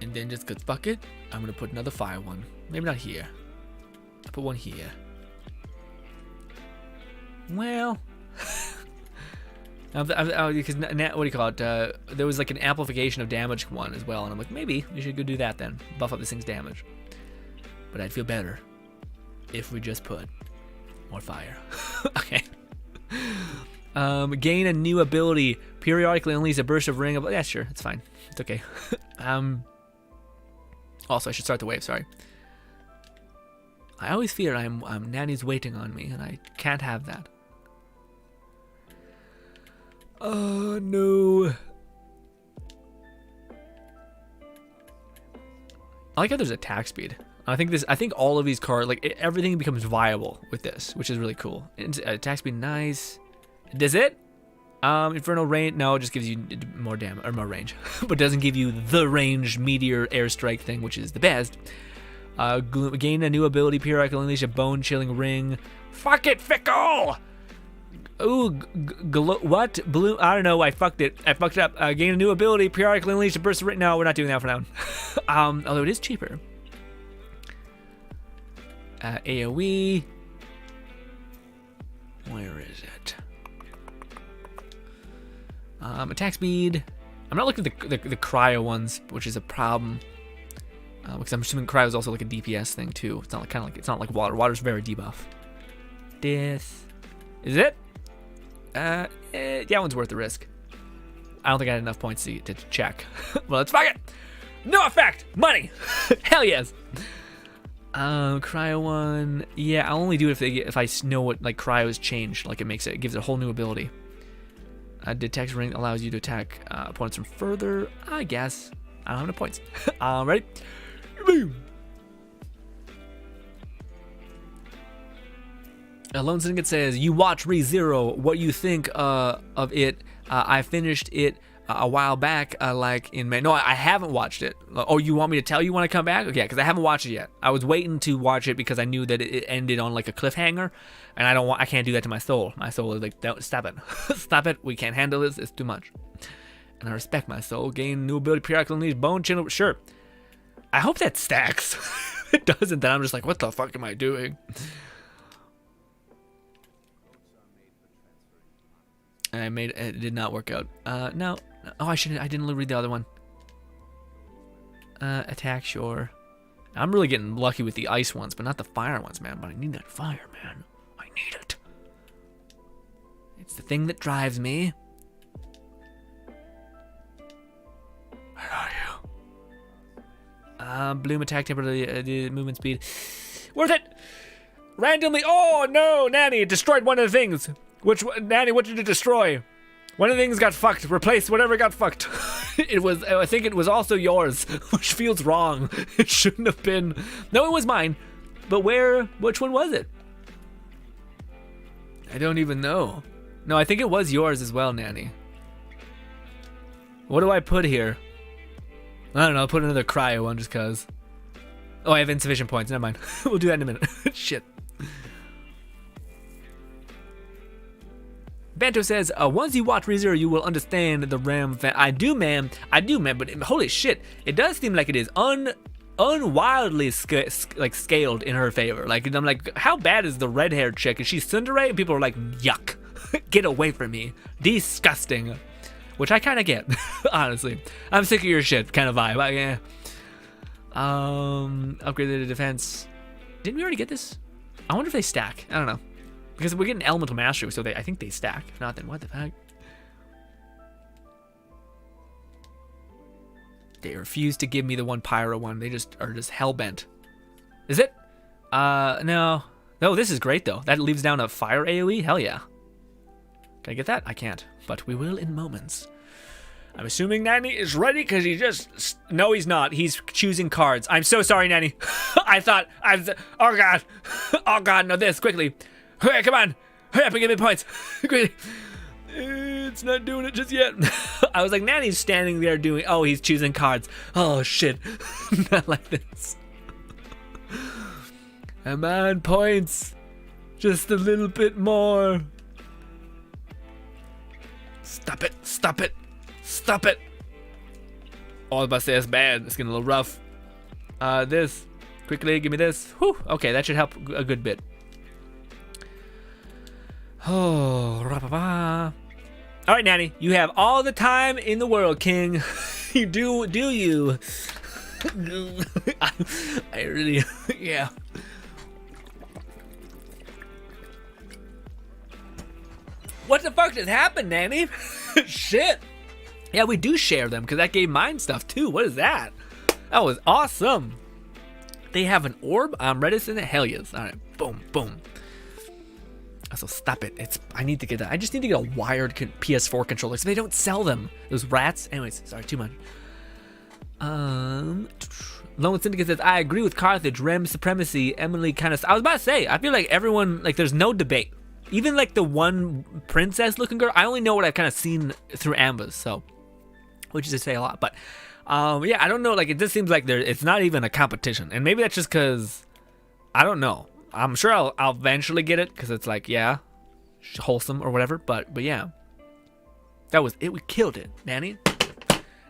And then just cause fuck it, I'm gonna put another fire one. Maybe not here. I'll put one here. Well, because what do you call it? There was like an amplification of damage one as well, and I'm like, maybe we should go do that then, buff up this thing's damage. But I'd feel better if we just put more fire. Okay. Gain a new ability. Periodically unleash a burst of ring. Yeah, sure, it's fine. It's okay. Also, I should start the wave. Sorry. I always fear Nanny's waiting on me, and I can't have that. Oh no. I like how there's attack speed. I think all of these cards, like everything becomes viable with this, which is really cool. Attack speed, nice. Does it? Infernal range, no, it just gives you more damage or more range, but doesn't give you the ranged meteor airstrike thing, which is the best. Gain a new ability, periodically unleash a bone-chilling ring. Fuck it, Fickle! Ooh, what? Blue? I don't know. I fucked it. I fucked it up. Gain a new ability, periodically unleash a burst of ring. No, we're not doing that for now. Although it is cheaper. AoE. Where is it? Attack speed. I'm not looking at the cryo ones, which is a problem. Because I'm assuming cryo is also like a DPS thing too. It's not like it's not like water. Water's very debuff. This is it. That one's worth the risk. I don't think I had enough points to check. Well, let's fuck it. No effect. Money. Hell yes. Cryo one. Yeah, I'll only do it if I know what like cryo has changed. Like it gives it a whole new ability. Detect ring allows you to attack opponents from further. I guess. I don't have enough points. Ready? Boom. Lone Syndicate says, you watch ReZero. What you think of it? I finished it a while back, like in May. No, I haven't watched it. Oh, you want me to tell you when I come back? Okay, because I haven't watched it yet. I was waiting to watch it because I knew that it ended on like a cliffhanger, and I can't do that to my soul. My soul is like, don't, stop it. Stop it. We can't handle this. It's too much. And I respect my soul. Gain new ability, periodically unleash bone channel. Sure. I hope that stacks. If it doesn't, then I'm just like, what the fuck am I doing? It did not work out. No. Oh, I didn't read the other one. Attack, sure. I'm really getting lucky with the ice ones, but not the fire ones, man. But I need that fire, man. I need it. It's the thing that drives me. Where are Bloom attack temporarily, the movement speed. Worth it! Randomly. Oh no, Nanny destroyed one of the things. Nanny, what did it destroy? One of the things got fucked. Replace whatever got fucked. I think it was also yours, which feels wrong. It shouldn't have been. No, it was mine. But which one was it? I don't even know. No, I think it was yours as well, Nanny. What do I put here? I don't know, I'll put another cryo one just cause. Oh, I have insufficient points, never mind. We'll do that in a minute. Shit. Banto says, once you watch ReZero, you will understand the RAM fan. I do, man, but holy shit, it does seem like it is unwildly scaled in her favor. Like, I'm like, how bad is the red-haired chick? Is she tsundere? And people are like, yuck. Get away from me. Disgusting. Which I kind of get, honestly. I'm sick of your shit kind of vibe. Yeah. Upgraded the defense. Didn't we already get this? I wonder if they stack. I don't know. Because we're getting elemental mastery, so I think they stack. If not, then what the fuck? They refuse to give me the one pyro one. They are just hell-bent. Is it? No. No, this is great, though. That leaves down a fire AoE? Hell yeah. Can I get that? I can't. But we will in moments. I'm assuming Nanny is ready because he just... No, he's not. He's choosing cards. I'm so sorry, Nanny. I thought... Oh, God. Oh, God. No, this. Quickly. Hurry, come on. Hurry up and give me points. Quickly. It's not doing it just yet. I was like, Nanny's standing there doing... Oh, he's choosing cards. Oh, shit. Not like this. I'm on points. Just a little bit more. Stop it. Stop it. Stop it. Oh, I was about to say that's bad. It's getting a little rough. This. Quickly, give me this. Whew. Okay, that should help a good bit. Oh, rah-bah-bah. All right, Nanny, you have all the time in the world, King. You do you? I really, yeah. What the fuck just happened, Nanny? Shit. Yeah, we do share them because that gave mine stuff too. What is that? That was awesome. They have an orb. I'm reticent. Hell yes. All right. Boom, boom. So stop it. I need to get that. I just need to get a wired PS4 controller so they don't sell them. Those rats. Anyways, sorry, too much. Lone Syndicate says, I agree with Carthage. Rem supremacy. Emily kind of... I was about to say, I feel like everyone... Like, there's no debate. Even, like, the one princess-looking girl, I only know what I've kind of seen through Ambas, so... Which is to say a lot, but... yeah, I don't know. Like, it just seems like it's not even a competition. And maybe that's just because... I don't know. I'm sure I'll eventually get it, because it's like, yeah, wholesome or whatever, but yeah. That was it. We killed it, Nanny.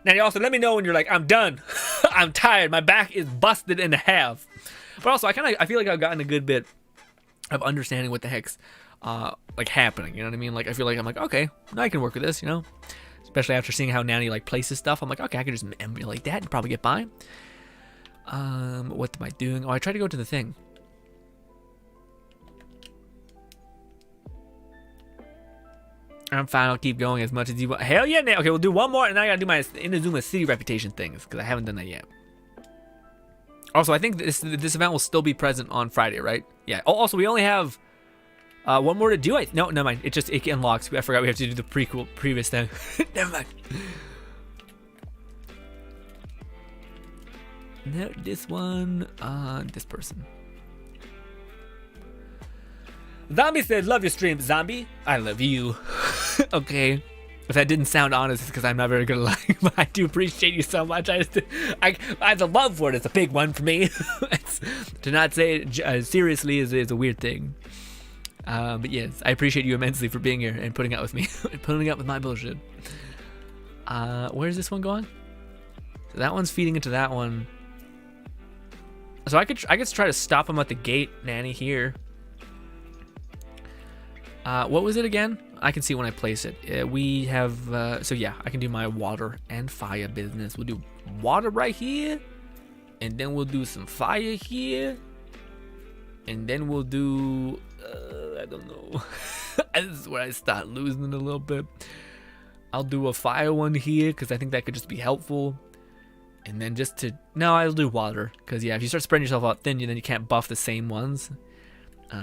Nanny, also, let me know when you're like, I'm done. I'm tired. My back is busted in half. But also, I feel like I've gotten a good bit of understanding what the heck's, like, happening, you know what I mean? Like, I feel like I'm like, okay, now I can work with this, you know? Especially after seeing how Nanny, like, places stuff. I'm like, okay, I can just emulate that and probably get by. What am I doing? Oh, I tried to go to the thing. I'm fine. I'll keep going as much as you want. Hell yeah. Okay, we'll do one more, and then I gotta do my Inazuma City reputation things because I haven't done that yet. Also, I think this event will still be present on Friday, right? Yeah. Oh, also, we only have one more to do. No, never mind. It unlocks. I forgot we have to do the previous thing. Never mind. No, this one. This person. Zombie said, love your stream. Zombie, I love you. Okay. If that didn't sound honest, it's because I'm not very good at lying, but I do appreciate you so much. The love word is a big one for me. To not say it seriously is a weird thing. But yes, I appreciate you immensely for being here and putting up with me. And putting up with my bullshit. Where's this one going? So that one's feeding into that one. So I could try to stop him at the gate, Nanny, here. What was it again? I can see when I place it. We have, so yeah, I can do my water and fire business. We'll do water right here, and then we'll do some fire here, and then we'll do, I don't know. This is where I start losing it a little bit. I'll do a fire one here, because I think that could just be helpful. And then just to... No, I'll do water. Because, yeah, if you start spreading yourself out thin, then you can't buff the same ones.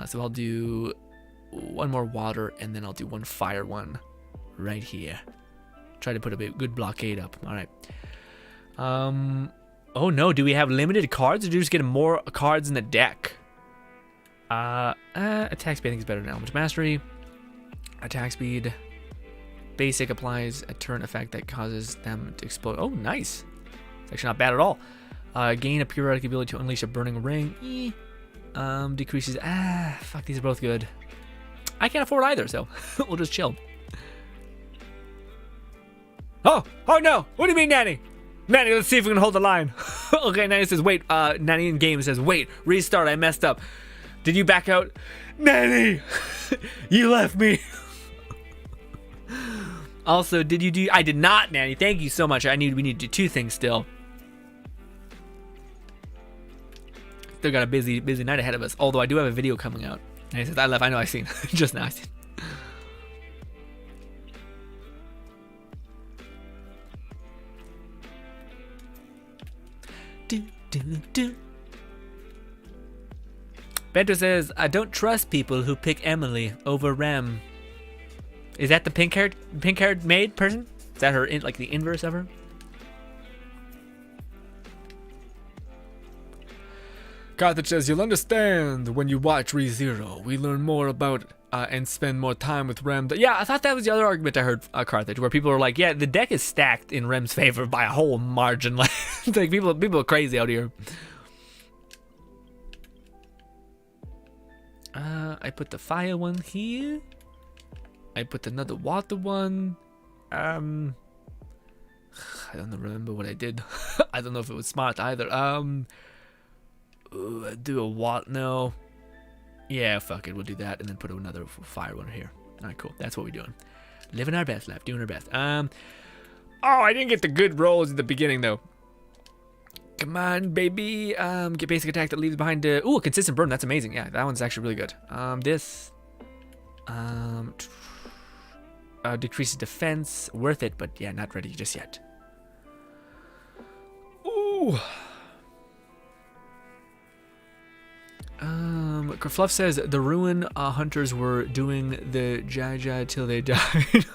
So I'll do 1 more water, and then I'll do 1 fire one right here. Try to put a good blockade up. All right. Oh, no. Do we have limited cards, or do we just get more cards in the deck? Attack speed I think is better than Element Mastery. Attack speed. Basic applies a turn effect that causes them to explode. Oh, nice. It's actually not bad at all. Gain a periodic ability to unleash a burning ring. Decreases. Fuck, these are both good. I can't afford either, so we'll just chill. Oh no! What do you mean, Nanny? Nanny, let's see if we can hold the line. Okay, Nanny says, wait. Nanny in game says, wait, restart, I messed up. Did you back out? Nanny! You left me. Also, did you do... I did not, Nanny. Thank you so much. We need to do 2 things still. Still got a busy night ahead of us. Although I do have a video coming out. And he says, I left. I know I seen. Just now I seen. Bento says, I don't trust people who pick Emily over Rem. Is that the pink-haired maid person? Is that her, like the inverse of her? Carthage says, you'll understand when you watch ReZero. We learn more about and spend more time with Rem. Yeah, I thought that was the other argument I heard, Carthage, where people are like, yeah, the deck is stacked in Rem's favor by a whole margin. Like people are crazy out here. I put the fire one here. I put another water one. I don't remember what I did. I don't know if it was smart either. Do a water. No. Yeah, fuck it. We'll do that and then put another fire one here. All right, cool. That's what we're doing. Living our best life. Doing our best. Oh, I didn't get the good rolls at the beginning though. Come on, baby. Get basic attack that leaves behind a consistent burn. That's amazing. Yeah, that one's actually really good. This decreases defense. Worth it, but yeah, not ready just yet. Ooh. Fluff says the Ruin hunters were doing the Jaja till they died.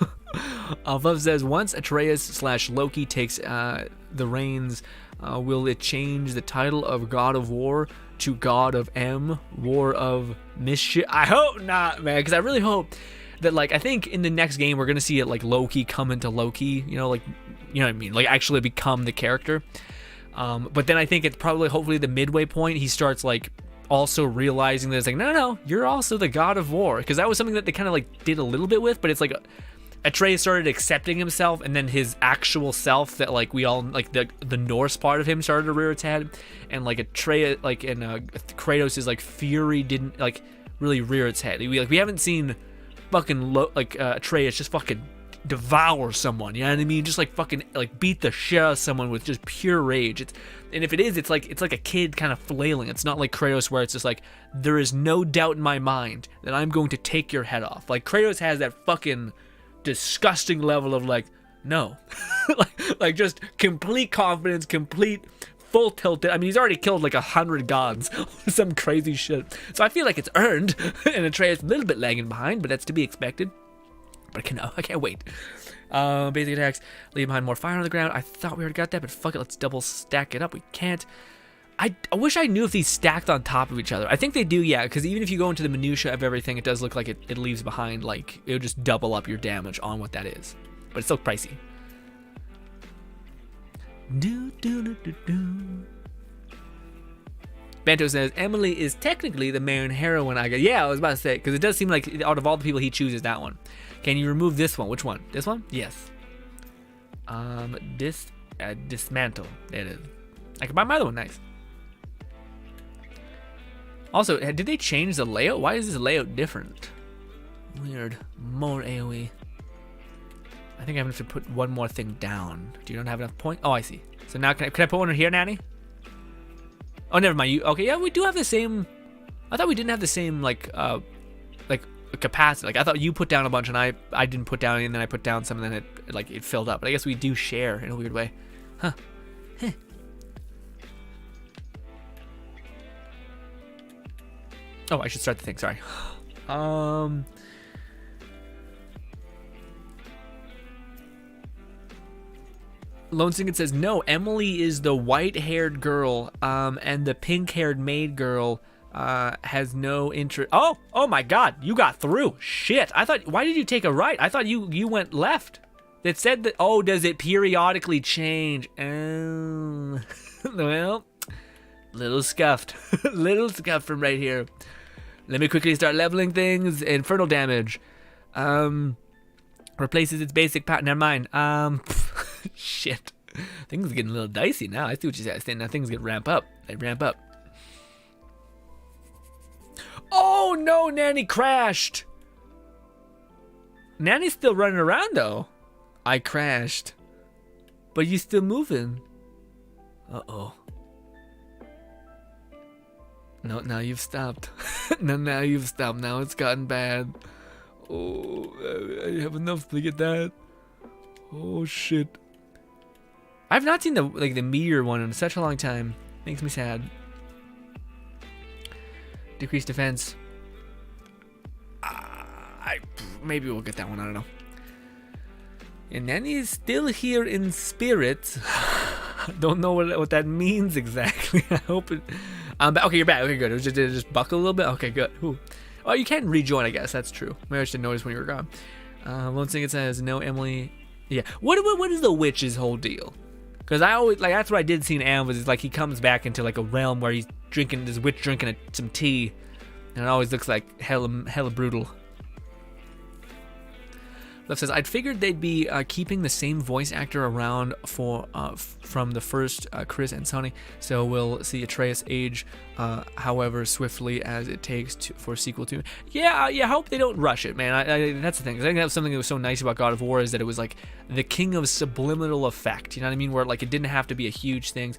Fluff says once Atreus/Loki takes the reins, will it change the title of God of War to God of M, War of Mischief? I hope not, man, because I really hope that, like, I think in the next game we're gonna see it like Loki come into Loki, you know what I mean, like actually become the character. But then I think it's probably hopefully the midway point he starts like also realizing that it's like no, you're also the God of War, because that was something that they kind of like did a little bit with, but it's like Atreus started accepting himself, and then his actual self that like we all like the Norse part of him started to rear its head, and like Atreus like and Kratos' like fury didn't like really rear its head. We haven't seen fucking Atreus just fucking devour someone, you know what I mean? Just like fucking like beat the shit out of someone with just pure rage. And if it is, it's like a kid kind of flailing. It's not like Kratos where it's just like, there is no doubt in my mind that I'm going to take your head off. Like Kratos has that fucking disgusting level of like, no. like just complete confidence, complete full tilted. I mean, he's already killed like 100 gods. Some crazy shit. So I feel like it's earned. And Atreus a little bit lagging behind, but that's to be expected. But I can't wait. Basic attacks, leave behind more fire on the ground. I thought we already got that, but fuck it, let's double stack it up. We can't. I wish I knew if these stacked on top of each other. I think they do, yeah, because even if you go into the minutia of everything, it does look like it leaves behind, like, it'll just double up your damage on what that is. But it's still pricey. Bento says, Emily is technically the main heroine. Yeah, I was about to say, because it does seem like out of all the people he chooses that one. Can you remove this one? Which one? This one? Yes. Dismantle. There it is. I can buy my other one. Nice. Also, did they change the layout? Why is this layout different? Weird. More AoE. I think I'm going to have to put one more thing down. Do you not have enough points? Oh, I see. So now can I put one here, Nanny? Oh, never mind. Okay, yeah, we do have the same. I thought we didn't have the same like capacity. Like I thought you put down a bunch and I didn't put down any, and then I put down some and then it filled up. But I guess we do share in a weird way. Huh. Oh, I should start the thing. Sorry. Lone Singlet says, no, Emily is the white-haired girl, and the pink-haired maid girl has no interest. Oh my God, you got through. Shit, I thought, why did you take a right? I thought you went left. It said that, oh, does it periodically change? Oh, well, little scuffed. Little scuffed from right here. Let me quickly start leveling things. Infernal damage. Replaces its basic power. Never mind. Shit. Things are getting a little dicey now. I see what you said. Now things get ramp up. They ramp up. Oh no, Nanny crashed. Nanny's still running around though. I crashed. But you still moving. Uh-oh. No, now you've stopped. No, now you've stopped. Now it's gotten bad. Oh, I have enough to get that. Oh shit. I've not seen the meteor one in such a long time. Makes me sad. Decreased defense. Maybe we'll get that one. I don't know. And Nanny's still here in spirit. Don't know what that means exactly. I hope it. Okay, you're back. Okay, good. It was just buckle a little bit. Okay, good. Ooh. Oh, you can rejoin, I guess. That's true. Maybe I should notice when you were gone. Lone Singlet says, no, Emily. Yeah. What is the witch's whole deal? Because I always, that's what I did see in Am, was he comes back into a realm where he's drinking, this witch drinking some tea. And it always looks like hella brutal. Left says, I'd figured they'd be keeping the same voice actor around from the first Chris and Sonny, so we'll see Atreus age however swiftly as it takes for a sequel to. Yeah, I hope they don't rush it, man. That's the thing. I think that was something that was so nice about God of War, is that it was the king of subliminal effect. You know what I mean? Where it didn't have to be a huge thing.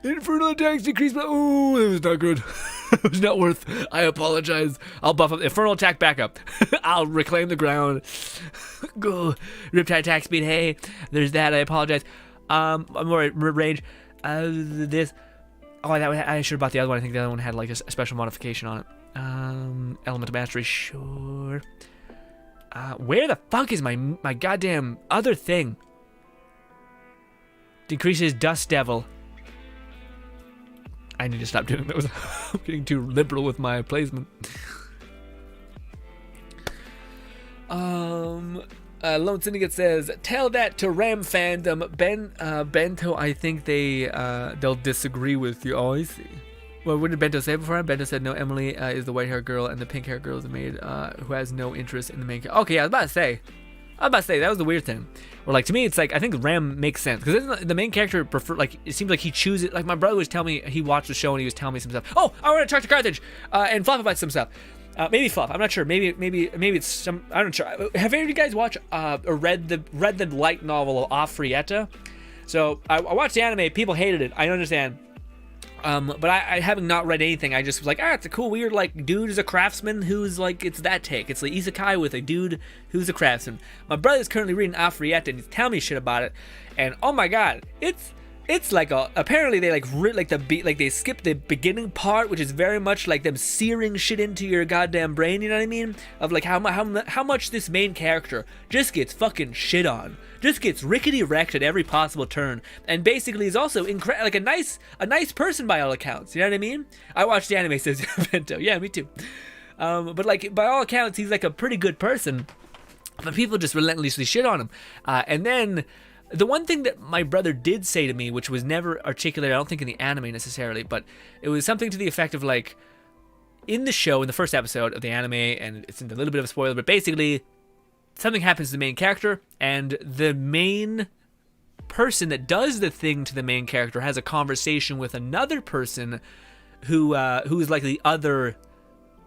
Infernal attacks decreased, but oh, it was not good. It was not worth. I apologize. I'll buff up Infernal attack back up. I'll reclaim the ground. Go Riptide attack speed. Hey, there's that. I apologize. I'm more at range. This. Oh, I should have bought the other one. I think the other one had a special modification on it. Elemental mastery, sure. Where the fuck is my goddamn other thing? Decreases Dust Devil. I need to stop doing those. I'm getting too liberal with my placement. Lone Syndicate says, tell that to Ram fandom. Bento, I think they'll disagree with you. Oh, I see. Well, what did Bento say before? Bento said, no, Emily is the white-haired girl, and the pink-haired girl is the maid who has no interest in the main character. Okay, I was about to say, that was the weird thing. Or to me, it's I think Ram makes sense, because the main character it seems like he chooses, my brother was telling me, he watched the show and he was telling me some stuff. Oh, I want to talk to Carthage and Fluff about some stuff. Maybe Fluff, I'm not sure. Maybe it's some. I'm not sure. Have any of you guys watched or read the light novel of Afrietta? So I watched the anime. People hated it. I understand. But I having not read anything, I just was like, it's a cool, weird, dude is a craftsman who's it's that take. It's isekai with a dude who's a craftsman. My brother's currently reading Afrietta and he's telling me shit about it, and oh my god, it's apparently they they skip the beginning part, which is very much them searing shit into your goddamn brain, you know what I mean? Of how much this main character just gets fucking shit on, just gets rickety wrecked at every possible turn, and basically is also a nice person by all accounts, you know what I mean? I watched the anime, says Bento. Yeah, me too. But by all accounts, he's a pretty good person, but people just relentlessly shit on him. And then the one thing that my brother did say to me, which was never articulated, I don't think in the anime necessarily, but it was something to the effect of in the show, in the first episode of the anime, and it's a little bit of a spoiler, but basically something happens to the main character, and the main person that does the thing to the main character has a conversation with another person who is the other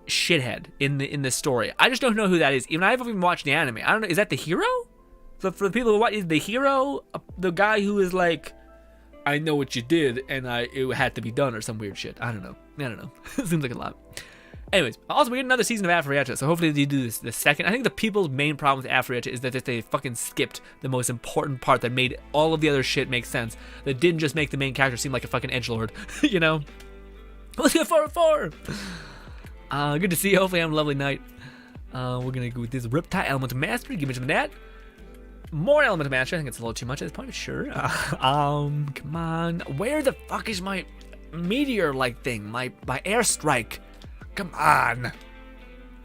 shithead in the story. I just don't know who that is. Even I haven't even watched the anime. I don't know. Is that the hero? So for the people who watch, is the hero the guy who is I know what you did and it had to be done or some weird shit? I don't know. It seems like a lot. Anyways, also we get another season of Afrietta, so hopefully they do this the second. I think the people's main problem with Afrietta is that they fucking skipped the most important part that made all of the other shit make sense. That didn't just make the main character seem like a fucking edgelord, you know? Let's get 4-4. Good to see you. Hopefully, have a lovely night. We're gonna go with this Riptide Elemental Mastery. Give me some of that. More Elemental Mastery. I think it's a little too much at this point, but sure. Come on. Where the fuck is my meteor-like thing? My airstrike. Come on.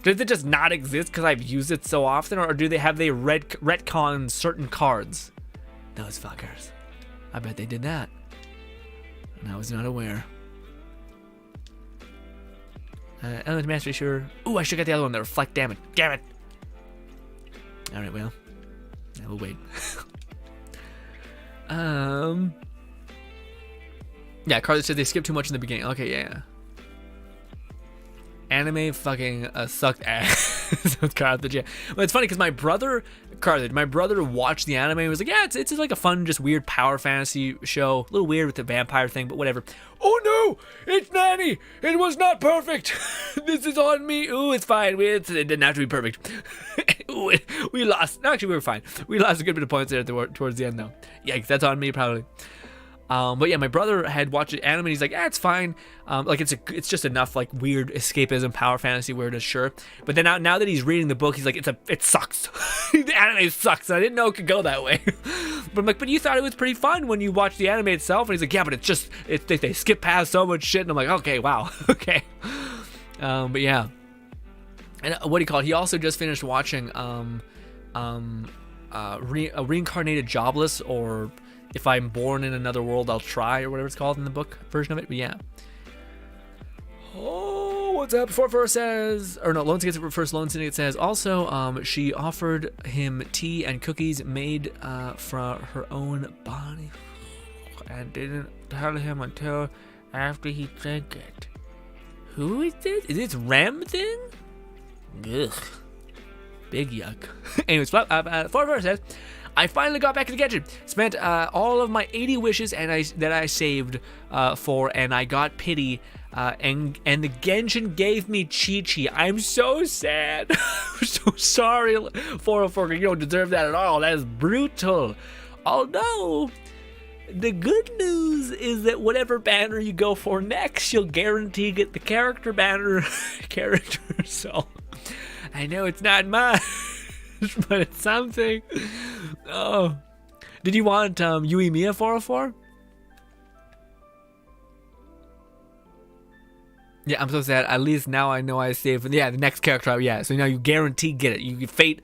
Does it just not exist because I've used it so often, or do they retcon certain cards? Those fuckers. I bet they did that. And I was not aware. Element Mastery, sure. Ooh, I should get the other one, the reflect damage. Damn it. Alright, well. Yeah, we'll wait. Yeah, Carly said they skipped too much in the beginning. Okay, yeah. Anime fucking sucked ass. Carthage, yeah. Well, it's funny because my brother watched the anime and was like, yeah, it's like a fun, just weird power fantasy show. A little weird with the vampire thing, but whatever. Oh no, it's Nanny. It was not perfect. This is on me. Ooh, it's fine. It didn't have to be perfect. Ooh, we lost. No, actually, we were fine. We lost a good bit of points there towards the end, though. Yikes, that's on me probably. But yeah, my brother had watched the anime and he's like, yeah, it's fine. Like it's just enough like weird escapism, power fantasy weirdness, sure. But then now that he's reading the book, he's like, it sucks. The anime sucks. I didn't know it could go that way. But I'm like, but you thought it was pretty fun when you watched the anime itself. And he's like, yeah, but they skip past so much shit. And I'm like, okay, wow, okay. But yeah. And what do you call it? He also just finished watching a Reincarnated Jobless, or If I'm Born in Another World, I'll Try, or whatever it's called in the book version of it. But yeah. Oh, what's up? Before says, or no, Lone Syndicate first. Lone Syndicate says also, she offered him tea and cookies made from her own body, and didn't tell him until after he drank it. Who is this? Is this Rem thing? Ugh. Big yuck. Anyways, 4 says, I finally got back in the Genshin. Spent all of my 80 wishes that I saved for, and I got pity. And the Genshin gave me Chi-Chi. I'm so sad. I'm so sorry, 404. You don't deserve that at all. That is brutal. Although, the good news is that whatever banner you go for next, you'll guarantee get the character banner character. So, I know it's not much, but it's something. Oh, did you want Yui Mia 404? Yeah, I'm so sad. At least now I know I saved. Yeah, the next character. Yeah, so now you guarantee get it. You fate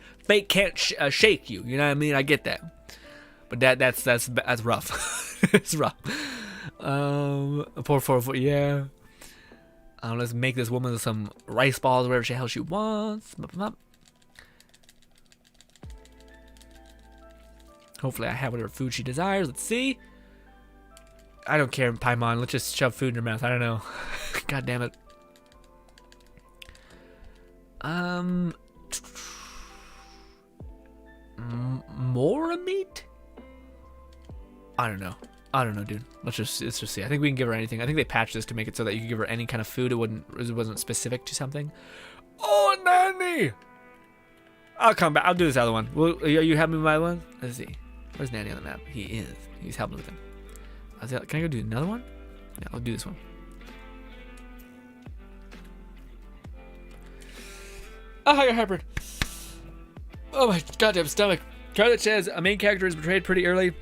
can't shake you. You know what I mean? I get that. But that's rough. It's rough. 444. Yeah. Let's make this woman some rice balls, whatever the hell she wants. Hopefully I have whatever food she desires. Let's see. I don't care, Paimon. Let's just shove food in her mouth. I don't know. God damn it. More meat? I don't know, dude. Let's just see. I think we can give her anything. I think they patched this to make it so that you can give her any kind of food. It wasn't specific to something. Oh, Nanny! I'll come back. I'll do this other one. Are you helping me with my one? Let's see. Where's Nanny on the map? He is. He's helping with him. Can I go do another one? Yeah, I'll do this one. Oh, I got hypered. Oh my goddamn stomach. Charlotte says a main character is betrayed pretty early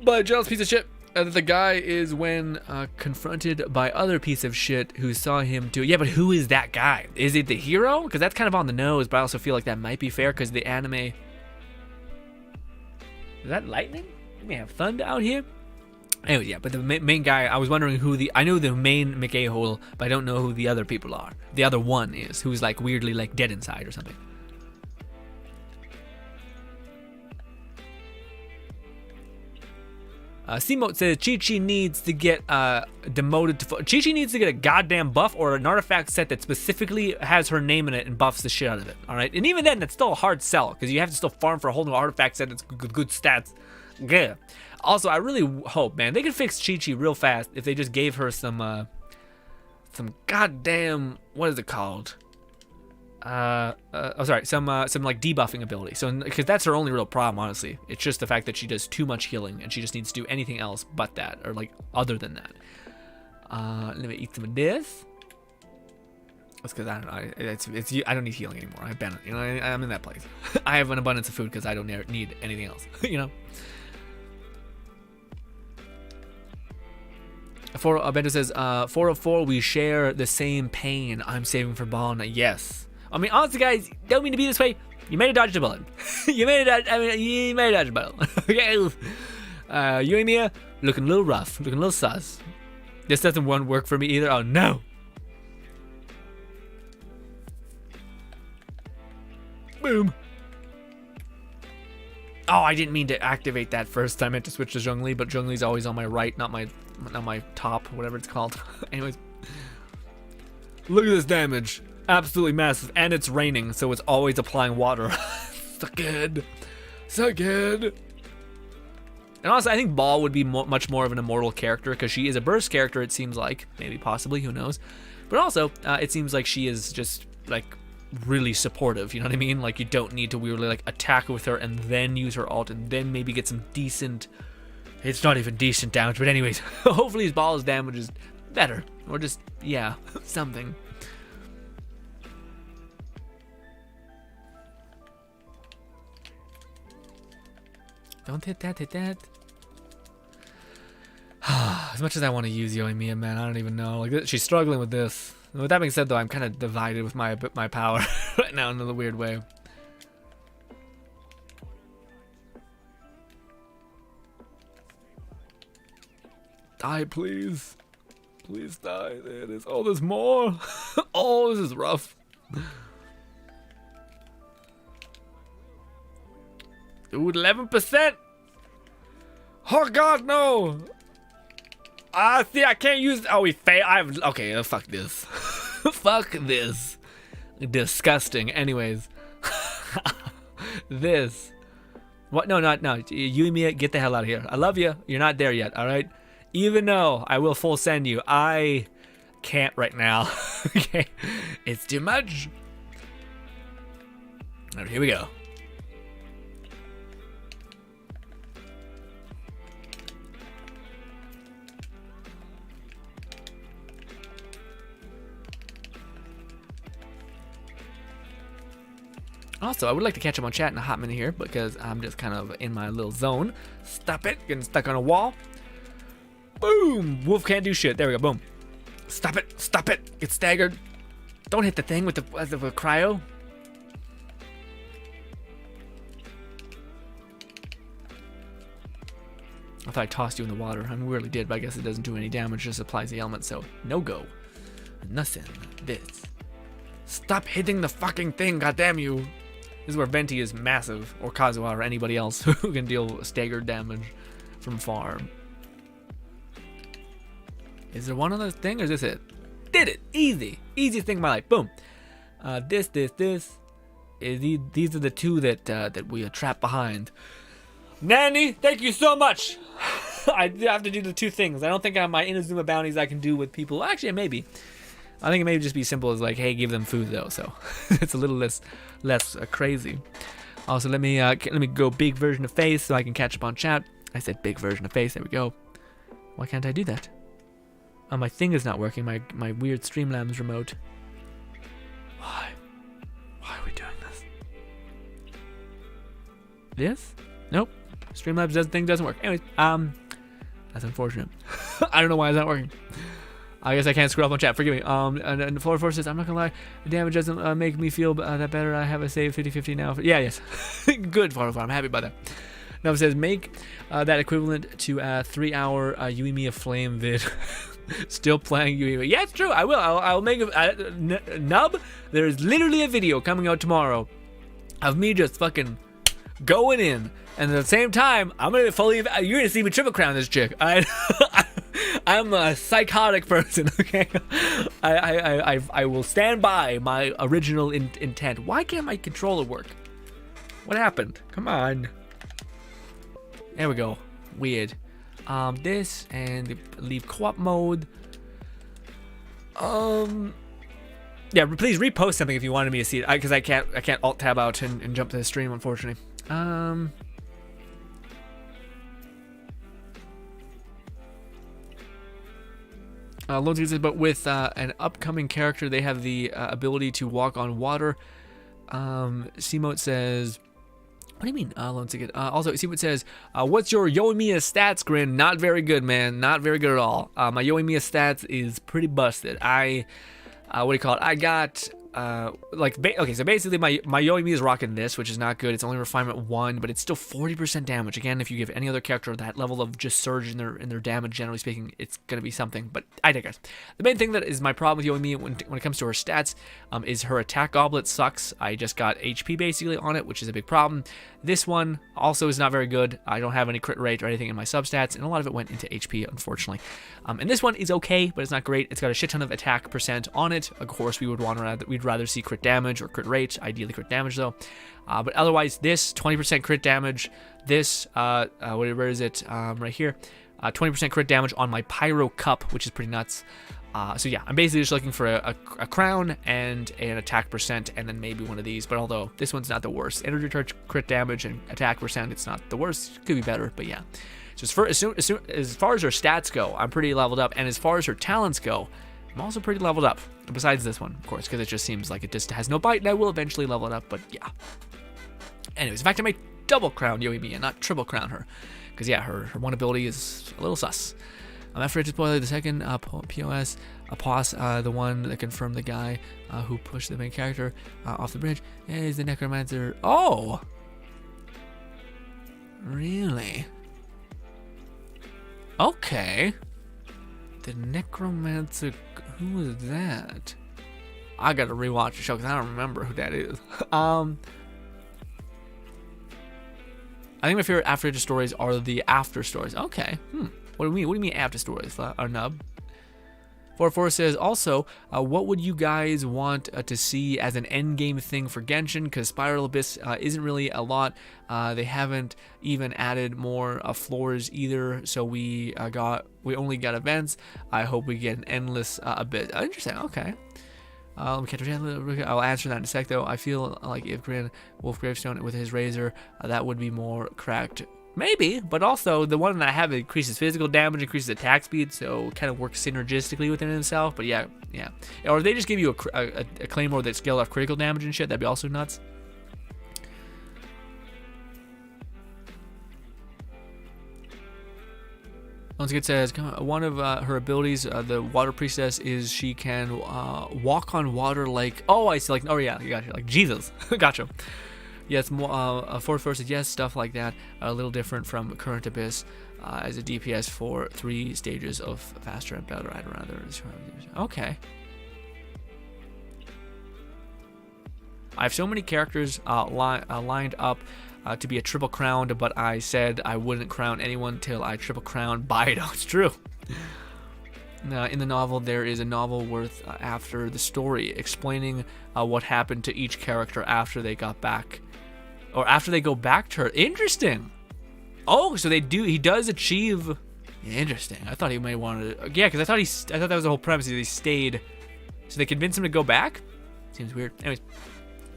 by a jealous piece of shit. And the guy is when confronted by other piece of shit who saw him do it. Yeah, but who is that guy? Is it the hero? Because that's kind of on the nose, but I also feel like that might be fair because the anime. Is that lightning? We may have thunder out here. Anyway, yeah, but the main guy, I was wondering I know the main McA-hole, but I don't know who the other people are. The other one is, who's like weirdly like dead inside or something. Seamote says Chi-Chi needs to get demoted to... Chi-Chi needs to get a goddamn buff or an artifact set that specifically has her name in it and buffs the shit out of it, alright? And even then, that's still a hard sell, because you have to still farm for a whole new artifact set that's good stats. Yeah. Also, I really hope, man, they could fix Chi-Chi real fast if they just gave her some goddamn... What is it called? Some like debuffing ability. So, because that's her only real problem, honestly. It's just the fact that she does too much healing and she just needs to do anything else but that, or like other than that. Let me eat some of this. That's because I don't know. I don't need healing anymore. I've been, you know, I'm in that place. I have an abundance of food because I don't need anything else. You know. Bento says, 404, we share the same pain. I'm saving for Ball. Yes. I mean, honestly, guys, don't mean to be this way. You made a dodge the bullet. You made a dodge the bullet. Okay. You and Mia looking a little rough, looking a little sus. This doesn't work for me either. Oh no. Boom. Oh, I didn't mean to activate that first. I meant to switch to Zhongli, but Zhongli's always on my right, not my top, whatever it's called. Anyways, look at this damage. Absolutely massive, and it's raining, so it's always applying water. So good. So good. And honestly, I think Ball would be much more of an immortal character because she is a burst character, it seems like. Maybe, possibly, who knows. But also, it seems like she is just, like, really supportive, you know what I mean? Like, you don't need to weirdly, like, attack with her and then use her ult and then maybe get some decent... It's not even decent damage, but anyways, hopefully his Ball's damage is better. Or just, yeah, something. Don't hit that, hit that. As much as I want to use Yoimiya, man, I don't even know. Like, she's struggling with this. With that being said, though, I'm kind of divided with my power right now in a weird way. Die, please. Please die. There it is. Oh, there's more. Oh, this is rough. Dude, 11%. Oh God, no. See, I can't use. Oh, we fail. Okay. Fuck this. Fuck this. Disgusting. Anyways, this. What? No, no. Yumiya, get the hell out of here. I love you. You're not there yet. All right. Even though I will full send you, I can't right now. Okay, it's too much. All right, here we go. Also, I would like to catch up on chat in a hot minute here because I'm just kind of in my little zone. Stop it, getting stuck on a wall. Boom! Wolf can't do shit. There we go, boom. Stop it, stop it. Get staggered. Don't hit the thing with the cryo. I thought I tossed you in the water. I mean, we really did, but I guess it doesn't do any damage, just applies the element, so no go. Nothing. This. Stop hitting the fucking thing, goddamn you. This is where Venti is massive, or Kazuha, or anybody else who can deal staggered damage from far. Is there one other thing, or is this it? Did it! Easy! Easiest thing in my life. Boom! This. These are the two that we are trapped behind. Nanny, thank you so much! I have to do the two things. I don't think I have my Inazuma bounties I can do with people. Actually, maybe. I think it may just be simple as like, hey, give them food though, so it's a little less crazy. Also, let me go big version of face so I can catch up on chat. I said big version of face. There we go. Why can't I do that? Oh, my thing is not working. My weird Streamlabs remote. Why? Why are we doing this? This? Nope. Streamlabs thing doesn't work. Anyways, that's unfortunate. I don't know why it's not working. I guess I can't scroll up on chat. Forgive me. And Floor Force says, I'm not gonna lie, the damage doesn't make me feel that better. I have a save 50-50 now. Yeah, yes. Good, Floor. I'm happy about that. Now it says, make that equivalent to a 3-hour Yuimiya Flame vid. Still playing Yuimiya. Yeah, it's true. I will. I'll make a nub. There's literally a video coming out tomorrow of me just fucking going in. And at the same time, I'm gonna fully. You're gonna see me triple crown this chick. I'm a psychotic person. Okay, I will stand by my original intent. Why can't my controller work? What happened? Come on. There we go. Weird. This and leave co-op mode. Yeah, please repost something if you wanted me to see it, because I can't alt tab out and jump to the stream, unfortunately. Lonesome says, but with an upcoming character, they have the ability to walk on water. Seamote says, what do you mean, Lone Ticket? Also, Seamote says, what's your Yoimiya stats, Grin? Not very good, man. Not very good at all. My Yoimiya stats is pretty busted. What do you call it? I got... okay, so basically my Yoimi is rocking this, which is not good. It's only refinement 1, but it's still 40% damage. Again, if you give any other character that level of just surge in their damage, generally speaking, it's gonna be something. But I digress. The main thing that is my problem with Yoimi when it comes to her stats is her attack goblet sucks. I just got HP basically on it, which is a big problem. This one also is not very good. I don't have any crit rate or anything in my substats, and a lot of it went into HP, unfortunately. And this one is okay, but it's not great. It's got a shit ton of attack percent on it. Of course, we'd rather see crit damage or crit rate, ideally crit damage though. But otherwise, this 20% crit damage. This where is it? Right here, 20% crit damage on my Pyro Cup, which is pretty nuts. So yeah, I'm basically just looking for a crown and an attack percent, and then maybe one of these. But although this one's not the worst, energy charge, crit damage, and attack percent, it's not the worst. Could be better, but yeah. So as far as her stats go, I'm pretty leveled up, and as far as her talents go, I'm also pretty leveled up. Besides this one, of course, because it just seems like it just has no bite, and I will eventually level it up. But yeah. Anyways, in fact, I might double crown Yoimi and not triple crown her, because yeah, her one ability is a little sus. After I just spoiled the second POS, POS, the one that confirmed the guy who pushed the main character off the bridge, is the Necromancer. Oh! Really? Okay. The Necromancer, who was that? I gotta rewatch the show because I don't remember who that is. I think my favorite after stories are the after stories. Okay. What do you mean after stories? Nub. 44 says also, what would you guys want to see as an endgame thing for Genshin? Because Spiral Abyss isn't really a lot. They haven't even added more floors either. So we only got events. I hope we get an endless Abyss. Interesting. Okay. I'll answer that in a sec though. I feel like if Wolf Gravestone with his razor, that would be more cracked. Maybe, but also the one that I have increases physical damage, increases attack speed, so kind of works synergistically within itself. But yeah. Or if they just give you a claymore that scaled off critical damage and shit, that'd be also nuts. Once again, says one of her abilities, the Water Priestess, is she can walk on water like. Oh, I see. Like, oh yeah, gotcha. Like Jesus, gotcha. Yes, more. Fourth Force said yes, stuff like that. A little different from Current Abyss, as a DPS for 3 stages of faster and better. I'd rather. Okay. I have so many characters lined up to be a triple crowned, but I said I wouldn't crown anyone till I triple crown Baido. It's true. In the novel, there is a novel worth after the story, explaining what happened to each character after they got back, or after they go back to her. Interesting. Oh, so he does achieve. Interesting. I thought he might want to. Yeah, because I thought that was the whole premise. He stayed, so they convinced him to go back. Seems weird. Anyways.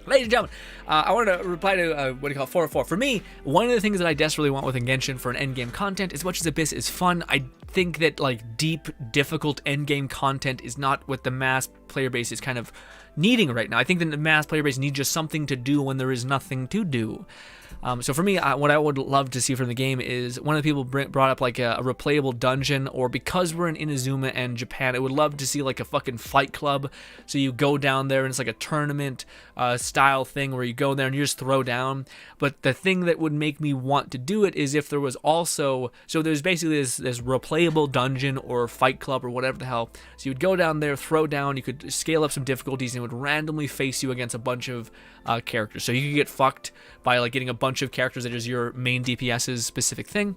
Ladies and gentlemen, I wanted to reply to, 404. For me, one of the things that I desperately want within Genshin for an endgame content, as much as Abyss is fun, I think that, like, deep, difficult endgame content is not what the mass player base is kind of needing right now. I think that the mass player base needs just something to do when there is nothing to do. So for me, what I would love to see from the game is, one of the people brought up like a replayable dungeon, or because we're in Inazuma and Japan, I would love to see like a fucking fight club. So you go down there and it's like a tournament style thing where you go there and you just throw down. But the thing that would make me want to do it is if there was also, so there's basically this replayable dungeon or fight club or whatever the hell. So you would go down there, throw down, you could scale up some difficulties, and it would randomly face you against a bunch of characters. So you could get fucked by like getting a bunch of characters that is your main DPS's specific thing.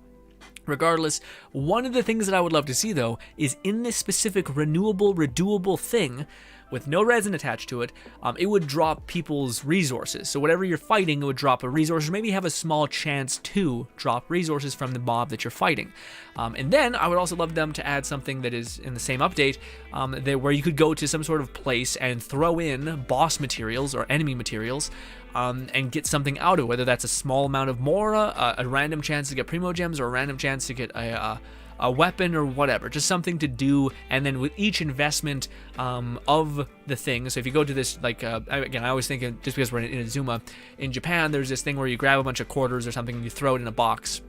Regardless, one of the things that I would love to see though is in this specific renewable, redoable thing with no resin attached to it, it would drop people's resources. So whatever you're fighting, it would drop a resource, or maybe have a small chance to drop resources from the mob that you're fighting. And then I would also love them to add something that is in the same update, where you could go to some sort of place and throw in boss materials or enemy materials, and get something out of it, whether that's a small amount of Mora, a random chance to get Primo Gems, or a random chance to get a a weapon or whatever, just something to do. And then with each investment of the thing, so if you go to this, like, again, I always think, just because we're in Azuma, in Japan, there's this thing where you grab a bunch of quarters or something and you throw it in a box,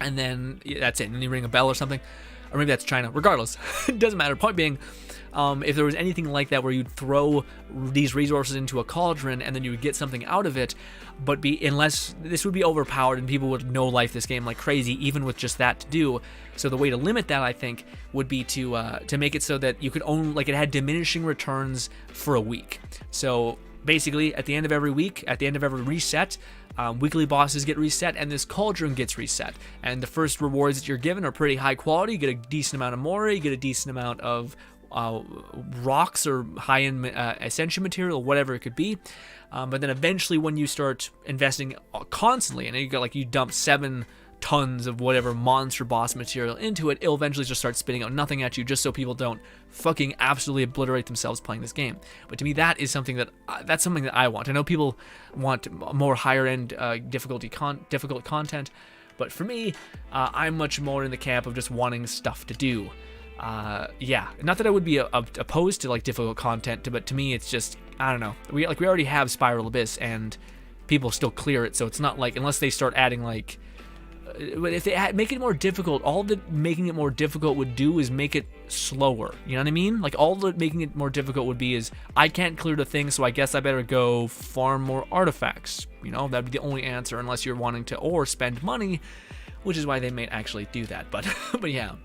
and then that's it, and then you ring a bell or something. Or maybe that's China. Regardless, it doesn't matter. Point being, if there was anything like that where you'd throw these resources into a cauldron and then you would get something out of it, but unless this would be overpowered and people would no life this game like crazy, even with just that to do. So the way to limit that, I think, would be to make it so that you could own, like, it had diminishing returns for a week. So basically, at the end of every week, at the end of every reset, weekly bosses get reset and this cauldron gets reset, and the first rewards that you're given are pretty high quality. You get a decent amount of mori, you get a decent amount of rocks or high-end ascension material, whatever it could be, but then eventually when you start investing constantly, and you dump 7 tons of whatever monster boss material into it, it'll eventually just start spitting out nothing at you, just so people don't fucking absolutely obliterate themselves playing this game. But to me, that's something that I want. I know people want more higher end difficult content, but for me, I'm much more in the camp of just wanting stuff to do. Yeah, not that I would be opposed to like difficult content, but to me, it's just, I don't know. We already have Spiral Abyss, and people still clear it, so it's not like, unless they start adding like. But if they make it more difficult, all that making it more difficult would do is make it slower. You know what I mean? Like, all that making it more difficult would be is, I can't clear the thing, so I guess I better go farm more artifacts. You know, that'd be the only answer, unless you're wanting to, or spend money, which is why they may actually do that. But, but yeah.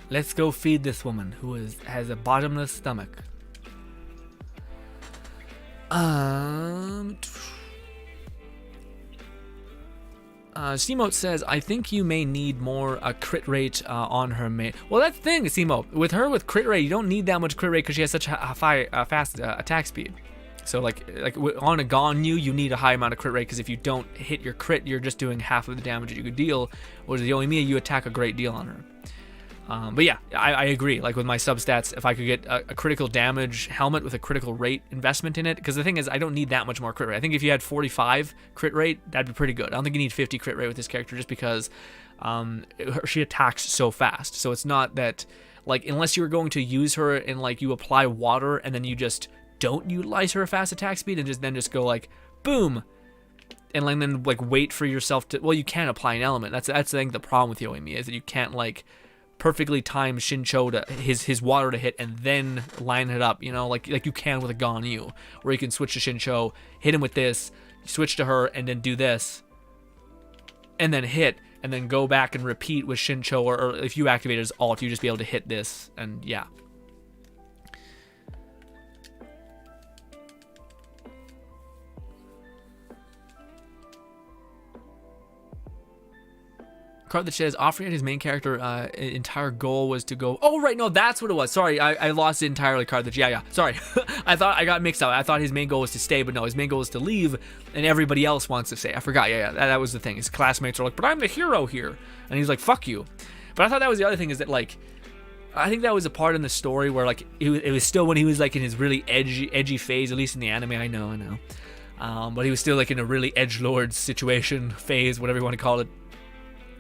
Let's go feed this woman who has a bottomless stomach. Seamote says, I think you may need more crit rate on her main. Well, that's the thing, Seamote. With crit rate, you don't need that much crit rate because she has such a fast attack speed. So like on a Ganyu, you need a high amount of crit rate, because if you don't hit your crit, you're just doing half of the damage that you could deal. Whereas the Yoimiya, you attack a great deal on her. But yeah, I agree. Like with my substats, if I could get a critical damage helmet with a critical rate investment in it, because the thing is, I don't need that much more crit rate. I think if you had 45 crit rate, that'd be pretty good. I don't think you need 50 crit rate with this character, just because she attacks so fast. So it's not that, like, unless you're going to use her and like you apply water and then you just don't utilize her fast attack speed and then just go like boom, and then like wait for yourself to. Well, you can apply an element. That's I think the problem with Yoimiya is that you can't like perfectly time Shincho to his water to hit and then line it up, you know, like you can with a Ganyu, where you can switch to Shincho, hit him with this, switch to her, and then do this, and then hit, and then go back and repeat with Shincho, or if you activate his ult, you just be able to hit this, and yeah. Card that says, offering his main character entire goal was to go. Oh, right, no, that's what it was. Sorry, I lost it entirely. Card that, yeah. Sorry, I thought I got mixed up. I thought his main goal was to stay, but no, his main goal is to leave, and everybody else wants to stay. I forgot. Yeah, that was the thing. His classmates are like, but I'm the hero here, and he's like, fuck you. But I thought that was the other thing, is that like, I think that was a part in the story where like it was still when he was like in his really edgy phase, at least in the anime. I know. But he was still like in a really edgelord situation phase, whatever you want to call it.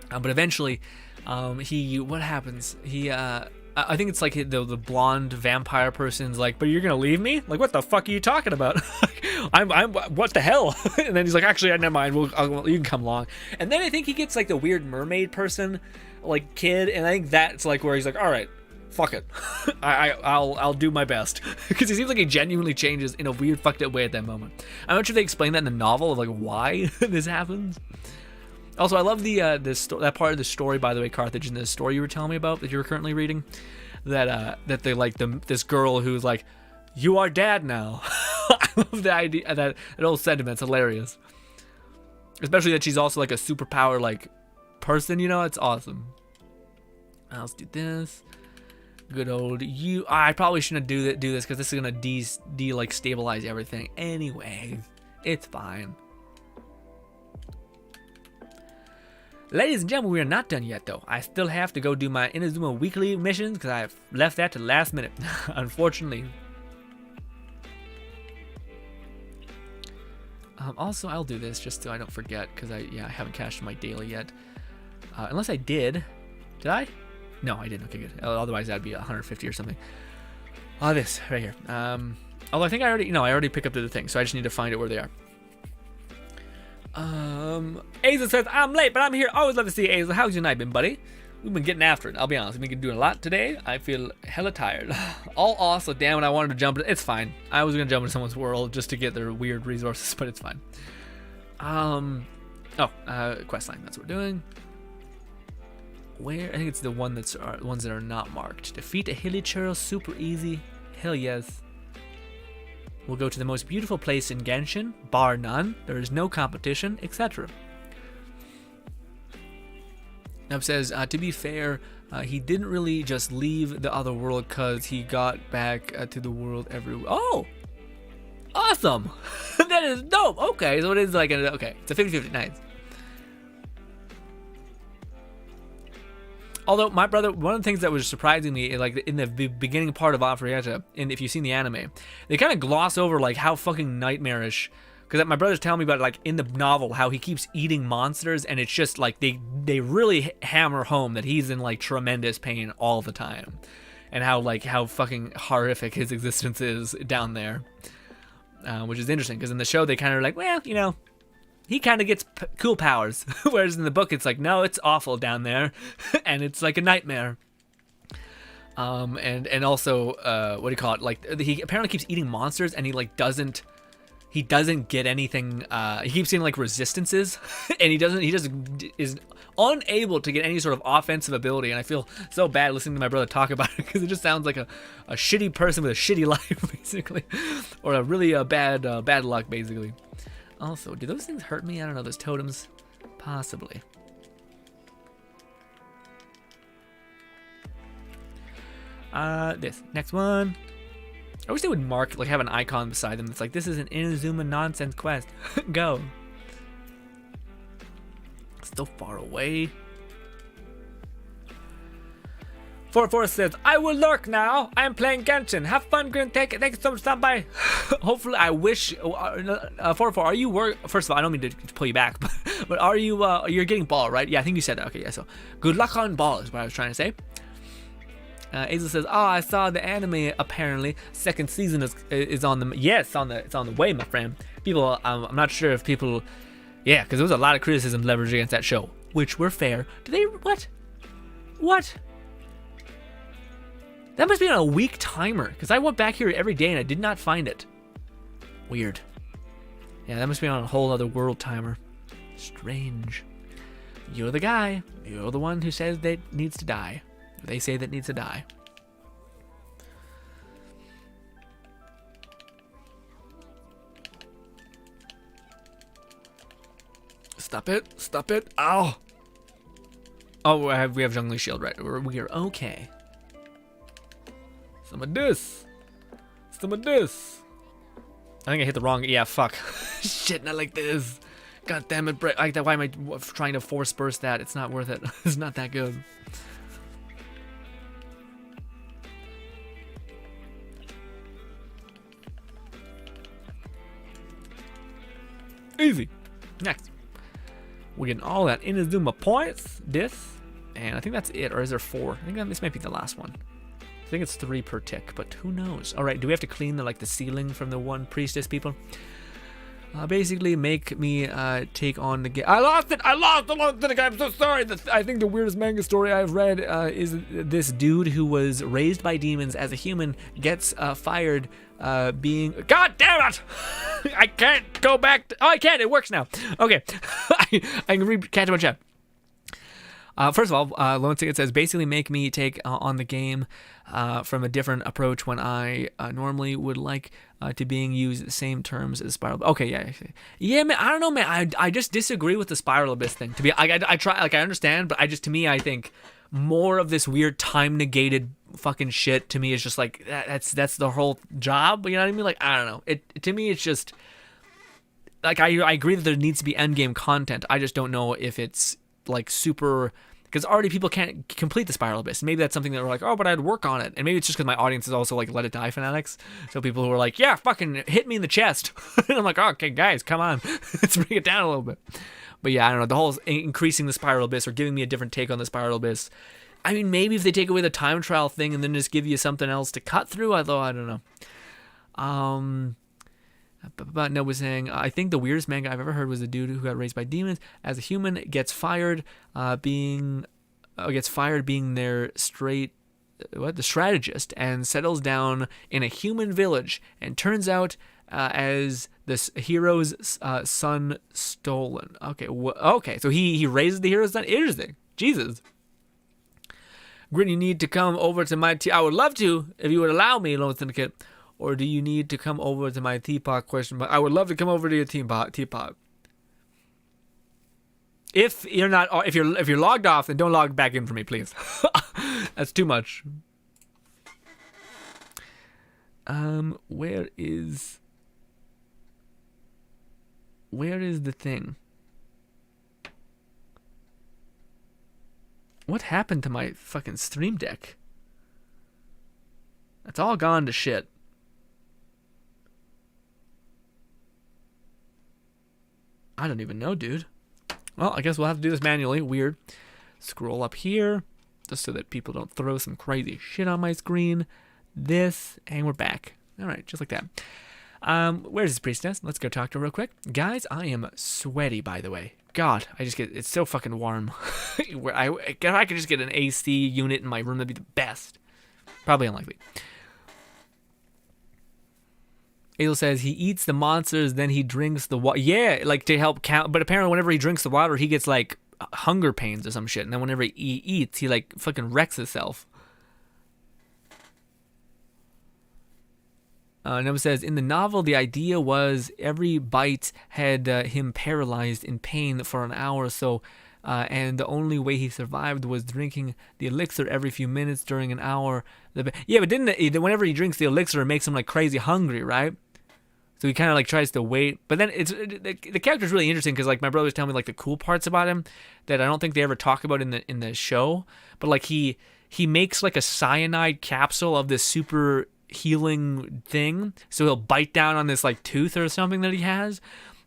But eventually, what happens? I think it's like the blonde vampire person's like, but you're gonna leave me? Like, what the fuck are you talking about? I'm what the hell? And then he's like, actually, never mind. You can come along. And then I think he gets like the weird mermaid person, like kid, and I think that's like where he's like, all right, fuck it, I'll do my best, because he seems like he genuinely changes in a weird fucked up way at that moment. I'm not sure if they explain that in the novel of like why this happens. Also, I love that part of the story, by the way, Carthage, in the story you were telling me about that you're currently reading, that they like this girl who's like, you are dad now. I love the idea, that old sentiment's hilarious. Especially that she's also like a superpower like person, you know, it's awesome. Let's do this. Good old you. I probably shouldn't do this because this is gonna like stabilize everything. Anyway, it's fine. Ladies and gentlemen, we are not done yet, though. I still have to go do my Inazuma weekly missions because I've left that to the last minute, unfortunately. Also, I'll do this just so I don't forget, because I haven't cashed my daily yet. Unless I did. Did I? No, I didn't. Okay, good. Otherwise, that'd be 150 or something. This right here. Although I think I already picked up the thing, so I just need to find out where they are. Aza says, I'm late, but I'm here. Always love to see you, Aza. How's your night been, buddy? We've been getting after it. I'll be honest. We've been doing a lot today. I feel hella tired. All also, damn it, I wanted to jump. It's fine. I was going to jump into someone's world just to get their weird resources, but it's fine. Quest line. That's what we're doing. Where? I think it's the one that's ones that are not marked. Defeat a hilly churl, super easy. Hell yes. We'll go to the most beautiful place in Genshin, bar none. There is no competition, etc. Now it says, to be fair, he didn't really just leave the other world because he got back to the world everywhere. Oh! Awesome! That is dope! Okay, so it is like, okay, it's a 50-50, nice. Although, my brother, one of the things that was surprising me, like, in the beginning part of Afrieta, and if you've seen the anime, they kind of gloss over, like, how fucking nightmarish. Because my brother's telling me about, like, in the novel, how he keeps eating monsters, and it's just, like, they really hammer home that he's in, like, tremendous pain all the time. And how fucking horrific his existence is down there. Which is interesting, because in the show, they kind of like, well, you know, he kind of gets cool powers. Whereas in the book, it's like, no, it's awful down there. And it's like a nightmare. And also, what do you call it? Like, he apparently keeps eating monsters, and he, like, doesn't get anything. He keeps getting, like, resistances, and he just is unable to get any sort of offensive ability. And I feel so bad listening to my brother talk about it, because it just sounds like a shitty person with a shitty life, basically, or a really bad luck, basically. Also, do those things hurt me? I don't know. Those totems, possibly. This next one. I wish they would mark, like, have an icon beside them that's like, this is an Inazuma nonsense quest. Go. Still far away. 44 says, I will lurk now. I am playing Genshin. Have fun, Grin. Thank you so much for stopping by. Hopefully, I wish. 44, are you First of all, I don't mean to pull you back, but are you? You're getting ball, right? Yeah, I think you said that. Okay, yeah. So, good luck on ball is what I was trying to say. Azel says, "Oh, I saw the anime. Apparently, second season is on the it's on the way, my friend. People, I'm not sure if people, yeah, because there was a lot of criticism leveraged against that show, which were fair. Do they what? That must be on a weak timer, because I went back here every day and I did not find it. Weird. Yeah, that must be on a whole other world timer. Strange. You're the guy. You're the one who says that needs to die. They say that needs to die. Stop it. Stop it. Ow. Oh, we have Zhongli Shield, right? We are okay. Some of this. Some of this. I think I hit the wrong. Yeah, fuck. Shit, not like this. God damn it, Brett. Like that. Why am I trying to force burst that? It's not worth it. It's not that good. Easy. Next. We're getting all that Inazuma points. This. And I think that's it. Or is there 4? I think this might be the last one. I think it's 3 per tick, but who knows? All right, do we have to clean the ceiling from the one priestess people? Basically, make me take on the game. I lost it. I'm so sorry. I think the weirdest manga story I've read is this dude who was raised by demons as a human gets fired being. God damn it! I can't go back. Oh, I can. It works now. Okay, I can read catch my chat. First of all, Lone Ticket says, basically make me take on the game from a different approach when I normally would like to being used the same terms as Spiral. Okay, yeah, man. I don't know, man. I just disagree with the Spiral Abyss thing. To be, I try, I understand, but to me, I think more of this weird time negated fucking shit to me is just like that's the whole job. You know what I mean? Like, I don't know. To me, it's just like I agree that there needs to be end game content. I just don't know if it's like super because already people can't complete the Spiral Abyss. Maybe that's something that we're like, oh, but I'd work on it. And maybe it's just because my audience is also like Let It Die fanatics. So people who are like, yeah, fucking hit me in the chest. And I'm like, oh, okay, guys, come on. Let's bring it down a little bit. But yeah, I don't know. The whole increasing the Spiral Abyss or giving me a different take on the Spiral Abyss. I mean, maybe if they take away the time trial thing and then just give you something else to cut through, although I don't know. But no was saying, I think the weirdest manga I've ever heard was the dude who got raised by demons as a human gets fired, being their the strategist, and settles down in a human village, and turns out as this hero's son stolen. Okay, so he raises the hero's son. Interesting. Jesus. Grin, you need to come over to my I would love to if you would allow me, Lone Syndicate. Or do you need to come over to my teapot question? But I would love to come over to your teapot. If you're not, if you're logged off, then don't log back in for me, please. That's too much. Where is the thing? What happened to my fucking Stream Deck? It's all gone to shit. I don't even know, dude. Well, I guess we'll have to do this manually. Weird. Scroll up here, just so that people don't throw some crazy shit on my screen. This, and we're back. All right, just like that. Where's this priestess? Let's go talk to her real quick. Guys, I am sweaty, by the way. God, it's so fucking warm. If I could just get an AC unit in my room, that'd be the best. Probably unlikely. Adel says he eats the monsters, then he drinks the water. Yeah, like to help count. But apparently, whenever he drinks the water, he gets like hunger pains or some shit. And then whenever he eats, he like fucking wrecks himself. Nova says in the novel, the idea was every bite had him paralyzed in pain for an hour or so. And the only way he survived was drinking the elixir every few minutes during an hour. Yeah, but whenever he drinks the elixir, it makes him like crazy hungry, right? So he kind of like tries to wait. But then the character's really interesting because like my brother was telling me like the cool parts about him that I don't think they ever talk about in the show. But like he makes like a cyanide capsule of this super healing thing. So he'll bite down on this like tooth or something that he has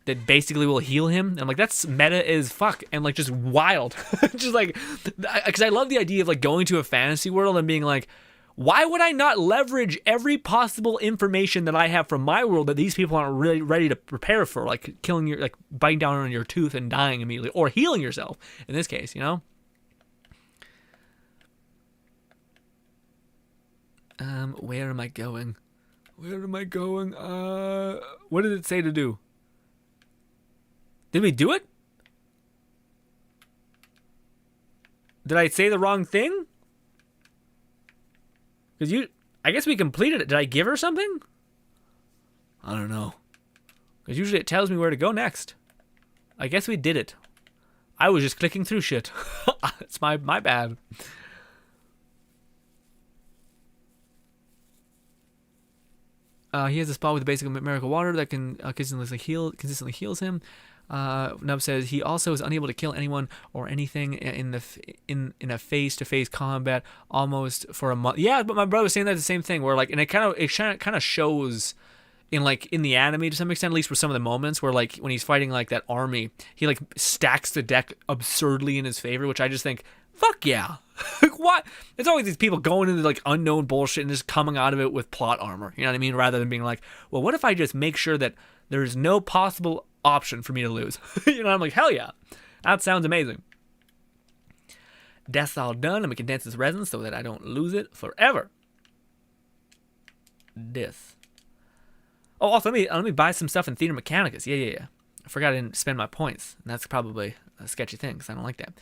that basically will heal him. And I'm like, that's meta as fuck and like just wild. Just like, because I love the idea of like going to a fantasy world and being like, why would I not leverage every possible information that I have from my world that these people aren't really ready to prepare for, like killing your, like biting down on your tooth and dying immediately, or healing yourself in this case, you know? Where am I going? What did it say to do? Did we do it? Did I say the wrong thing? Because I guess we completed it. Did I give her something? I don't know. Because usually it tells me where to go next. I guess we did it. I was just clicking through shit. It's my bad. He has a spot with the basic miracle water that can consistently heals him. Nub says he also is unable to kill anyone or anything in a face-to-face combat almost for a month. Yeah, but my brother was saying that the same thing where like, and it kind of shows in the anime to some extent, at least for some of the moments where like when he's fighting like that army, he like stacks the deck absurdly in his favor, which I just think, fuck yeah. Like what? It's always these people going into like unknown bullshit and just coming out of it with plot armor. You know what I mean? Rather than being like, well, what if I just make sure that there's no possible option for me to lose? You know, I'm like, hell yeah. That sounds amazing. Death's all done, and we can dance this resin so that I don't lose it forever. This. Oh, also, let me buy some stuff in Theater Mechanicus. Yeah. I forgot I didn't spend my points, and that's probably a sketchy thing, because I don't like that.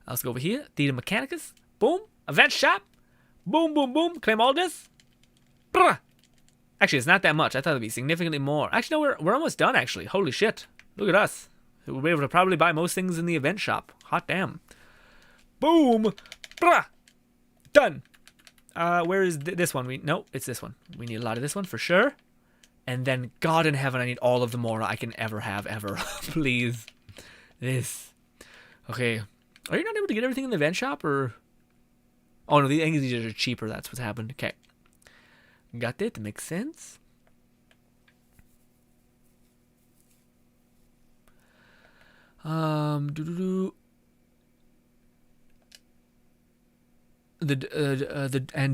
Let's go over here. Theater Mechanicus. Boom. Event shop. Boom, boom, boom. Claim all this. Brr. Actually, it's not that much. I thought it'd be significantly more. Actually, no, we're almost done, actually. Holy shit. Look at us. We'll be able to probably buy most things in the event shop. Hot damn. Boom. Brr. Done. Where is this one? Nope, it's this one. We need a lot of this one for sure. And then, God in heaven, I need all of the Mora I can ever have, ever. Please. This. Okay. Are you not able to get everything in the event shop, or? Oh no, these are cheaper. That's what's happened. Okay, got it. Makes sense. And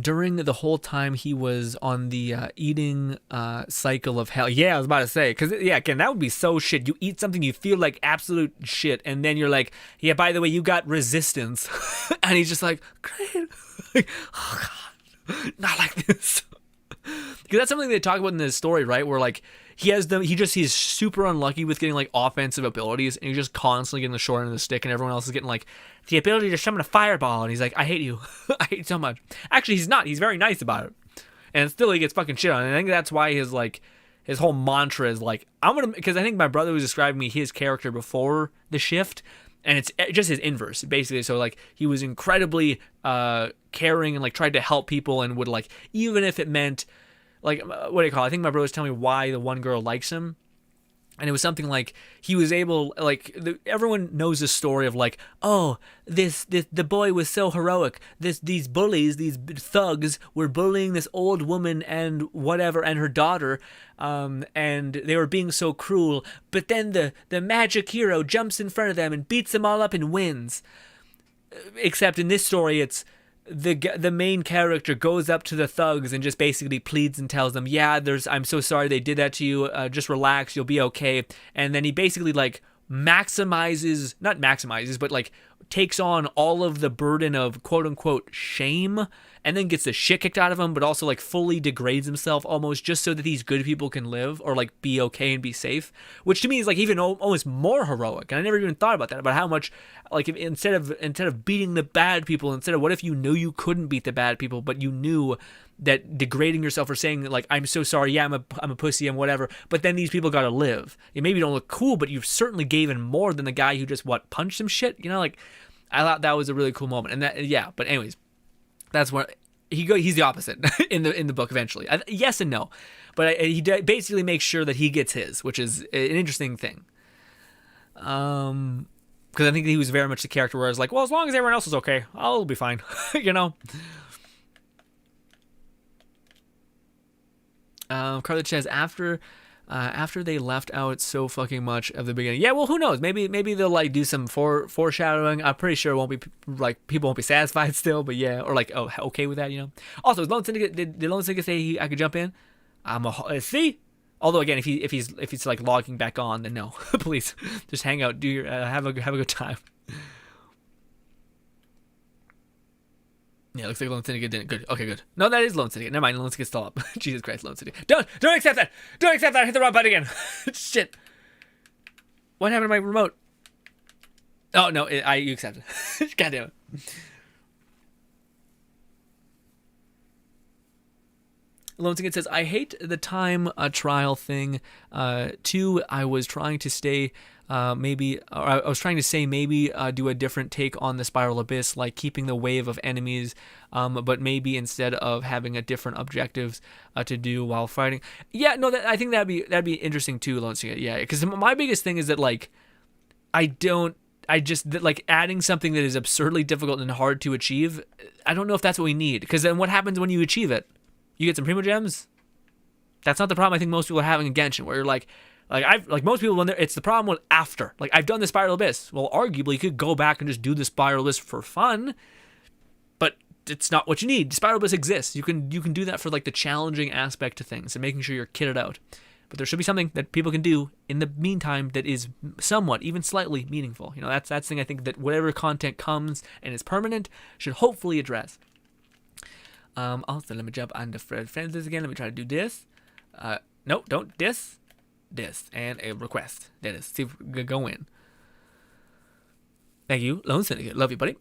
during the whole time he was on the eating cycle of hell. Yeah, I was about to say, because yeah, again, that would be so shit. You eat something, you feel like absolute shit, and then you're like, yeah, by the way, you got resistance, and he's just like, great, like, oh god, not like this. Because that's something they talk about in this story, right? Where like he's super unlucky with getting like offensive abilities, and he's just constantly getting the short end of the stick, and everyone else is getting like the ability to summon a fireball, and he's like, I hate you. I hate you so much. Actually, he's not. He's very nice about it, and still he gets fucking shit on. And I think that's why his whole mantra is like, I'm gonna, because I think my brother was describing me his character before the shift, and it's just his inverse basically. So like he was incredibly caring and like tried to help people, and would like, even if it meant like, what do you call it? I think my brother was telling me why the one girl likes him. And it was something like he was able, like, everyone knows this story of like, oh, the boy was so heroic. These bullies, these thugs were bullying this old woman and whatever, and her daughter, and they were being so cruel. But then the magic hero jumps in front of them and beats them all up and wins. Except in this story, it's the main character goes up to the thugs and just basically pleads and tells them, yeah, I'm so sorry they did that to you, just relax, you'll be okay. And then he basically like not maximizes, but like takes on all of the burden of quote unquote shame, and then gets the shit kicked out of him, but also like fully degrades himself almost just so that these good people can live or like be okay and be safe, which to me is like even almost more heroic. And I never even thought about that, about how much like if instead of beating the bad people, instead of what if you knew you couldn't beat the bad people, but you knew that degrading yourself or saying like, I'm so sorry, yeah, I'm a pussy, I'm whatever, but then these people gotta live. You maybe don't look cool, but you've certainly given more than the guy who just punched some shit, you know? Like, I thought that was a really cool moment. And that, yeah, but anyways, that's what he's the opposite in the book eventually. Yes and no, but he basically makes sure that he gets his, which is an interesting thing. Because I think he was very much the character where I was like, well, as long as everyone else is okay, I'll be fine, you know. Carly says after they left out so fucking much of the beginning. Yeah, well, who knows? Maybe they'll like do some foreshadowing. I'm pretty sure it won't be like people won't be satisfied still, but yeah, or like, oh, okay with that, you know. Also, is Lone Syndicate, did Lone Syndicate say I could jump in? See. Although again, if he's like logging back on, then no, please just hang out, do your have a good time. Yeah, looks like Lone Syndicate didn't. Good. Okay, good. No, that is Lone Syndicate. Never mind. Lone Syndicate's still up. Jesus Christ, Lone Syndicate. Don't accept that. Don't accept that. I hit the wrong button again. Shit. What happened to my remote? Oh no, you accepted. God damn it. Lone Syndicate says, I hate the time trial thing. Two, I was trying to stay. I was trying to say maybe do a different take on the Spiral Abyss, like keeping the wave of enemies, but maybe instead of having a different objectives to do while fighting. Yeah, no, I think that'd be interesting too, Lone Syndicate. Yeah, because my biggest thing is that like like adding something that is absurdly difficult and hard to achieve. I don't know if that's what we need, because then what happens when you achieve it? You get some Primo Gems. That's not the problem I think most people are having in Genshin, where you're like most people when it's the problem with after. Like, I've done the Spiral Abyss. Well, arguably you could go back and just do the Spiral Abyss for fun, but it's not what you need. The Spiral Abyss exists. You can do that for like the challenging aspect to things and making sure you're kitted out. But there should be something that people can do in the meantime that is somewhat, even slightly meaningful. You know, that's the thing I think that whatever content comes and is permanent should hopefully address. Also, let me jump on the friends list again. Let me try to do this. No, don't this, and a request. That is, see if we can go in. Thank you, Lone Syndicate. Love you, buddy.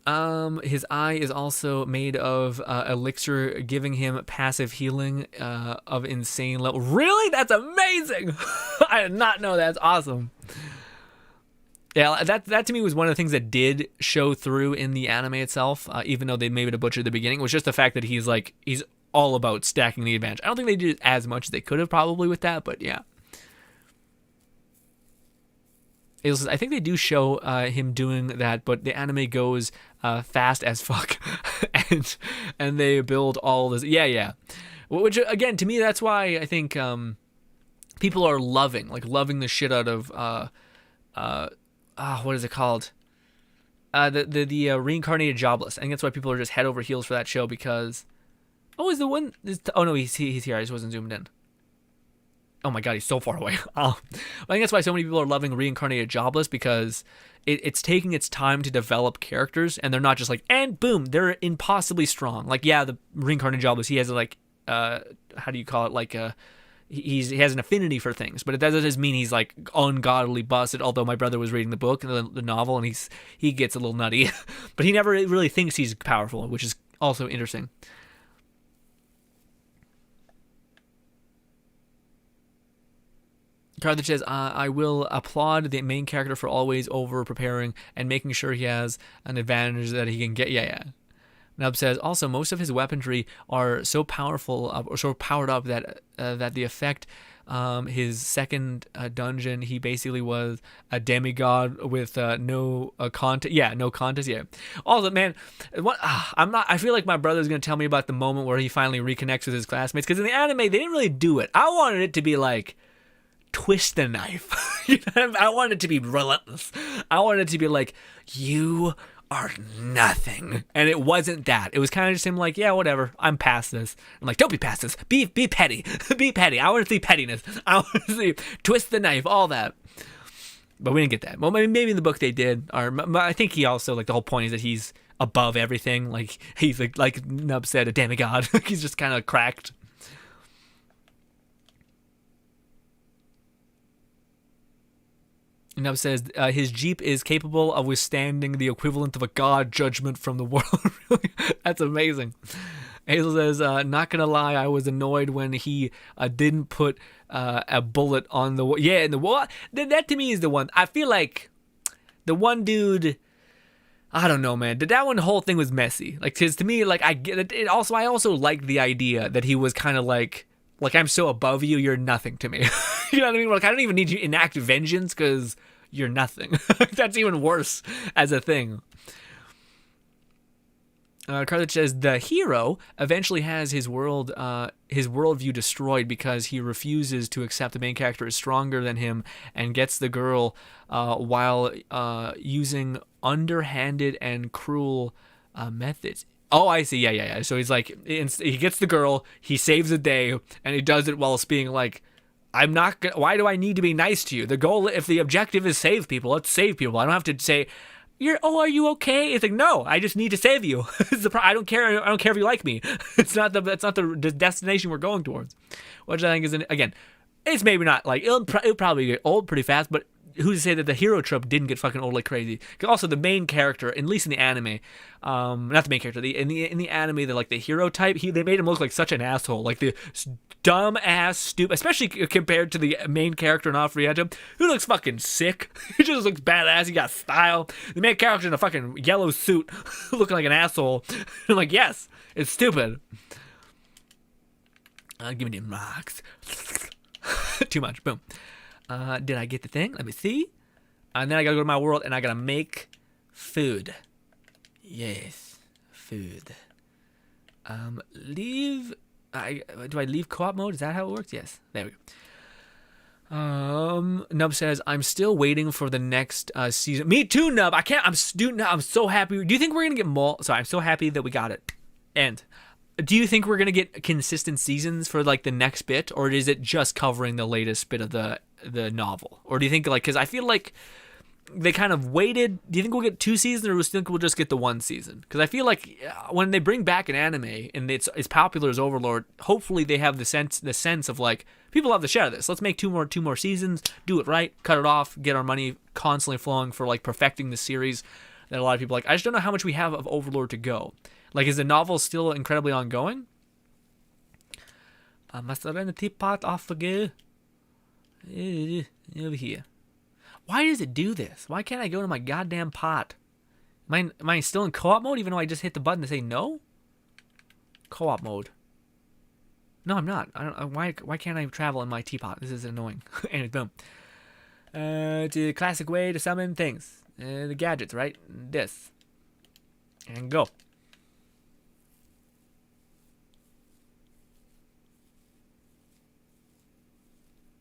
His eye is also made of elixir, giving him passive healing of insane level. Really? That's amazing! I did not know that. That's awesome. Yeah, that to me was one of the things that did show through in the anime itself, even though they made it a butcher at the beginning, was just the fact that he's all about stacking the advantage. I don't think they did as much as they could have probably with that, but yeah. I think they do show him doing that, but the anime goes fast as fuck, and they build all this. Yeah. Which again, to me, that's why I think people are loving the shit out of what is it called? The reincarnated jobless. I think that's why people are just head over heels for that show because. Oh, is the one? Oh no, he's here. I just wasn't zoomed in. Oh my god, he's so far away. I think that's why so many people are loving Reincarnated Jobless because it's taking its time to develop characters, and they're not just like, and boom, they're impossibly strong. Like, yeah, the Reincarnated Jobless, he has how do you call it? Like, he has an affinity for things, but it doesn't mean he's like ungodly busted. Although my brother was reading the book, the novel, and he gets a little nutty, but he never really thinks he's powerful, which is also interesting. Card that says, I will applaud the main character for always over preparing and making sure he has an advantage that he can get. Yeah. Nub says, also, most of his weaponry are so powerful or so powered up that the effect, his second dungeon, he basically was a demigod with no contest. Yeah, no contest. Yeah. Also, man, I feel like my brother's going to tell me about the moment where he finally reconnects with his classmates because in the anime, they didn't really do it. I wanted it to be like, twist the knife. I wanted it to be relentless. I wanted it to be like, you are nothing. And it wasn't that. It was kind of just him like, yeah, whatever. I'm past this. I'm like, don't be past this. Be petty. Be petty. I want to see pettiness. I want to see twist the knife, all that. But we didn't get that. Well, maybe in the book they did. Or I think he also, like, the whole point is that he's above everything. Like, he's like Nub said, a demigod. He's just kind of cracked. Nub says his Jeep is capable of withstanding the equivalent of a god judgment from the world. Really? That's amazing. Hazel says, not gonna lie, I was annoyed when he didn't put a bullet on the wall. Yeah, in the wall. That to me is the one. I feel like the one dude. I don't know, man. That one whole thing was messy. Like, cause to me, like I get it. Also, I also liked the idea that he was kind of like I'm so above you, you're nothing to me. You know what I mean? Like, I don't even need you to enact vengeance because you're nothing. That's even worse as a thing. Carthage says the hero eventually has his worldview destroyed because he refuses to accept the main character is stronger than him and gets the girl while using underhanded and cruel methods. Oh, I see. Yeah. So he's like, he gets the girl, he saves the day, and he does it whilst being like, I'm not gonna, why do I need to be nice to you? The goal, if the objective is save people, let's save people. I don't have to say, are you okay? It's like, no, I just need to save you. I don't care if you like me. That's not the destination we're going towards. Which I think is, again, it's maybe not like, it'll probably get old pretty fast, but who's to say that the hero trope didn't get fucking old like crazy? Because also the main character, at least in the anime, not the main character, in the anime, the hero type, they made him look like such an asshole, like the dumb ass stupid, especially compared to the main character in Afrieta, who looks fucking sick. He just looks badass. He got style. The main character in a fucking yellow suit, looking like an asshole. I'm like, yes, it's stupid. Give me the marks. Too much. Boom. Did I get the thing? Let me see. And then I gotta go to my world and I gotta make food. Yes, food. Do I leave co-op mode? Is that how it works? Yes. There we go. Nub says, I'm still waiting for the next season. Me too, Nub. I'm so happy. Do you think we're gonna get more? Sorry, I'm so happy that we got it. And do you think we're gonna get consistent seasons for like the next bit, or is it just covering the latest bit of the novel? Or do you think, like, because I feel like they kind of waited. Do you think we'll get 2 seasons, or do you think we'll just get the 1 season? Because I feel like when they bring back an anime and it's popular as Overlord, hopefully they have the sense of like, people have to share this. Let's make two more seasons, do it right, cut it off, get our money constantly flowing for like perfecting the series. That a lot of people like. I just don't know how much we have of Overlord to go. Like, is the novel still incredibly ongoing? I must have been a teapot off again. Over here. Why does it do this? Why can't I go to my goddamn pot? Am I still in co-op mode even though I just hit the button to say no? Co-op mode. No, I'm not. I don't. Why can't I travel in my teapot? This is annoying. Anyway, boom. The classic way to summon things. The gadgets, right? This. And go.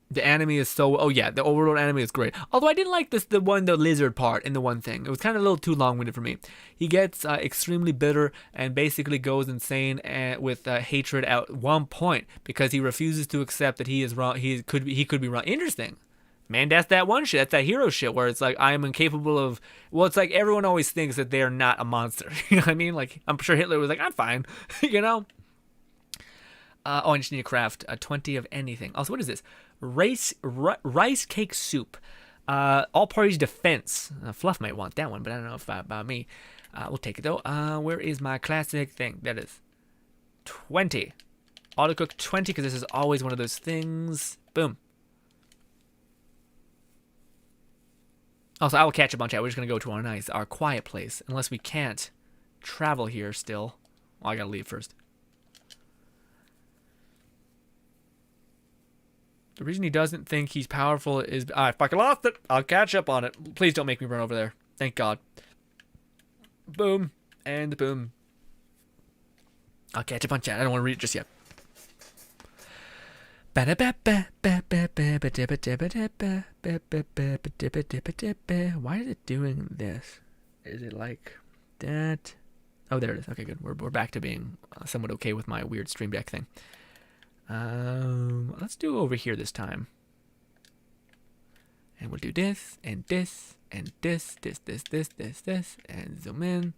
The anime is so... Oh, yeah. The overall anime is great. Although I didn't like the lizard part in the one thing. It was kind of a little too long-winded for me. He gets extremely bitter and basically goes insane with hatred at one point because he refuses to accept that he is wrong. He could be wrong. Interesting. Man, that's that one shit. That's that hero shit where it's like, I am incapable of... Well, it's like everyone always thinks that they're not a monster. You know what I mean? Like, I'm sure Hitler was like, I'm fine. You know? I just need to craft 20 of anything. Also, what is this? Rice cake soup. All parties defense. Fluff might want that one, but I don't know if about me. We'll take it though. Where is my classic thing? That is 20. Auto cook 20 because this is always one of those things. Boom. Also, I will catch a bunch out. We're just gonna go to our quiet place, unless we can't travel here still. Well, I gotta leave first. The reason he doesn't think he's powerful is... I fucking lost it. I'll catch up on it. Please don't make me run over there. Thank God. Boom. And boom. I'll catch a bunch out. I don't want to read it just yet. Why is it doing this? Is it like that? Oh, there it is. Okay, good. We're back to being somewhat okay with my weird stream deck thing. Let's do over here this time. And we'll do this, and this, and this, and zoom in,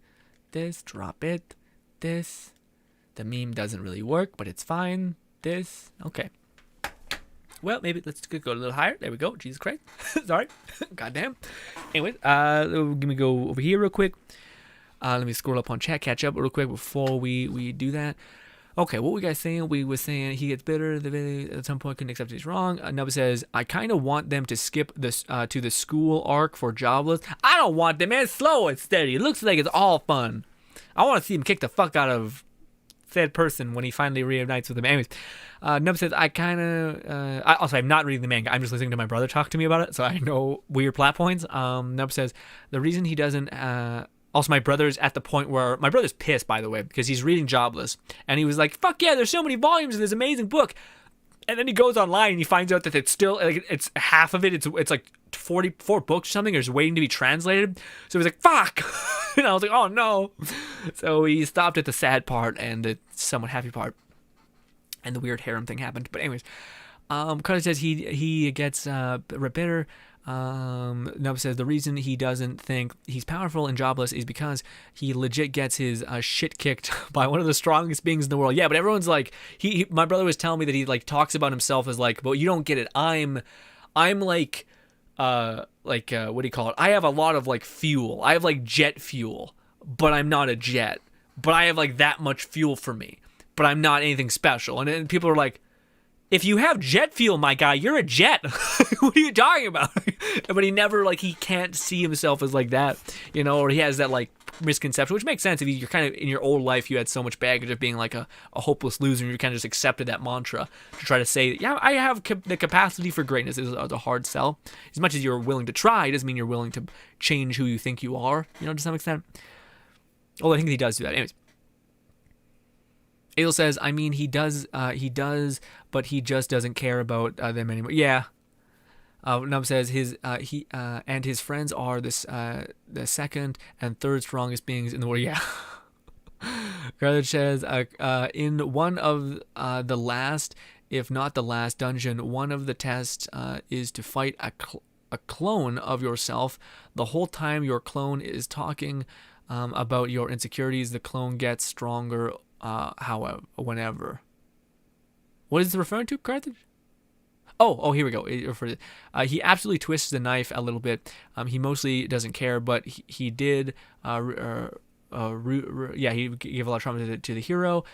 this, drop it, this. The meme doesn't really work, but it's fine. This, okay. Well, maybe let's go a little higher. There we go. Jesus Christ. Sorry. Goddamn. Anyways, let me go over here real quick. Let me scroll up on chat, catch up real quick before we do that. Okay, what were you guys saying? We were saying he gets bitter. At some point, couldn't accept he's wrong. Nubba says, I kind of want them to skip this to the school arc for Jobless. I don't want them, man. It's slow and steady. It looks like it's all fun. I want to see him kick the fuck out of said person when he finally reunites with him. Anyways, Nub says, I'm not reading the manga. I'm just listening to my brother talk to me about it, so I know weird plot points. Nub says, the reason he doesn't... Also, my brother's at the point where... My brother's pissed, by the way, because he's reading Jobless. And he was like, fuck yeah, there's so many volumes of this amazing book. And then he goes online and he finds out that it's still... like it's half of it. It's like 44 books or something. It's waiting to be translated. So he was like, fuck! And I was like, oh no. So he stopped at the sad part and the somewhat happy part. And the weird harem thing happened. But anyways, Carter says he gets bitter. Nub says the reason he doesn't think he's powerful and jobless is because he legit gets his shit kicked by one of the strongest beings in the world. Yeah, but everyone's like, my brother was telling me that he like talks about himself as like, but you don't get it. I'm like what do you call it? I have a lot of like fuel. I have like jet fuel, but I'm not a jet. But I have like that much fuel for me, but I'm not anything special. And then people are like, if you have jet fuel, my guy, you're a jet. What are you talking about? But he never, like, he can't see himself as like that, you know, or he has that, like, misconception, which makes sense if you're kind of, in your old life, you had so much baggage of being, like, a hopeless loser, and you kind of just accepted that mantra to try to say, yeah, I have the capacity for greatness is a hard sell. As much as you're willing to try, it doesn't mean you're willing to change who you think you are, you know, to some extent. Well, I think he does do that. Anyways. Adel says, I mean, he does, but he just doesn't care about them anymore. Yeah. Nub says his friends are the second and third strongest beings in the world. Yeah. Garbage says, in one of the last, if not the last dungeon, one of the tests is to fight a clone of yourself. The whole time your clone is talking about your insecurities, the clone gets stronger. Whenever. What is it referring to, Carthage? Oh, here we go. He absolutely twists the knife a little bit. He mostly doesn't care, but he did. He gave a lot of trauma to the hero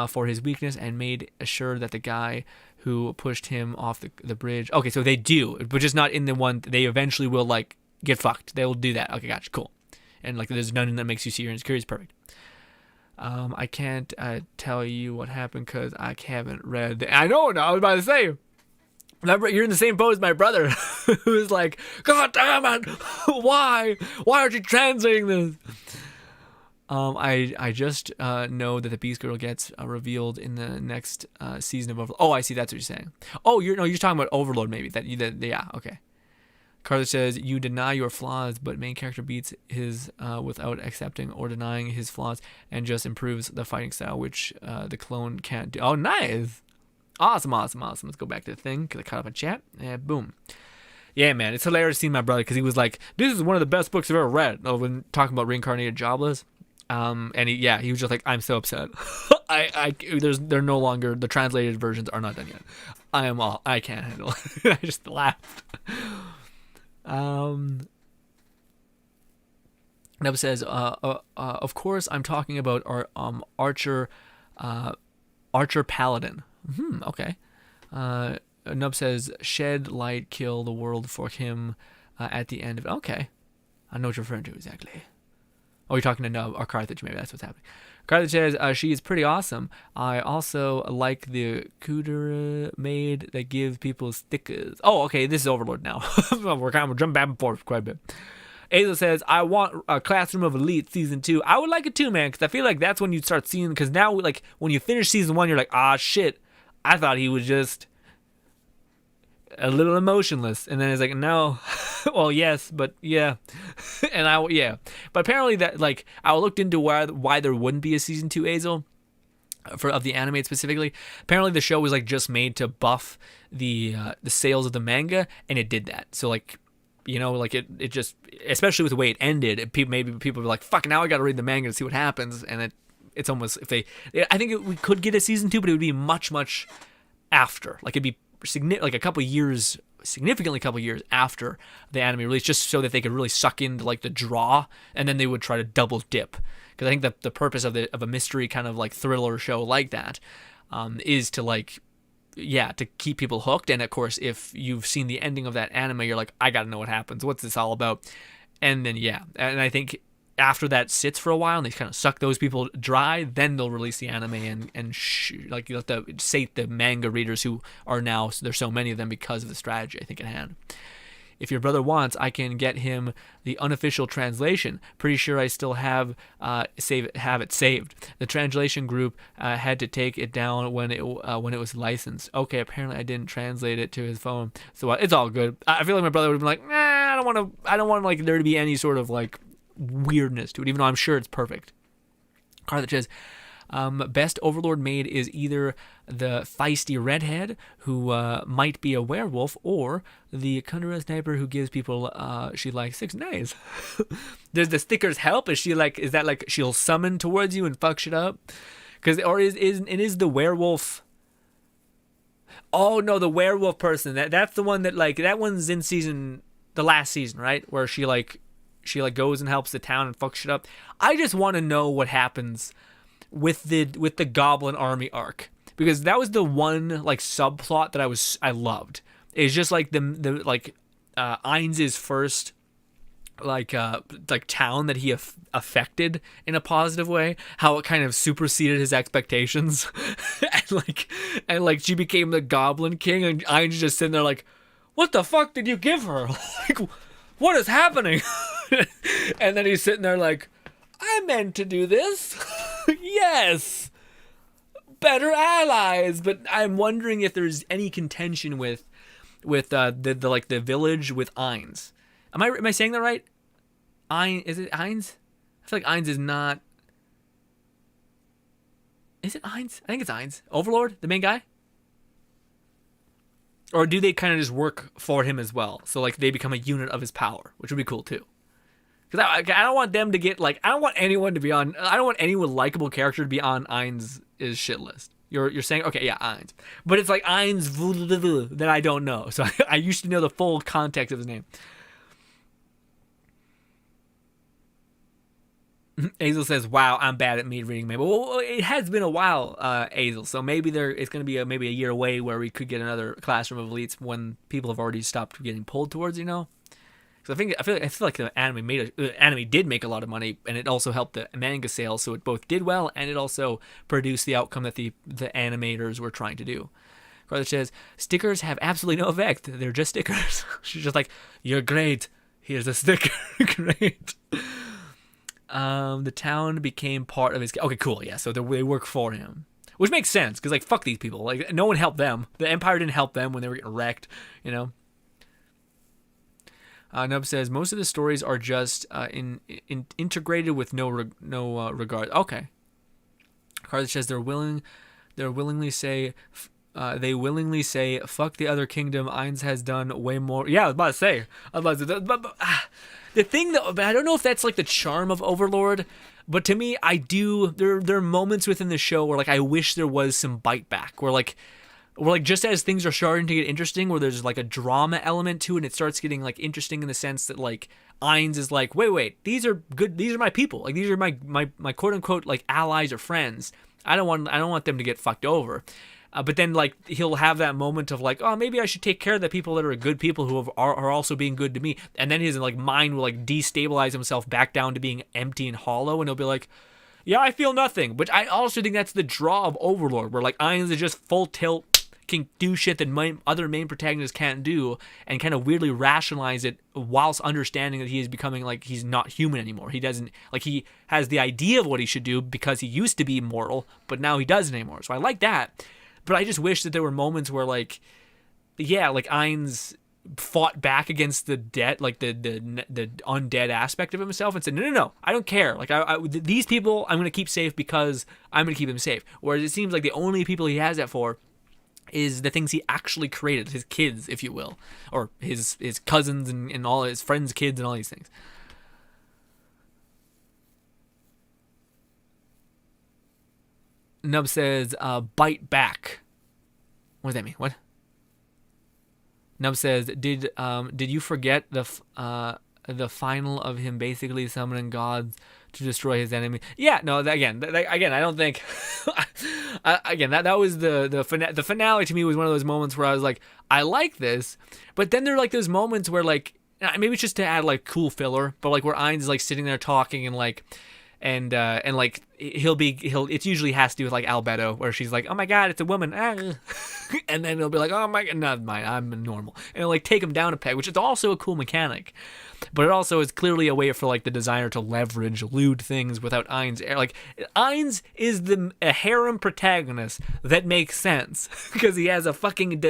for his weakness and made sure that the guy who pushed him off the bridge. Okay, so they do, but just not in the one. They eventually will like get fucked. They will do that. Okay, gotcha, cool. And like, there's none that makes you see your insecurities. Perfect. I can't tell you what happened because I haven't read. I know. I was about to say. Remember, you're in the same boat as my brother, who's like, God damn it, why aren't you translating this? I just know that the Beast Girl gets revealed in the next season of Overlord. Oh, I see. That's what you're saying. Oh, you're talking about Overlord, maybe. Yeah, okay. Carter says, you deny your flaws, but main character beats his without accepting or denying his flaws and just improves the fighting style, which the clone can't do. Oh, nice. Awesome. Let's go back to the thing because I caught up in chat. And boom. Yeah, man. It's hilarious seeing my brother because he was like, this is one of the best books I've ever read. Oh, when talking about reincarnated jobless. And he was just like, I'm so upset. They're no longer, the translated versions are not done yet. I can't handle it. I just laughed. Nub says, of course I'm talking about our Archer Paladin. Okay. Nub says, shed light, kill the world for him at the end of it. Okay. I know what you're referring to exactly. Oh, you're talking to Nub or Carthage, maybe that's what's happening. Carthage says, she is pretty awesome. I also like the Kudera maid that gives people stickers. Oh, okay, this is Overlord now. We're jumping back and forth quite a bit. Azel says, I want a Classroom of Elite season 2. I would like it too, man, because I feel like that's when you start seeing, because now, like, when you finish season 1, you're like, shit, I thought he was just a little emotionless. And then it's like, no. Well, yes, but yeah. But apparently that, like, I looked into why there wouldn't be a season 2 Azel of the anime specifically. Apparently the show was like just made to buff the sales of the manga, and it did that. So like, you know, like it just, especially with the way it ended, maybe people were like, fuck, now I got to read the manga to see what happens. And it's almost, I think we could get a season 2, but it would be much after. Like it'd be like significantly a couple years after the anime release, just so that they could really suck into like the draw, and then they would try to double dip. Because I think that the purpose of a mystery kind of like thriller show like that is to like, to keep people hooked. And of course, if you've seen the ending of that anime, you're like, I gotta know what happens. What's this all about? And then and I think after that sits for a while and they kind of suck those people dry, then they'll release the anime and like you have to sate the manga readers who are now, there's so many of them because of the strategy I think at hand. If your brother wants, I can get him the unofficial translation. Pretty sure I still have it saved. The translation group had to take it down when it was licensed. Okay, apparently I didn't translate it to his phone, so it's all good. I feel like my brother would have been like, nah, I don't want like there to be any sort of like weirdness to it, even though I'm sure it's perfect. Carthage says, best Overlord maid is either the feisty redhead who might be a werewolf, or the Kundera sniper who gives people she likes 6 nice. Does the stickers help? Is that like she'll summon towards you and fuck shit up? Is the werewolf? Oh no, the werewolf person. That's the one that one's in the last season, right? Where she goes and helps the town and fucks shit up. I just want to know what happens with the Goblin Army arc, because that was the one like subplot that I loved. It's just like the Ainz' first like town that he affected in a positive way, how it kind of superseded his expectations, and she became the Goblin King, and Ainz just sitting there like, what the fuck did you give her? Like, what is happening? And then he's sitting there like, I meant to do this. Yes, better allies. But I'm wondering if there's any contention with the village with Ainz. Am I saying that right? Is it Ainz? I feel like Ainz is not. Is it Ainz? I think it's Ainz. Overlord, the main guy. Or do they kind of just work for him as well? So like they become a unit of his power, which would be cool too. Because I don't want them to get like, I don't want anyone likable character to be on Ainz' shit list. You're saying, okay, yeah, Ainz. But it's like Ainz that I don't know. So I used to know the full context of his name. Azel says, wow, I'm bad at maid reading. Maybe. Well, it has been a while, Azel. So maybe it's going to be maybe a year away where we could get another Classroom of Elites when people have already stopped getting pulled towards, you know? So I feel like the anime did make a lot of money, and it also helped the manga sales. So it both did well, and it also produced the outcome that the animators were trying to do. Carla says, stickers have absolutely no effect. They're just stickers. She's just like, you're great. Here's a sticker. Great. The town became part of his... Okay, cool, yeah. So they work for him. Which makes sense, because, like, fuck these people. Like, no one helped them. The Empire didn't help them when they were getting wrecked, you know? Nub says, most of the stories are just integrated with no regard. Okay. Carla says, they willingly say, fuck the other kingdom. Ainz has done way more. Yeah, I was about to say. The thing that, but I don't know if that's like the charm of Overlord, but to me, I do. There are moments within the show where like I wish there was some bite back, where like just as things are starting to get interesting, where there's like a drama element to it, and it starts getting like interesting in the sense that like Ainz is like, wait, these are good. These are my people. Like these are my quote unquote like allies or friends. I don't want them to get fucked over. But then, like, he'll have that moment of, like, oh, maybe I should take care of the people that are good people who are also being good to me. And then his, like, mind will, like, destabilize himself back down to being empty and hollow. And he'll be like, yeah, I feel nothing. But I also think that's the draw of Overlord, where, like, Ainz is just full tilt, can do shit that other main protagonists can't do, and kind of weirdly rationalize it whilst understanding that he is becoming, like, he's not human anymore. He doesn't, like, he has the idea of what he should do because he used to be mortal, but now he doesn't anymore. So I like that. But I just wish that there were moments where, like, yeah, like Ainz fought back against the dead, like the undead aspect of himself, and said, no, I don't care. Like, these people, I'm gonna keep safe because I'm gonna keep them safe. Whereas it seems like the only people he has that for is the things he actually created, his kids, if you will, or his cousins and all his friends' kids and all these things. Nub says, bite back. What does that mean? What? Nub says, did you forget the final of him basically summoning gods to destroy his enemy? Yeah, no, again, I don't think... again, that was the finale to me was one of those moments where I was like, I like this, but then there are like those moments where like, maybe it's just to add like cool filler, but like where Ainz is like sitting there talking and like, and like it usually has to do with like Albedo, where she's like, oh my god, it's a woman, and then he'll be like, oh my god, no, mine, I'm normal, and it'll like take him down a peg, which is also a cool mechanic, but it also is clearly a way for like the designer to leverage lewd things without Ainz. Like Ainz is a harem protagonist that makes sense because he has a fucking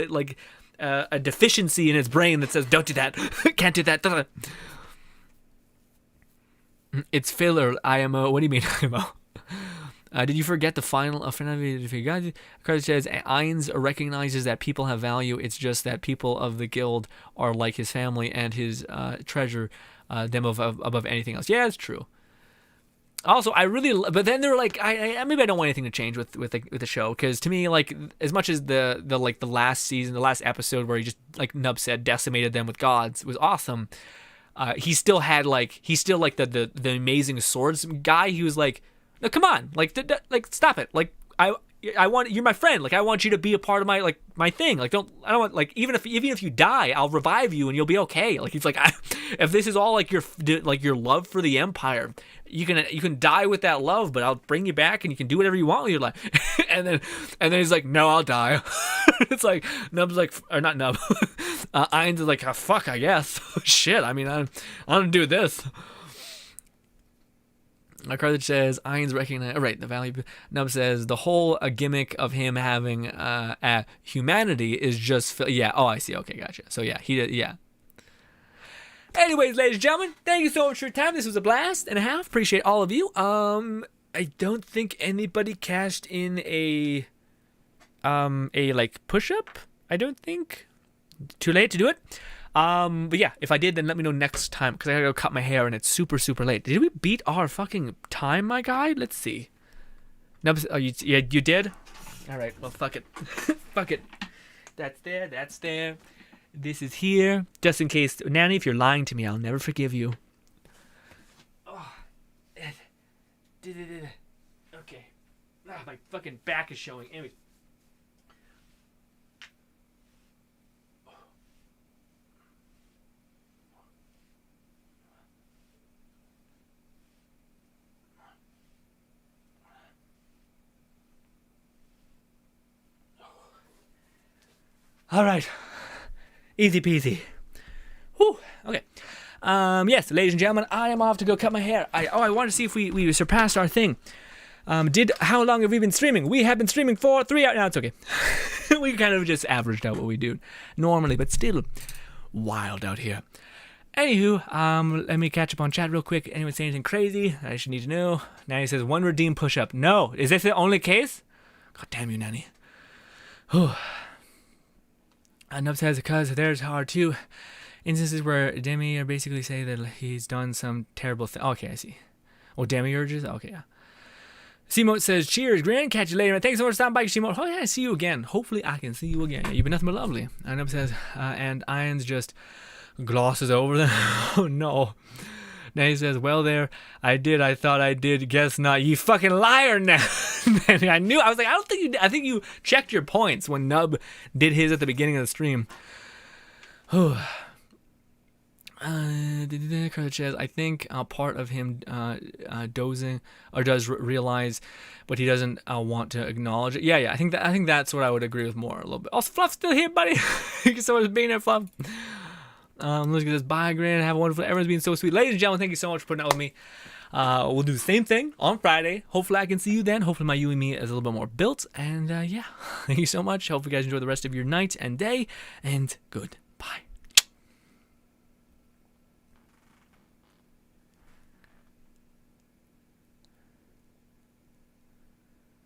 a deficiency in his brain that says don't do that, can't do that. It's filler, IMO. What do you mean, IMO? Did you forget the final finale? Carter says, Ainz recognizes that people have value. It's just that people of the guild are like his family and his treasure them above anything else. Yeah, it's true. Also, but then they're like, I maybe I don't want anything to change with the show, because to me, like, as much as the last season, the last episode where he just, like Nub said, decimated them with gods was awesome. He still had the amazing swords guy. He was like, no, come on, like stop it. Like I want, you're my friend. Like I want you to be a part of my thing. Like I don't want, like even if you die, I'll revive you and you'll be okay. Like he's like, if this is all like your love for the Empire, you can die with that love, but I'll bring you back and you can do whatever you want with your life. and then he's like, no, I'll die. It's like Nub's like, or not Nub. Ainz is like, oh, fuck, I guess. Shit, I mean, I'm gonna do this. Carthage says, Ainz recognize, right, the value. Nub says, the whole gimmick of him having humanity is just, yeah, oh, I see, okay, gotcha. So yeah, he did, yeah. Anyways, ladies and gentlemen, thank you so much for your time. This was a blast and a half. Appreciate all of you. I don't think anybody cashed in a like push-up. I don't think. Too late to do it. But yeah, if I did, then let me know next time, because I gotta go cut my hair and it's super, super late. Did we beat our fucking time, my guy? Let's see. No, oh, you did? All right, well, fuck it. Fuck it. That's there, that's there. This is here. Just in case. Nanny, if you're lying to me, I'll never forgive you. Oh. Okay. My fucking back is showing. Anyways. All right. Easy peasy. Whew. Okay. Yes, ladies and gentlemen, I am off to go cut my hair. I wanted to see if we surpassed our thing. How long have we been streaming? We have been streaming for 3 hours. No, it's okay. We kind of just averaged out what we do normally, but still wild out here. Anywho, let me catch up on chat real quick. Anyone say anything crazy I should need to know? Nanny says, 1 redeem push-up. No. Is this the only case? God damn you, Nanny. Whew. Nub says, because there's hard too. Instances where Demi are basically say that he's done some terrible thing. Okay, I see. Oh, Demiurges? Okay, yeah. Seamote says, cheers, Grand. Catch you later. Thanks so much for stopping by, Seamote. Oh, yeah, I see you again. Hopefully, I can see you again. You've been nothing but lovely. And Nub says, and Irons just glosses over them. Oh, no. Now he says, well, there, I thought I did, guess not. You fucking liar now. I knew, I was like, I don't think you did. I think you checked your points when Nub did his at the beginning of the stream. I think part of him dozing or does realize, but he doesn't want to acknowledge it. Yeah. I think that's what I would agree with more a little bit. Oh, Fluff's still here, buddy. Thank you so much for being here, Fluff. Look at this. Bye, Grand. Have a wonderful. Everyone's been so sweet, ladies and gentlemen. Thank you so much for putting up with me. We'll do the same thing on Friday. Hopefully, I can see you then. Hopefully, my you and me is a little bit more built. And yeah, thank you so much. Hope you guys enjoy the rest of your night and day. And goodbye.